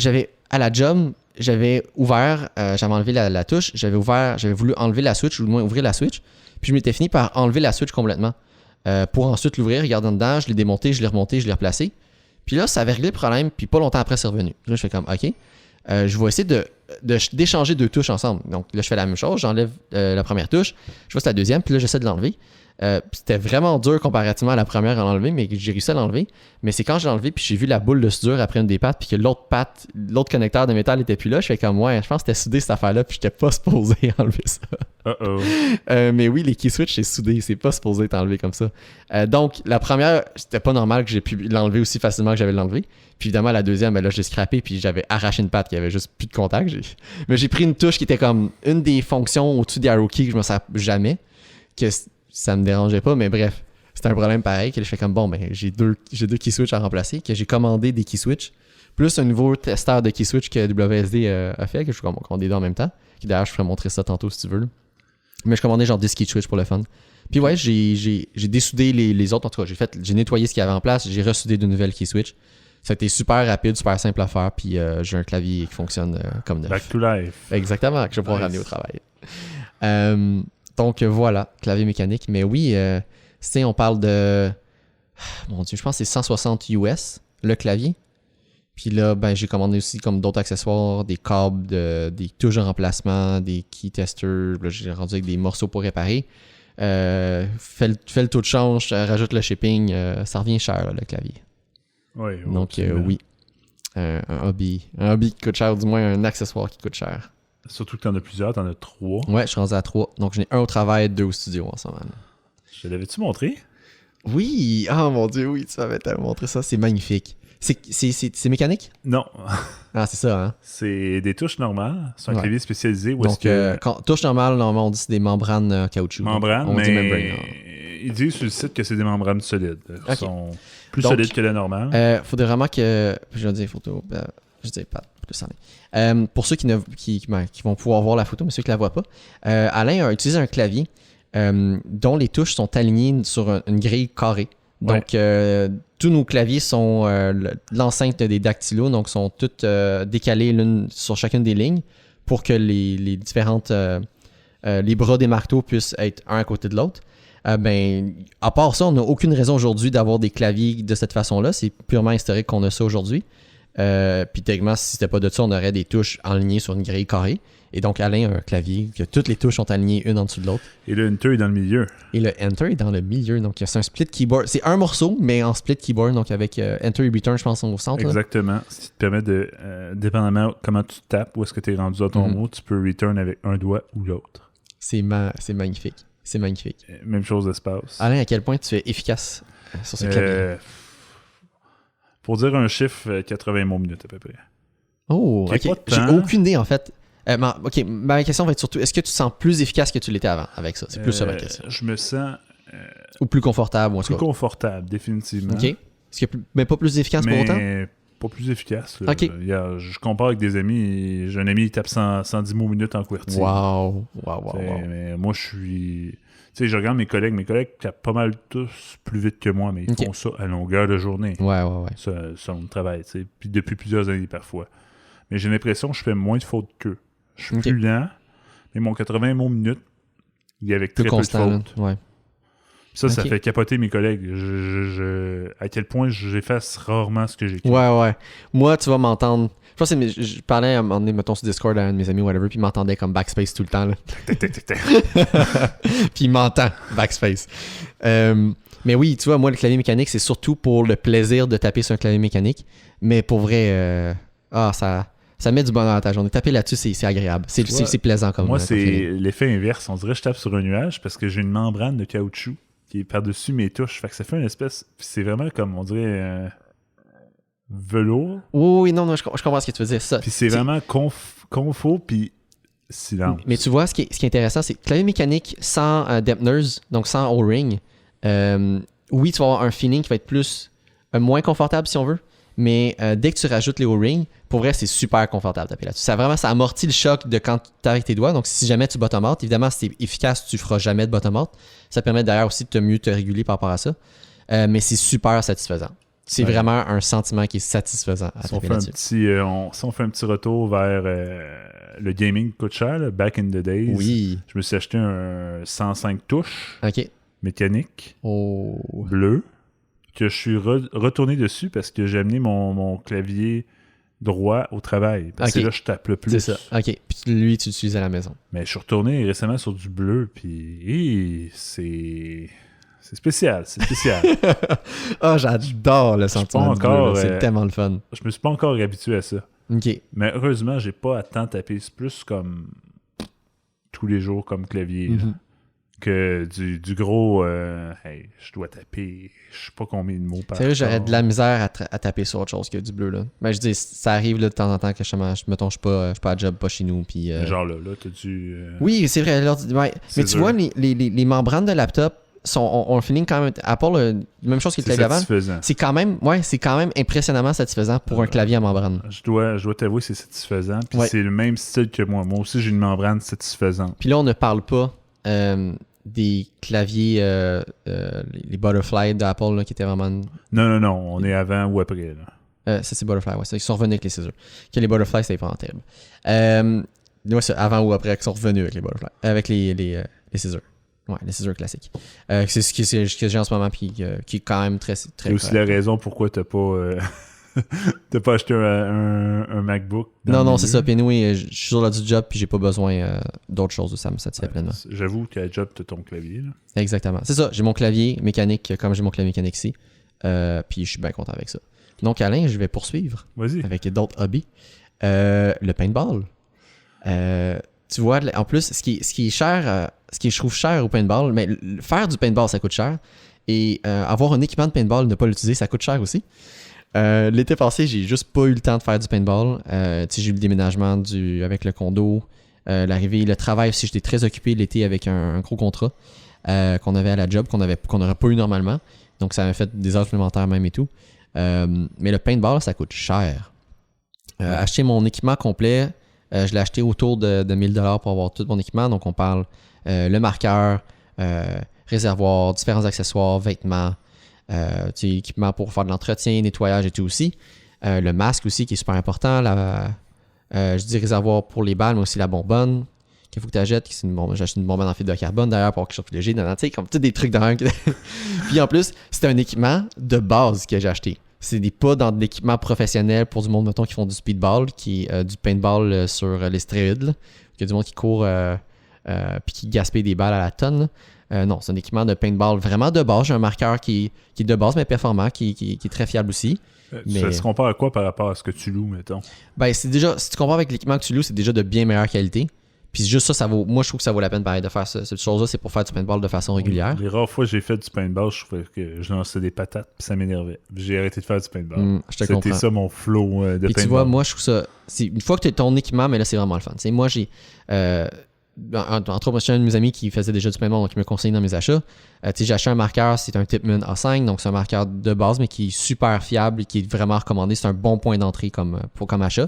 S1: à la job, j'avais ouvert, j'avais enlevé la touche, j'avais voulu enlever la switch, ou du moins ouvrir la switch, puis je m'étais fini par enlever la switch complètement. Pour ensuite l'ouvrir, regarder dedans, je l'ai démonté, je l'ai remonté, je l'ai replacé. Puis là, ça avait réglé le problème, puis pas longtemps après, c'est revenu. Là, je fais comme, OK, je vais essayer d'échanger 2 touches ensemble. Donc là, je fais la même chose, j'enlève la première touche, je vois c'est la deuxième, puis là, j'essaie de l'enlever. C'était vraiment dur comparativement à la première à l'enlever, mais j'ai réussi à l'enlever. Mais c'est quand j'ai enlevé, puis j'ai vu la boule de soudure après une des pattes, puis que l'autre connecteur de métal était plus là, je fais comme, je pense que c'était soudé cette affaire-là, puis j'étais pas supposé enlever ça. Mais oui, les key switch, c'est soudé, c'est pas supposé être enlevé comme ça. Donc, la première, c'était pas normal que j'ai pu l'enlever aussi facilement que j'avais l'enlevé. Puis évidemment, la deuxième, là, j'ai scrappé, puis j'avais arraché une patte qui avait juste plus de contact. Mais j'ai pris une touche qui était comme une des fonctions au-dessus des arrow keys que je me sers jamais, que ça me dérangeait pas, mais bref, c'était un problème pareil, que je fais comme, j'ai deux key switch à remplacer, que j'ai commandé des key switch, plus un nouveau testeur de key switch que WSD a fait, que je vais commander deux en même temps, qui d'ailleurs, je ferai montrer ça tantôt si tu veux. Là. Mais je commandais genre 10 key switch pour le fun. Puis ouais, j'ai dessoudé les autres, en tout cas, j'ai nettoyé ce qu'il y avait en place, j'ai ressoudé de nouvelles key switch. Ça a été super rapide, super simple à faire, puis j'ai un clavier qui fonctionne comme neuf.
S2: Back to life.
S1: Exactement, que je vais pouvoir ramener au travail. Donc voilà, clavier mécanique. Mais oui, on parle de... Mon Dieu, je pense que c'est 160 US, le clavier. Puis là, j'ai commandé aussi comme d'autres accessoires, des câbles, des touches de remplacement, des key testers. Là, j'ai rendu avec des morceaux pour réparer. Fais le taux de change, rajoute le shipping. Ça revient cher, là, le clavier.
S2: Oui,
S1: donc oui, un hobby qui coûte cher, ou du moins un accessoire qui coûte cher.
S2: Surtout que t'en as plusieurs, t'en as 3.
S1: Ouais, je suis rendu à 3. Donc j'en ai un au travail, 2 au studio en ce moment.
S2: Je te l'avais-tu montré?
S1: Oui! Oh mon Dieu, oui, tu m'avais montré ça, c'est magnifique. C'est mécanique?
S2: Non.
S1: Ah, c'est ça, hein?
S2: C'est des touches normales. C'est un clavier spécialisé. Où
S1: donc, touche normale, normalement, on dit c'est des membranes caoutchouc.
S2: Membranes, mais dit membrane, ils disent sur le site que c'est des membranes solides. Ils sont plus solides que la normale.
S1: Faudrait vraiment que... Je vais dire photo... je dis pas plus en pour ceux qui vont pouvoir voir la photo, mais ceux qui la voient pas, Alain a utilisé un clavier dont les touches sont alignées sur une grille carrée. Donc, tous nos claviers sont l'enceinte des dactylos, donc sont toutes décalées l'une sur chacune des lignes pour que les différentes... les bras des marteaux puissent être un à côté de l'autre. À part ça, on n'a aucune raison aujourd'hui d'avoir des claviers de cette façon-là. C'est purement historique qu'on a ça aujourd'hui. Puis techniquement, si c'était pas de ça, on aurait des touches alignées sur une grille carrée. Et donc, Alain a un clavier que toutes les touches sont alignées une en dessous de l'autre.
S2: Et le Enter est dans le milieu.
S1: Et le Enter est dans le milieu. Donc, c'est un split keyboard. C'est un morceau, mais en split keyboard. Donc, avec Enter et Return, je pense, au centre.
S2: Exactement. Là. Ce qui te permet de, dépendamment comment tu tapes, où est-ce que tu es rendu à ton mot, tu peux Return avec un doigt ou l'autre.
S1: C'est magnifique. C'est magnifique.
S2: Même chose d'espace.
S1: Alain, à quel point tu es efficace sur ce clavier?
S2: Pour dire un chiffre, 80 mots minute à peu près.
S1: Oh, ok. J'ai aucune idée, en fait. Ok, ma question va être surtout, est-ce que tu te sens plus efficace que tu l'étais avant avec ça? C'est plus ça ma question.
S2: Je me sens...
S1: ou plus confortable?
S2: Plus confortable, définitivement.
S1: Ok. Est-ce que mais pas plus efficace pour autant?
S2: Pas plus efficace.
S1: Ok.
S2: Je compare avec des amis, j'ai un ami qui tape 110 mots minute en QWERTY.
S1: Wow.
S2: Mais moi, je suis... Tu sais, je regarde mes collègues tapent pas mal tous plus vite que moi, mais ils font ça à longueur de journée.
S1: Ouais.
S2: Ça, on travaille, tu sais, puis depuis plusieurs années parfois. Mais j'ai l'impression que je fais moins de fautes qu'eux. Je suis plus lent, mais mon 80 mots minute, il est avec très peu de fautes.
S1: Ouais.
S2: Ça fait capoter mes collègues. À quel point j'efface rarement ce que j'écris.
S1: Ouais. Moi, tu vas m'entendre... Je pense que je parlais à un moment donné, mettons, sur Discord à un de mes amis, whatever, puis il m'entendait comme backspace tout le temps. Là. Puis il m'entend, backspace. Mais oui, tu vois, moi, le clavier mécanique, c'est surtout pour le plaisir de taper sur un clavier mécanique. Mais pour vrai, ça met du bonheur à ta journée. Taper là-dessus, c'est agréable. C'est plaisant comme
S2: moi, c'est l'effet inverse. On dirait que je tape sur un nuage parce que j'ai une membrane de caoutchouc qui est par-dessus mes touches. Fait que ça fait une espèce... C'est vraiment comme, on dirait... velours.
S1: Oui, non, je comprends ce que tu veux dire. Ça,
S2: puis c'est vraiment confort puis silence.
S1: Mais tu vois, ce qui est intéressant, c'est que clavier mécanique sans dampeners, donc sans O-ring, oui, tu vas avoir un feeling qui va être plus moins confortable si on veut, mais dès que tu rajoutes les O-rings, pour vrai, c'est super confortable de taper là-dessus. Ça amortit le choc de quand tu tapes avec tes doigts. Donc, si jamais tu bottom out, évidemment, si c'est efficace, tu feras jamais de bottom out. Ça permet d'ailleurs aussi de mieux te réguler par rapport à ça. Mais c'est super satisfaisant. C'est vraiment un sentiment qui est satisfaisant à taper là-dessus.
S2: Si on fait un petit retour vers le gaming coûte cher, là, back in the days, je me suis acheté un 105 touches mécanique bleu que je suis retourné dessus parce que j'ai amené mon clavier droit au travail. Parce que là, je tape le plus.
S1: C'est ça. OK. Puis lui, tu l'utilises à la maison.
S2: Mais je suis retourné récemment sur du bleu, puis c'est spécial. C'est spécial.
S1: J'adore le sentiment du bleu. C'est tellement le fun.
S2: Je me suis pas encore habitué à ça.
S1: OK.
S2: Mais heureusement, j'ai pas à tant taper. C'est plus comme tous les jours comme clavier. Que du gros hey, je dois taper je sais pas combien de mots par
S1: sérieux, j'aurais de la misère à taper sur autre chose que du bleu là. Ben je dis ça arrive là, de temps en temps que je suis pas à job, pas chez nous puis
S2: genre là t'as dû
S1: oui c'est vrai mais tu vois les membranes de laptop ont un feeling quand même Apple la même chose que le clavier avant. C'est quand même impressionnamment satisfaisant pour un clavier à membrane.
S2: Je dois t'avouer c'est satisfaisant puis c'est le même style que moi aussi j'ai une membrane satisfaisante.
S1: Puis là on ne parle pas des claviers, les Butterfly d'Apple là, qui étaient vraiment...
S2: Non, on est avant ou après. Là.
S1: Ça, c'est Butterfly, ouais. Ils sont revenus avec les scissors. Que les Butterfly, c'était vraiment terrible. Ouais, c'est avant ou après qu'ils sont revenus avec les Butterfly. Avec les scissors. Ouais, les scissors classiques. C'est ce que j'ai en ce moment, puis qui est quand même très...
S2: C'est aussi la raison pourquoi t'as pas... T'as pas acheté un MacBook?
S1: Non, c'est ça. Puis oui, je suis sur là du job puis j'ai pas besoin d'autre chose. Ça me satisfait pleinement.
S2: J'avoue qu'à la job, t'as ton clavier. Là.
S1: Exactement. C'est ça. J'ai mon clavier mécanique comme j'ai mon clavier mécanique ici. Puis je suis bien content avec ça. Donc, Alain, je vais poursuivre avec d'autres hobbies. Le paintball. Tu vois, en plus, ce qui est cher, ce que je trouve cher au paintball, mais faire du paintball, ça coûte cher. Et avoir un équipement de paintball, ne pas l'utiliser, ça coûte cher aussi. L'été passé, j'ai juste pas eu le temps de faire du paintball. J'ai eu le déménagement avec le condo, l'arrivée, le travail aussi. J'étais très occupé l'été avec un gros contrat qu'on avait à la job, qu'on n'aurait pas eu normalement. Donc ça m'a fait des heures supplémentaires même et tout. Mais le paintball, ça coûte cher. Acheter mon équipement complet, je l'ai acheté autour de 1000$ pour avoir tout mon équipement. Donc on parle le marqueur, réservoir, différents accessoires, vêtements, équipement pour faire de l'entretien, nettoyage et tout aussi. Le masque aussi qui est super important. Je dis réservoir pour les balles, mais aussi la bonbonne qu'il faut que tu achètes. J'ai acheté une bonbonne en fibre de carbone d'ailleurs pour quelque chose de plus léger. Comme tous des trucs d'un. Puis en plus, c'était un équipement de base que j'ai acheté. C'est pas dans de l'équipement professionnel pour du monde, mettons, qui font du speedball, du paintball sur les stéroïdes. Il y a du monde qui court puis qui gaspille des balles à la tonne. Non, c'est un équipement de paintball vraiment de base. J'ai un marqueur qui est de base mais performant, qui est très fiable aussi.
S2: Ça se compare à quoi par rapport à ce que tu loues, mettons? Ben,
S1: c'est déjà, si tu compares avec l'équipement que tu loues, c'est déjà de bien meilleure qualité. Puis juste ça vaut. Moi, je trouve que ça vaut la peine pareil de faire ça. Cette chose-là, c'est pour faire du paintball de façon régulière.
S2: Les rares fois que j'ai fait du paintball, je trouvais que je lançais des patates, puis ça m'énervait. J'ai arrêté de faire du paintball. C'était ça mon flow de paintball.
S1: Tu vois, moi, je trouve ça. Une fois que tu as ton équipement, mais là, c'est vraiment le fun. Moi, j'ai. Entre autres, j'ai un de mes amis qui faisait déjà du paintball, donc il me conseille dans mes achats. J'ai acheté un marqueur, c'est un Tipman A5, donc c'est un marqueur de base, mais qui est super fiable et qui est vraiment recommandé. C'est un bon point d'entrée comme achat.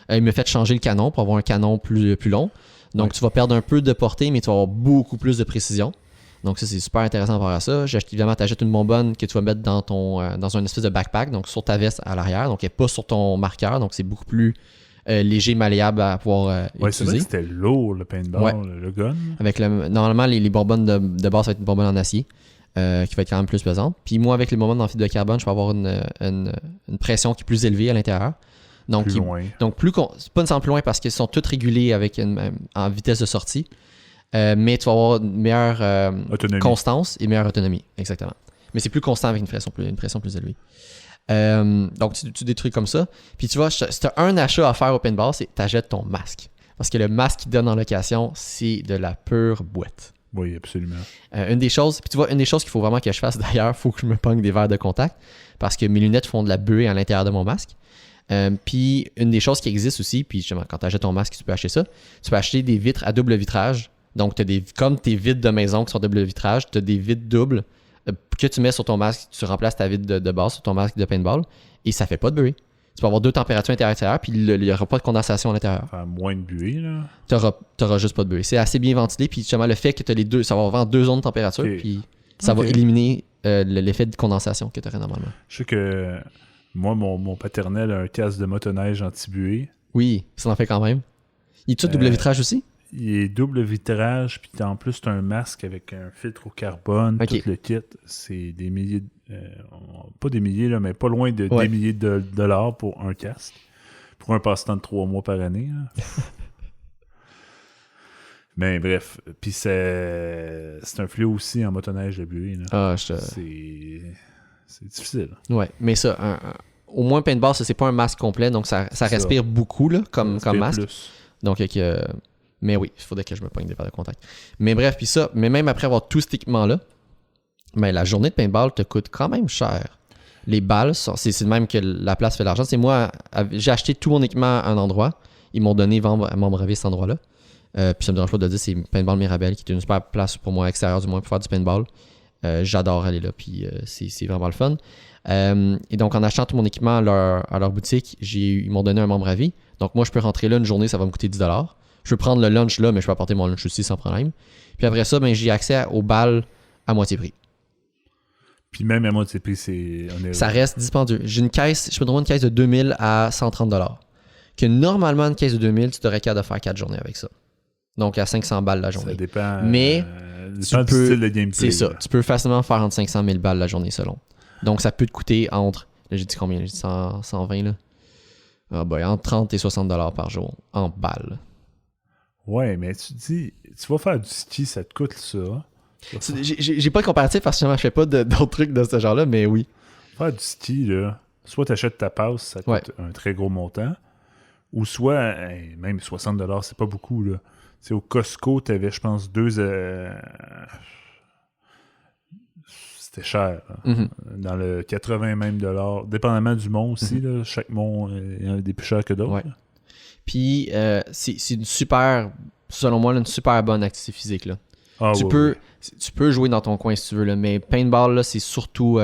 S1: Il m'a fait changer le canon pour avoir un canon plus long. Donc, tu vas perdre un peu de portée, mais tu vas avoir beaucoup plus de précision. Donc, ça, c'est super intéressant par rapport à ça. Évidemment, tu achètes une bonbonne que tu vas mettre dans un espèce de backpack, donc sur ta veste à l'arrière. Donc, elle n'est pas sur ton marqueur. Donc, c'est beaucoup plus léger, malléable à pouvoir utiliser.
S2: C'est vrai que c'était lourd, le paintball, le gun.
S1: Normalement, les bonbonnes de base, ça va être une bonbonne en acier, qui va être quand même plus pesante. Puis moi, avec les bonbonnes en fibre de carbone, je vais avoir une pression qui est plus élevée à l'intérieur. Donc,
S2: plus loin.
S1: C'est pas nécessairement plus loin parce qu'elles sont toutes régulées avec en vitesse de sortie. Mais tu vas avoir une meilleure constance et meilleure autonomie. Exactement. Mais c'est plus constant avec une pression plus élevée. Donc, tu des trucs comme ça. Puis tu vois, si tu as un achat à faire au paintball, c'est tu achètes ton masque. Parce que le masque qu'ils donnent en location, c'est de la pure boîte.
S2: Oui, absolument.
S1: Une des choses qu'il faut vraiment que je fasse d'ailleurs, il faut que je me pogne des verres de contact parce que mes lunettes font de la buée à l'intérieur de mon masque. Puis une des choses qui existe aussi, puis justement, quand tu achètes ton masque, tu peux acheter ça. Tu peux acheter des vitres à double vitrage. Donc, comme tes vitres de maison qui sont double vitrage, tu as des vitres doubles que tu mets sur ton masque. Tu remplaces ta vitre de base sur ton masque de paintball et ça fait pas de buée. Tu peux avoir deux températures intérieures et extérieures, puis il n'y aura pas de condensation à l'intérieur.
S2: Enfin, moins de buée, là.
S1: Tu n'auras juste pas de buée. C'est assez bien ventilé, puis justement, le fait que tu as les deux, ça va avoir deux zones de température, puis ça va éliminer l'effet de condensation que tu aurais normalement.
S2: Je sais que moi, mon paternel a un casque de motoneige anti-buée.
S1: Oui, ça en fait quand même. Il est tout double vitrage aussi?
S2: Il est double vitrage, puis en plus, tu as un masque avec un filtre au carbone, tout le kit. C'est des milliers, pas des milliers, là, mais pas loin de des milliers de dollars pour un casque. Pour un passe-temps de 3 mois par année. Mais bref, puis c'est un fléau aussi en motoneige de buée. C'est difficile.
S1: Ouais, mais ça, au moins paintball, ça c'est pas un masque complet, donc ça respire beaucoup là, comme masque. Plus. Donc, mais oui, il faudrait que je me pogne des verres de contact. Mais bref, puis ça, mais même après avoir tout cet équipement-là, mais la journée de paintball te coûte quand même cher. Les balles, c'est le même que la place fait l'argent. C'est moi, j'ai acheté tout mon équipement à un endroit. Ils m'ont donné membre à vie cet endroit-là. Puis ça me dérange pas de le dire, c'est Paintball Mirabel, qui est une super place pour moi, extérieure du moins, pour faire du paintball. J'adore aller là, puis c'est vraiment le fun. Et donc, en achetant tout mon équipement à leur boutique, ils m'ont donné un membre à vie. Donc, moi, je peux rentrer là une journée, ça va me coûter 10$. Je peux prendre le lunch là, mais je peux apporter mon lunch aussi sans problème. Puis après ça, j'ai accès aux balles à moitié prix.
S2: Puis même à moitié prix,
S1: ça reste dispendieux. J'ai une caisse, je peux trouver une caisse de 2000 à 130$. Que normalement, une caisse de 2000, tu devrais capable de faire 4 journées avec ça. Donc, à 500 balles la journée.
S2: Ça dépend,
S1: mais
S2: du style de gameplay. C'est
S1: ça. Tu peux facilement faire entre 500 000 balles la journée selon. Donc, ça peut te coûter entre... Là, j'ai dit combien? J'ai dit 120, là. Entre 30 et 60$ par jour en balles.
S2: Ouais, mais tu vas faire du ski, ça te coûte ça.
S1: J'ai pas de comparatif parce que je fais pas d'autres trucs de ce genre-là, mais oui.
S2: Faire du ski, là, soit tu achètes ta passe, ça coûte un très gros montant, ou soit, même 60$, c'est pas beaucoup, là. Tu sais, au Costco, t'avais, je pense, c'était c'était cher. Dans le 80 même $, dépendamment du mont aussi. Là, chaque mont est des plus chers que d'autres.
S1: Ouais. Puis, c'est une super, selon moi, une super bonne activité physique. Là. Tu peux jouer dans ton coin si tu veux, là, mais paintball, là, c'est surtout,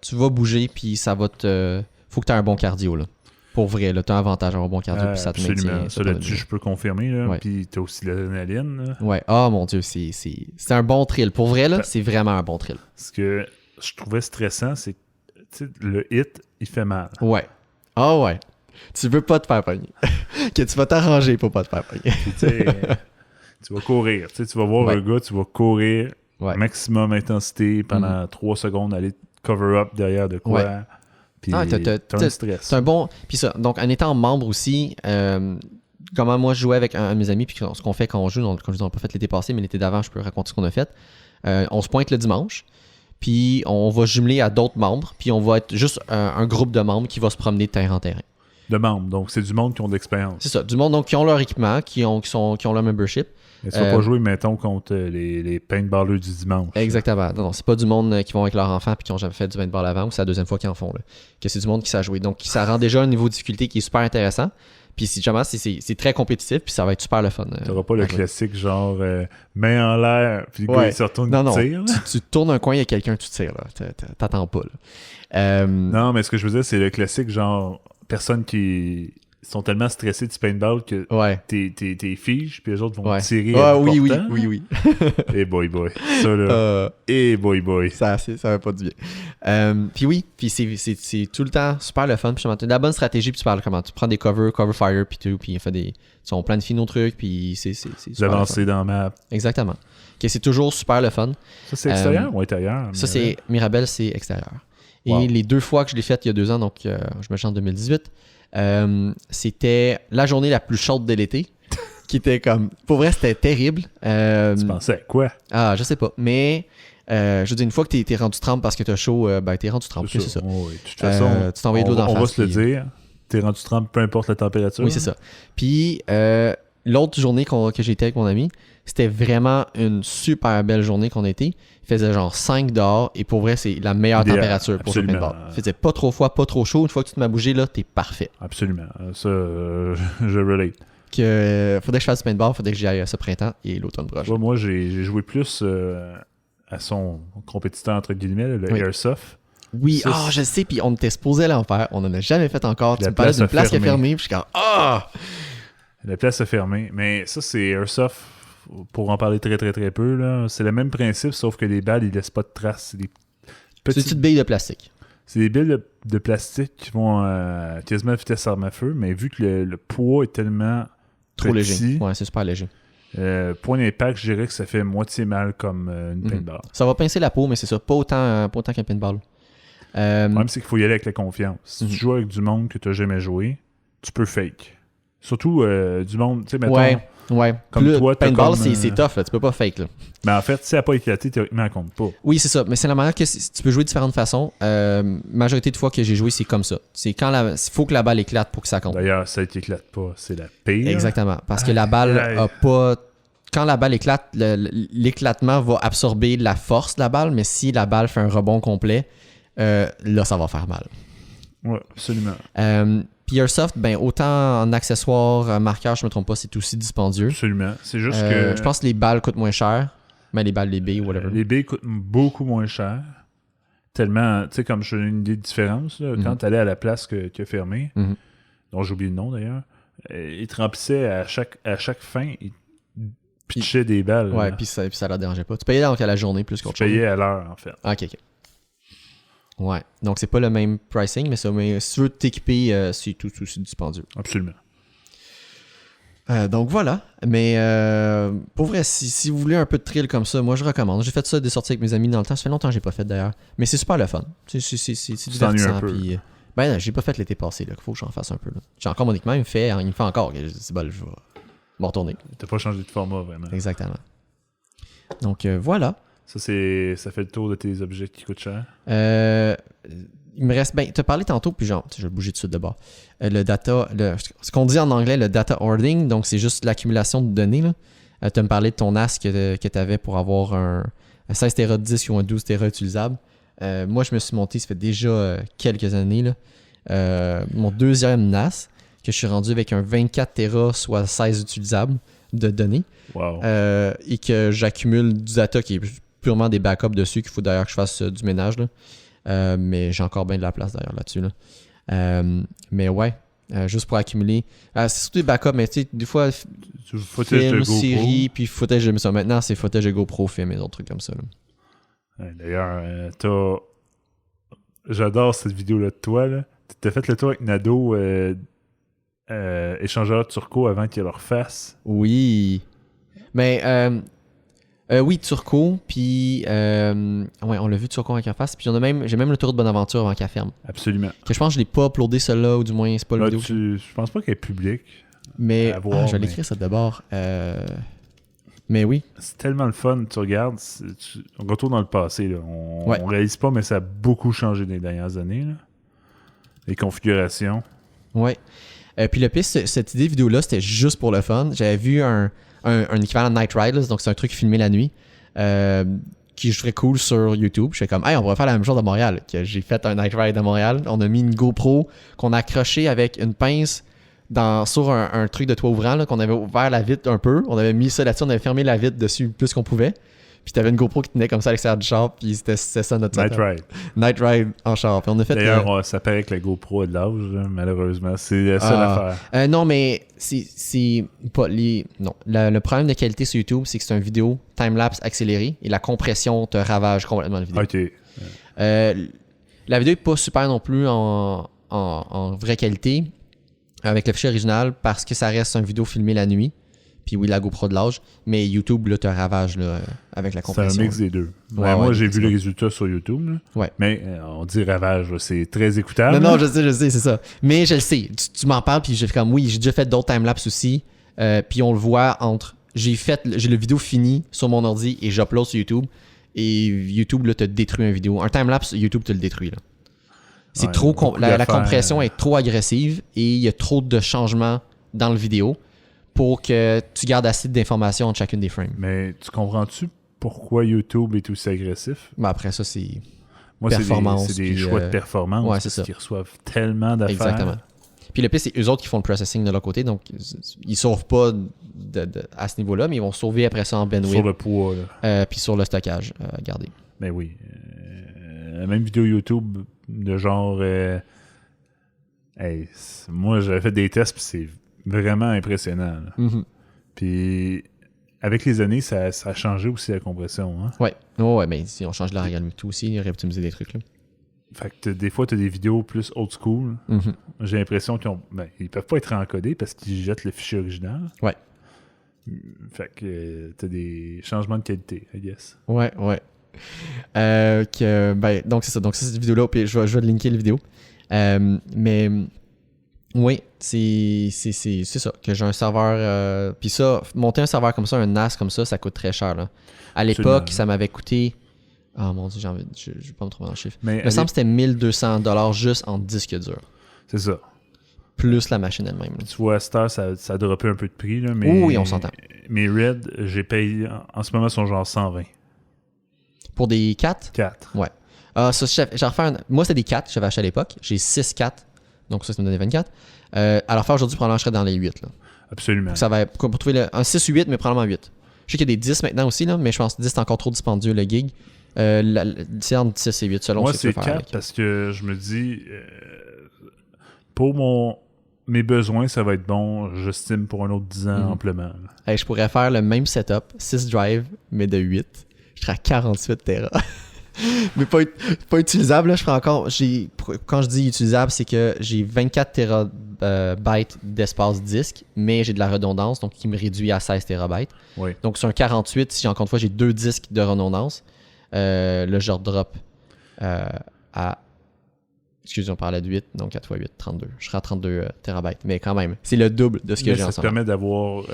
S1: tu vas bouger, puis ça va te... Faut que tu aies un bon cardio, là. Pour vrai, là, tu as un avantage à avoir un bon cardio, puis ça te maintient.
S2: Ça là-dessus, je peux confirmer. Là. Puis tu as aussi l'adrénaline.
S1: Ouais. Ah, mon Dieu, c'est un bon thrill. Pour vrai, là, c'est vraiment un bon thrill.
S2: Ce que je trouvais stressant, c'est que le hit, il fait mal.
S1: Ouais. Ah ouais. Tu veux pas te faire pogner. Que tu vas t'arranger pour pas te faire pogner.
S2: Tu vas courir. Tu vas voir un gars, tu vas courir maximum intensité pendant 3 secondes, aller cover up derrière de quoi. Ouais. Puis t'as un stress.
S1: C'est un bon... Puis ça, donc en étant membre aussi, comment moi je jouais avec un de mes amis, puis ce qu'on fait quand on joue, comme je dis, on n'a pas fait l'été passé, mais l'été d'avant, je peux raconter ce qu'on a fait. On se pointe le dimanche, puis on va jumeler à d'autres membres, puis on va être juste un groupe de membres qui va se promener de terrain en terrain.
S2: De membres, donc c'est du monde qui ont de l'expérience.
S1: C'est ça, du monde donc, qui ont leur équipement, qui ont leur membership.
S2: Mais tu vas pas jouer, mettons, contre les paintballers du dimanche.
S1: Exactement. Non, c'est pas du monde qui vont avec leurs enfants et qui ont jamais fait du paintball avant, ou c'est la deuxième fois qu'ils en font. Là. Que c'est du monde qui sait jouer. Donc ça rend déjà un niveau de difficulté qui est super intéressant. Puis si jamais c'est très compétitif, puis ça va être super le fun.
S2: Tu n'auras pas le classique genre main en l'air, puis le gars il se retourne tire.
S1: Tu tournes un coin, il y a quelqu'un, tu tires. Là. T'attends pas. Là.
S2: Non, mais ce que je veux dire, c'est le classique genre personne qui sont tellement stressés du paintball que t'es figes, puis les autres vont tirer.
S1: Ah oui.
S2: Et boy. Ça là. Et boy.
S1: Ça va pas du bien. Puis c'est tout le temps super le fun. Puis tu as de la bonne stratégie, puis tu parles comment tu prends des cover fire, puis tout, puis on planifie nos trucs, puis c'est super.
S2: Avancer dans la map.
S1: Exactement. Okay, c'est toujours super le fun.
S2: Ça, c'est extérieur ou intérieur?
S1: Ça, c'est Mirabel, c'est extérieur. Et les 2 fois que je l'ai fait il y a 2 ans, donc je me chante en 2018, c'était la journée la plus chaude de l'été, qui était comme... Pour vrai, c'était terrible.
S2: Tu pensais à quoi?
S1: Ah, je sais pas. Mais, je veux dire, une fois que t'es rendu trempe parce que t'as chaud, t'es rendu trempe. C'est ça.
S2: Oui. De toute façon,
S1: tu t'envoies de l'eau dans la face.
S2: On va se le dire. T'es rendu trempe, peu importe la température.
S1: Oui, c'est ça. Puis, l'autre journée que j'ai été avec mon ami, c'était vraiment une super belle journée qu'on a été. Il faisait genre 5 dehors et pour vrai, c'est la meilleure température pour jouer paintball. Il faisait pas trop froid, pas trop chaud. Une fois que tu te mets à bouger, là, t'es parfait.
S2: Absolument. Ça, je relate.
S1: Faudrait que je fasse du paintball, faudrait que j'y aille ce printemps et l'automne prochain.
S2: Moi, j'ai joué plus à son compétiteur, entre guillemets, le Airsoft.
S1: Oui, je sais, puis on était supposé aller en faire. On n'en a jamais fait encore. Tu me parlais d'une place qui est fermée, puis je suis comme
S2: La place est fermée. Mais ça, c'est Airsoft. Pour en parler très très très peu, là, c'est le même principe, sauf que les balles, ils laissent pas de traces. C'est des
S1: petites billes de plastique.
S2: C'est des billes de plastique qui vont quasiment à vitesse arme à feu, mais vu que le poids est tellement
S1: trop léger. Ouais, c'est super léger.
S2: Point d'impact, je dirais que ça fait moitié mal comme une paintball.
S1: Ça va pincer la peau, mais c'est ça, pas autant qu'un paintball.
S2: Le problème, c'est qu'il faut y aller avec la confiance. Si tu joues avec du monde que tu n'as jamais joué, tu peux fake. Surtout du monde, tu sais, mettons...
S1: Ouais, comme toi, paintball, c'est tough, là. Tu peux pas fake. Là.
S2: Mais en fait, si ça n'a pas éclaté, théoriquement, elle compte pas.
S1: Oui, c'est ça. Mais c'est la manière que tu peux jouer de différentes façons. Majorité de fois que j'ai joué, c'est comme ça. C'est quand faut que la balle éclate pour que ça compte.
S2: D'ailleurs, ça éclate pas, c'est la pire.
S1: Exactement. Parce que la balle a pas... Quand la balle éclate, l'éclatement va absorber la force de la balle, mais si la balle fait un rebond complet, là, ça va faire mal.
S2: Oui, absolument.
S1: Puis Airsoft, autant en accessoires, marqueurs, je me trompe pas, c'est aussi dispendieux.
S2: Absolument. C'est juste que...
S1: Je pense que les balles coûtent moins cher. Mais les balles, les billes, whatever.
S2: Les billes coûtent beaucoup moins cher. Tellement, tu sais, comme je donne une idée de différence, là, quand tu allais à la place qui a fermé, dont j'ai oublié le nom d'ailleurs, ils te remplissaient à chaque fin, ils pitchaient des balles.
S1: Ouais, puis ça leur dérangeait pas. Tu payais donc à la journée plus qu'autre chose.
S2: Tu payais à l'heure, en fait.
S1: Ok. Ouais, donc c'est pas le même pricing, mais si tu veux t'équiper, c'est tout aussi dispendieux.
S2: Absolument.
S1: Donc voilà, mais pour vrai, si vous voulez un peu de thrill comme ça, moi je recommande. J'ai fait ça des sorties avec mes amis dans le temps, ça fait longtemps que j'ai pas fait d'ailleurs, mais c'est super le fun. C'est divertissant. Puis, j'ai pas fait l'été passé, là, qu'il faut que j'en fasse un peu. Là. J'ai encore mon équipement, il me fait encore. Je dis, je vais m'en retourner.
S2: T'as pas changé de format vraiment.
S1: Exactement. Donc voilà.
S2: Ça fait le tour de tes objets qui coûtent cher.
S1: Il me reste... t'as parlé tantôt, puis je vais bouger tout de suite de bord. Ce qu'on dit en anglais, le data hoarding, donc c'est juste l'accumulation de données. Là. Tu me parlais de ton NAS que tu avais pour avoir un 16 Tera de disque ou un 12 Tera utilisable. Moi, je me suis monté, ça fait déjà quelques années, là, mon deuxième NAS, que je suis rendu avec un 24 Tera, soit 16 utilisables de données.
S2: Wow.
S1: Et que j'accumule du data qui est purement des backups dessus, qu'il faut d'ailleurs que je fasse du ménage. Là. Mais j'ai encore bien de la place d'ailleurs là-dessus. Là. Mais ouais, juste pour accumuler. C'est surtout des backups, mais tu sais, des fois, film, série, puis footage de ça. Maintenant, c'est footage de GoPro, film et d'autres trucs comme ça.
S2: Là. D'ailleurs, j'adore cette vidéo-là de toi. Là. T'as fait le tour avec Nado, échangeur Turco, avant qu'il leur fasse.
S1: Oui. Mais oui, Turco, puis ouais, on l'a vu Turco avant qu'elle fasse, puis j'ai même le tour de Bonaventure avant qu'elle ferme.
S2: Absolument.
S1: Que je pense que je l'ai pas uploadé celle-là, ou du moins c'est pas le vidéo.
S2: Je pense pas qu'elle est publique.
S1: Mais je vais l'écrire ça d'abord. Mais oui.
S2: C'est tellement le fun, tu regardes, on retourne dans le passé. Là. On réalise pas, mais ça a beaucoup changé dans les dernières années. Là. Les configurations.
S1: Ouais. Puis le pire, cette idée de vidéo-là, c'était juste pour le fun. J'avais vu un équivalent de Night Ride, donc c'est un truc filmé la nuit, qui je ferais cool sur YouTube. Je fais comme, hey, on pourrait faire la même chose à Montréal. Que j'ai fait un Night Ride à Montréal. On a mis une GoPro qu'on a accrochée avec une pince sur un truc de toit ouvrant, là, qu'on avait ouvert la vitre un peu. On avait mis ça là-dessus, on avait fermé la vitre dessus plus qu'on pouvait. Puis t'avais une GoPro qui tenait comme ça à l'extérieur du char, puis c'était ça notre
S2: Night Ride.
S1: Night Ride en char. Puis on a fait,
S2: d'ailleurs, ça paraît que la GoPro a de l'âge, malheureusement. C'est la seule affaire.
S1: Non, mais c'est pas non. Le problème de qualité sur YouTube, c'est que c'est une vidéo time-lapse accélérée et la compression te ravage complètement la vidéo.
S2: OK.
S1: La vidéo est pas super non plus en vraie qualité avec le fichier original parce que ça reste une vidéo filmée la nuit. Puis oui, la GoPro de l'âge, mais YouTube là, te ravage là, avec la compression.
S2: C'est un mix des deux. Moi, j'ai vu les résultats sur YouTube. Là.
S1: Ouais.
S2: Mais on dit ravage, là, c'est très écoutable.
S1: Non, je sais, c'est ça. Mais je le sais. Tu m'en parles, puis j'ai fait comme oui, j'ai déjà fait d'autres timelapses aussi. Puis on le voit entre. J'ai le vidéo fini sur mon ordi et j'upload sur YouTube. Et YouTube là, te détruit une vidéo. Un timelapse, YouTube te le détruit. Là. C'est trop. La compression est trop agressive et il y a trop de changements dans le vidéo pour que tu gardes assez d'informations entre chacune des frames.
S2: Mais tu comprends-tu pourquoi YouTube est aussi agressif?
S1: Ben après ça, c'est
S2: performance. C'est des choix de performance.
S1: Ouais, c'est ça.
S2: Qu'ils reçoivent tellement d'affaires.
S1: Exactement. Puis le pire, c'est eux autres qui font le processing de leur côté, donc ils sauvent pas à ce niveau-là, mais ils vont sauver après ça en bandwidth.
S2: Sur le poids.
S1: Puis sur le stockage, regardez.
S2: Mais oui. La même vidéo YouTube de genre... moi, j'avais fait des tests, puis c'est vraiment impressionnant. Mm-hmm. Puis avec les années, ça a changé aussi la compression. Hein?
S1: Ouais, mais si on change la tout aussi, réoptimiser des trucs. Là.
S2: Fait que des fois, tu as des vidéos plus old school. Mm-hmm. J'ai l'impression qu'ils peuvent pas être encodés parce qu'ils jettent le fichier original.
S1: Ouais.
S2: Fait que tu as des changements de qualité, I guess.
S1: Ouais. Donc c'est ça. Donc ça, c'est cette vidéo-là. Puis je vais linker la vidéo. Mais oui, c'est ça. Que j'ai un serveur. Puis ça, monter un serveur comme ça, un NAS comme ça coûte très cher. Là. À l'époque, ça m'avait coûté. Ah mon dieu, je vais pas me tromper dans le chiffre. Mais il me semble que c'était 1200$ juste en disque dur.
S2: C'est ça.
S1: Plus la machine elle-même. Là.
S2: Tu vois, à cette heure, ça a droppé un peu de prix. Là, mais
S1: oui, on s'entend.
S2: Mes Red, j'ai payé. En ce moment, ils sont genre 120.
S1: Pour des 4?
S2: 4.
S1: Ouais. Ça, j'ai refait moi, c'était des 4 que j'avais acheté à l'époque. J'ai 6 4. Donc ça me donnait 24. À leur faire aujourd'hui, probablement, je serais dans les 8. Là.
S2: Absolument.
S1: Donc, ça va pour trouver un 6 ou 8, mais probablement 8. Je sais qu'il y a des 10 maintenant aussi, là, mais je pense que 10 c'est encore trop dispendieux, le gig. C'est entre 6 et 8 selon
S2: moi,
S1: ce que tu veux faire.
S2: Moi, c'est 4 parce que je me dis, pour mes besoins, ça va être bon. J'estime pour un autre 10 ans amplement.
S1: Hey, je pourrais faire le même setup, 6 drive, mais de 8. Je serais à 48 Tera. Mais pas utilisable, là, je ferai encore. Quand je dis utilisable, c'est que j'ai 24 terabytes d'espace disque, mais j'ai de la redondance, donc qui me réduit à 16 terabytes.
S2: Oui.
S1: Donc sur un 48, si encore une fois j'ai 2 disques de redondance, là je redrop à. Excusez, on parlait de 8, donc 4 x 8, 32. Je serai à 32 terabytes, mais quand même, c'est le double de ce que j'ai en ce moment.
S2: Ça te permet d'avoir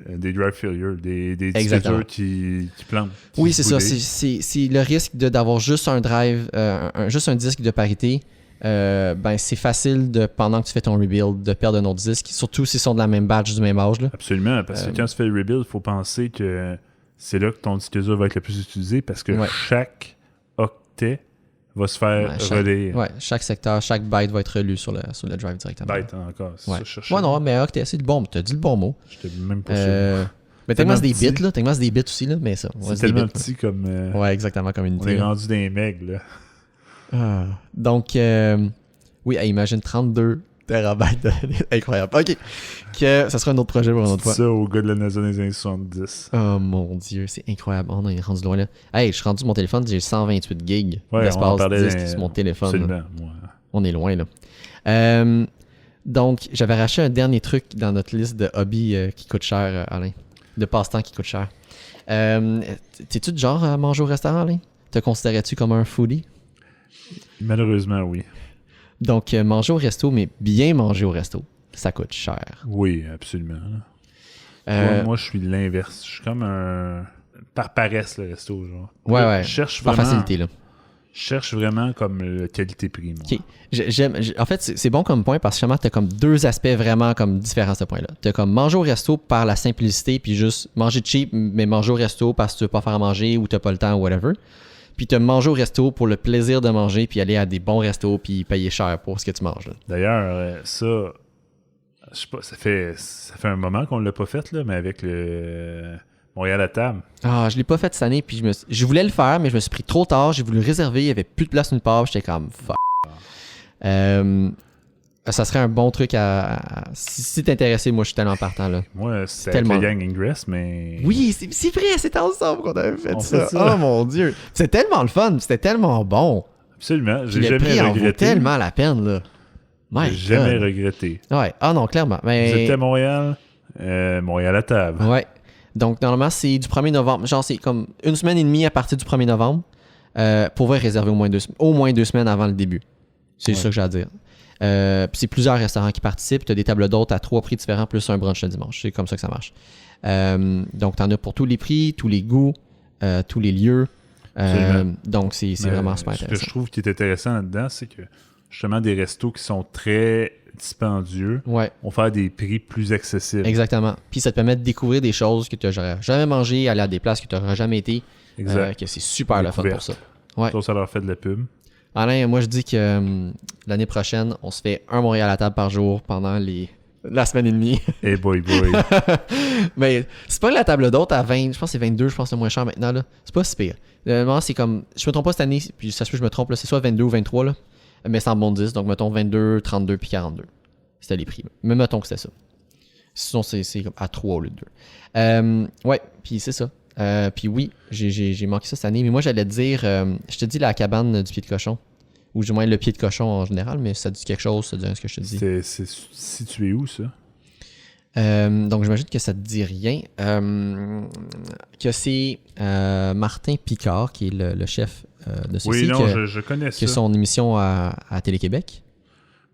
S2: des drive failures, des disques durs qui plantent.
S1: Oui, c'est ça. C'est le risque d'avoir juste un drive, juste un disque de parité. C'est facile pendant que tu fais ton rebuild de perdre un autre disque, surtout s'ils sont de la même batch, du même âge. Là.
S2: Absolument, parce que quand tu fais le rebuild, il faut penser que c'est là que ton disque dur va être le plus utilisé parce que chaque va se faire relire.
S1: Ouais, chaque secteur, chaque byte va être relu sur le drive directement.
S2: Byte encore, c'est ça que je cherchais.
S1: Ouais, non, mais octet, c'est le bon. T'as dit le bon mot.
S2: J'étais même pas sûr.
S1: Mais tellement c'est des bits, là. Tellement c'est des bits aussi, là. Mais ça.
S2: C'est tellement petit comme.
S1: Ouais, exactement, comme une unité.
S2: On est rendu dans les megs, là.
S1: Donc, oui, imagine 32 terabytes. Incroyable. Ok. Ça sera un autre projet pour une autre fois.
S2: Ça au gars de la NASA des années 70.
S1: Oh mon dieu, c'est incroyable. Oh non, il est rendu loin là. Hey, je suis rendu sur mon téléphone, j'ai 128 gigs d'espace disque sur mon téléphone.
S2: Absolument, moi.
S1: On est loin là. Donc, j'avais racheté un dernier truc dans notre liste de hobbies qui coûte cher, Alain. De passe-temps qui coûte cher. T'es-tu de genre à manger au restaurant, Alain? Te considérais-tu comme un foodie?
S2: Malheureusement, oui.
S1: Donc, manger au resto, mais bien manger au resto, ça coûte cher.
S2: Oui, absolument. Moi, je suis l'inverse. Je suis comme un... Par paresse, le resto, genre.
S1: Ouais.
S2: Je cherche
S1: par
S2: vraiment...
S1: facilité, là.
S2: Je cherche vraiment comme le qualité-prix, moi.
S1: OK. En fait, c'est bon comme point parce que finalement, t'as comme deux aspects vraiment comme différents à ce point-là. T'as comme manger au resto par la simplicité, puis juste manger cheap, mais manger au resto parce que tu veux pas faire à manger ou t'as pas le temps ou whatever. Puis t'as manger au resto pour le plaisir de manger, puis aller à des bons restos, puis payer cher pour ce que tu manges. Là.
S2: D'ailleurs, ça, je sais pas, ça fait un moment qu'on l'a pas fait, là, mais avec le Montréal à table.
S1: Ah, je l'ai pas fait cette année, puis je voulais le faire, mais je me suis pris trop tard, j'ai voulu réserver, il y avait plus de place nulle part, j'étais comme fuck. Ça serait un bon truc si t'es intéressé, moi je suis tellement partant là.
S2: Moi, c'est avec la gang Ingress, mais...
S1: Oui, c'est vrai, c'était ensemble qu'on avait fait ça. Oh mon dieu. C'était tellement le fun, c'était tellement bon.
S2: Absolument, j'ai
S1: jamais regretté.
S2: En vaut
S1: tellement la peine là.
S2: J'ai jamais regretté.
S1: Ouais, non, clairement. Mais...
S2: Vous étiez à Montréal, Montréal à table.
S1: Ouais. Donc normalement c'est du 1er novembre, genre c'est comme une semaine et demie à partir du 1er novembre. Pour vrai réserver au moins 2 semaines avant le début. C'est ça que j'ai à dire. Puis c'est plusieurs restaurants qui participent. Tu as des tables d'hôtes à 3 prix différents plus un brunch le dimanche. C'est comme ça que ça marche. Donc, tu en as pour tous les prix, tous les goûts, tous les lieux. Donc, c'est vraiment super intéressant.
S2: Ce que je trouve qui est intéressant là-dedans, c'est que justement des restos qui sont très dispendieux vont faire des prix plus accessibles.
S1: Exactement. Puis ça te permet de découvrir des choses que tu n'auras jamais mangé, aller à des places que tu n'auras jamais été.
S2: Exact.
S1: Que c'est super le fun pour ça.
S2: Ouais. Ça leur fait de la pub.
S1: Alain, moi je dis que l'année prochaine, on se fait un Montréal à table par jour pendant la semaine et demie.
S2: Hey boy.
S1: Mais c'est pas la table d'hôte à 20, je pense que c'est 22, je pense que c'est moins cher maintenant. Là. C'est pas si pire. C'est comme, je me trompe pas cette année, puis ça se peut que je me trompe, là, c'est soit 22 ou 23, là, mais c'est en bon 10, donc mettons 22, 32 puis 42. C'était les prix. Là. Mais mettons que c'était ça. Sinon, c'est comme à 3 au lieu de 2. Ouais, puis c'est ça. Puis oui, j'ai manqué ça cette année, mais moi j'allais te dire, je te dis la cabane du pied de cochon, ou du moins le pied de cochon en général, mais ça dit quelque chose, ça dit ce que je te dis.
S2: C'est situé où ça?
S1: Donc j'imagine que ça te dit rien. Que c'est Martin Picard qui est le chef de ceci.
S2: Oui, non, je connais ça.
S1: Qui a son émission à Télé-Québec.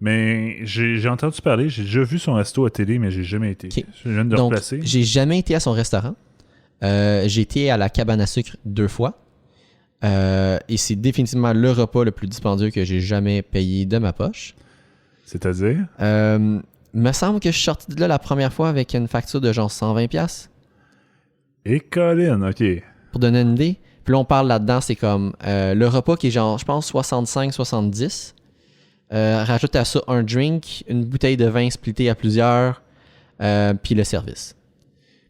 S2: Mais j'ai entendu parler, j'ai déjà vu son resto à télé, mais j'ai jamais été.
S1: Okay.
S2: Je viens de le replacer.
S1: J'ai jamais été à son restaurant. J'ai été à la cabane à sucre 2 fois. Et c'est définitivement le repas le plus dispendieux que j'ai jamais payé de ma poche.
S2: C'est-à-dire?
S1: Me semble que je suis sorti de là la première fois avec une facture de genre 120$.
S2: Et Colin, ok.
S1: Pour donner une idée. Puis là, on parle là-dedans, c'est comme le repas qui est genre, je pense, 65-70$. Rajoute à ça un drink, une bouteille de vin splittée à plusieurs, puis le service.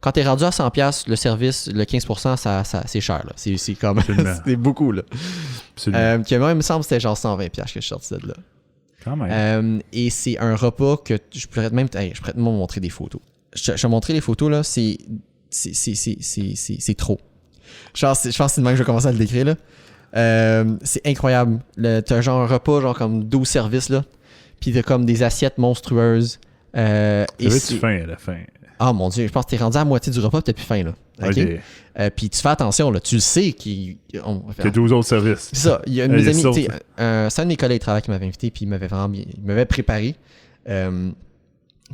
S1: Quand t'es rendu à 100$, le service, le 15%, ça c'est cher. Là. C'est comme c'est beaucoup. Là. Absolument. Moi, il me semble que c'était genre 120$ que je suis sorti de là.
S2: Quand même.
S1: Et c'est un repas que je pourrais même te montrer des photos. Je vais montrer les photos, là, c'est trop. Je pense que c'est de même que je vais commencer à le décrire, là. C'est incroyable. T'as genre un repas, genre comme 12 services, là. Puis t'as comme des assiettes monstrueuses.
S2: T'avais-tu faim à la fin?
S1: Ah mon dieu, je pense que t'es rendu à la moitié du repas et t'as plus faim, là. OK. Puis tu fais attention, là. Tu le sais
S2: T'as 12 autres services.
S1: C'est ça. Il y a une de mes amis, c'est un de mes collègues de travail qui m'avait invité, puis il m'avait préparé.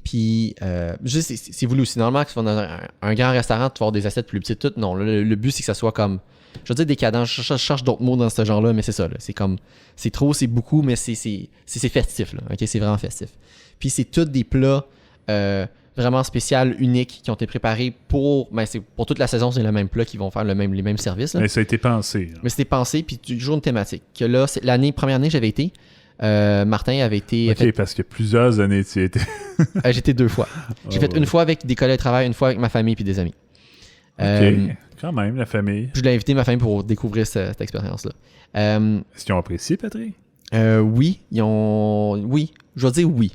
S1: Puis, juste, c'est voulu aussi. Normalement, que tu vas dans un grand restaurant, tu vas avoir des assiettes plus petites, toutes. Non, le but, c'est que ça soit comme, je veux dire décadent, je cherche d'autres mots dans ce genre-là, mais c'est ça, là. C'est comme, c'est trop, c'est beaucoup, mais c'est festif, là. OK, c'est vraiment festif. Puis, c'est tous des plats vraiment spéciales, uniques, qui ont été préparées pour... Ben, pour toute la saison, c'est le même plat qui vont faire les mêmes services. Là.
S2: Mais ça a été pensé. Là.
S1: Mais c'était pensé, puis toujours une thématique. Que là, première année que j'avais été, Martin avait été...
S2: OK, parce que plusieurs années, tu y étais.
S1: J'ai été 2 fois. J'ai fait une fois avec des collègues de travail, une fois avec ma famille puis des amis.
S2: OK, quand même, la famille.
S1: Je l'ai invité ma famille pour découvrir cette expérience-là.
S2: Est-ce qu'ils ont apprécié, Patrick?
S1: Oui, Oui, je vais dire oui.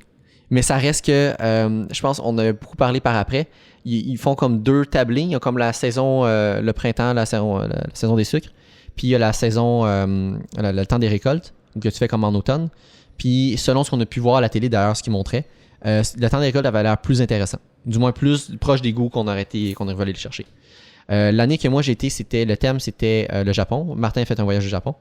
S1: Mais ça reste que, je pense, on a beaucoup parlé par après. Ils font comme 2 tablés. Il y a comme la saison, le printemps, la saison des sucres. Puis il y a la saison, le temps des récoltes, que tu fais comme en automne. Puis selon ce qu'on a pu voir à la télé, d'ailleurs, ce qu'ils montraient, le temps des récoltes avait l'air plus intéressant. Du moins plus proche des goûts qu'on aurait voulu aller le chercher. L'année que moi j'ai été, le thème c'était le Japon. Martin a fait un voyage au Japon.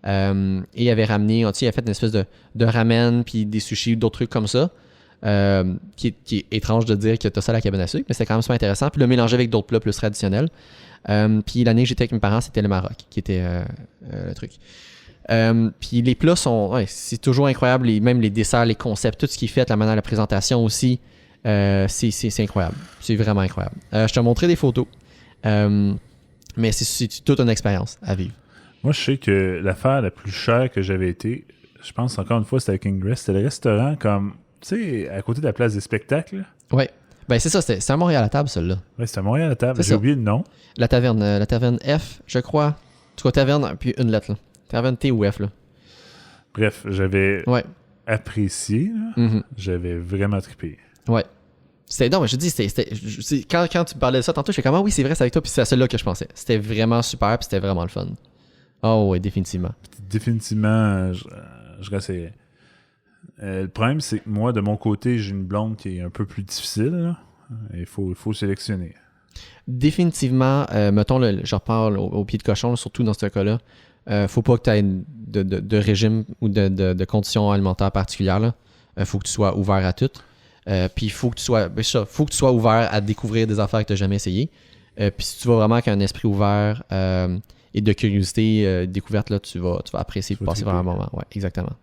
S1: Et il avait ramené, il a fait une espèce de ramen, puis des sushis, d'autres trucs comme ça. Qui est étrange de dire que t'as ça à la cabane à sucre, mais c'était quand même super intéressant. Puis le mélanger avec d'autres plats plus traditionnels. Puis l'année que j'étais avec mes parents, c'était le Maroc, qui était le truc. Puis les plats c'est toujours incroyable. Même les desserts, les concepts, tout ce qui est fait, la manière de la présentation aussi, c'est incroyable. C'est vraiment incroyable. Je t'ai montré des photos. Mais c'est toute une expérience à vivre.
S2: Moi, je sais que l'affaire la plus chère que j'avais été, je pense encore une fois, c'était avec Ingress. C'était le restaurant comme, tu sais, à côté de la place des spectacles.
S1: Ouais. Ben c'est ça, c'était à Montréal à table, celle-là.
S2: Ouais, c'était à Montréal à table. J'ai oublié le nom.
S1: La taverne F, je crois. En tout cas, taverne, puis une lettre, là. Taverne T ou F, là.
S2: Bref, j'avais apprécié, là.
S1: Mm-hmm.
S2: J'avais vraiment trippé.
S1: Ouais. Non, mais je te dis, quand tu me parlais de ça tantôt, je fais comme, oui, c'est vrai, c'est avec toi, puis c'est à celle-là que je pensais. C'était vraiment super, puis c'était vraiment le fun. Oh, ouais, définitivement.
S2: Définitivement, je réessayerais. Le problème, c'est que moi, de mon côté, j'ai une blonde qui est un peu plus difficile. Là. Il faut sélectionner.
S1: Définitivement, mettons, je reparle au pied de cochon, surtout dans ce cas-là. Faut pas que tu aies de régime ou de conditions alimentaires particulières. Faut que tu sois ouvert à tout. Puis il faut que tu sois ouvert à découvrir des affaires que tu n'as jamais essayées. Puis si tu vas vraiment avec un esprit ouvert et de curiosité, découverte, là, tu vas apprécier passer vraiment un moment. Ouais, exactement.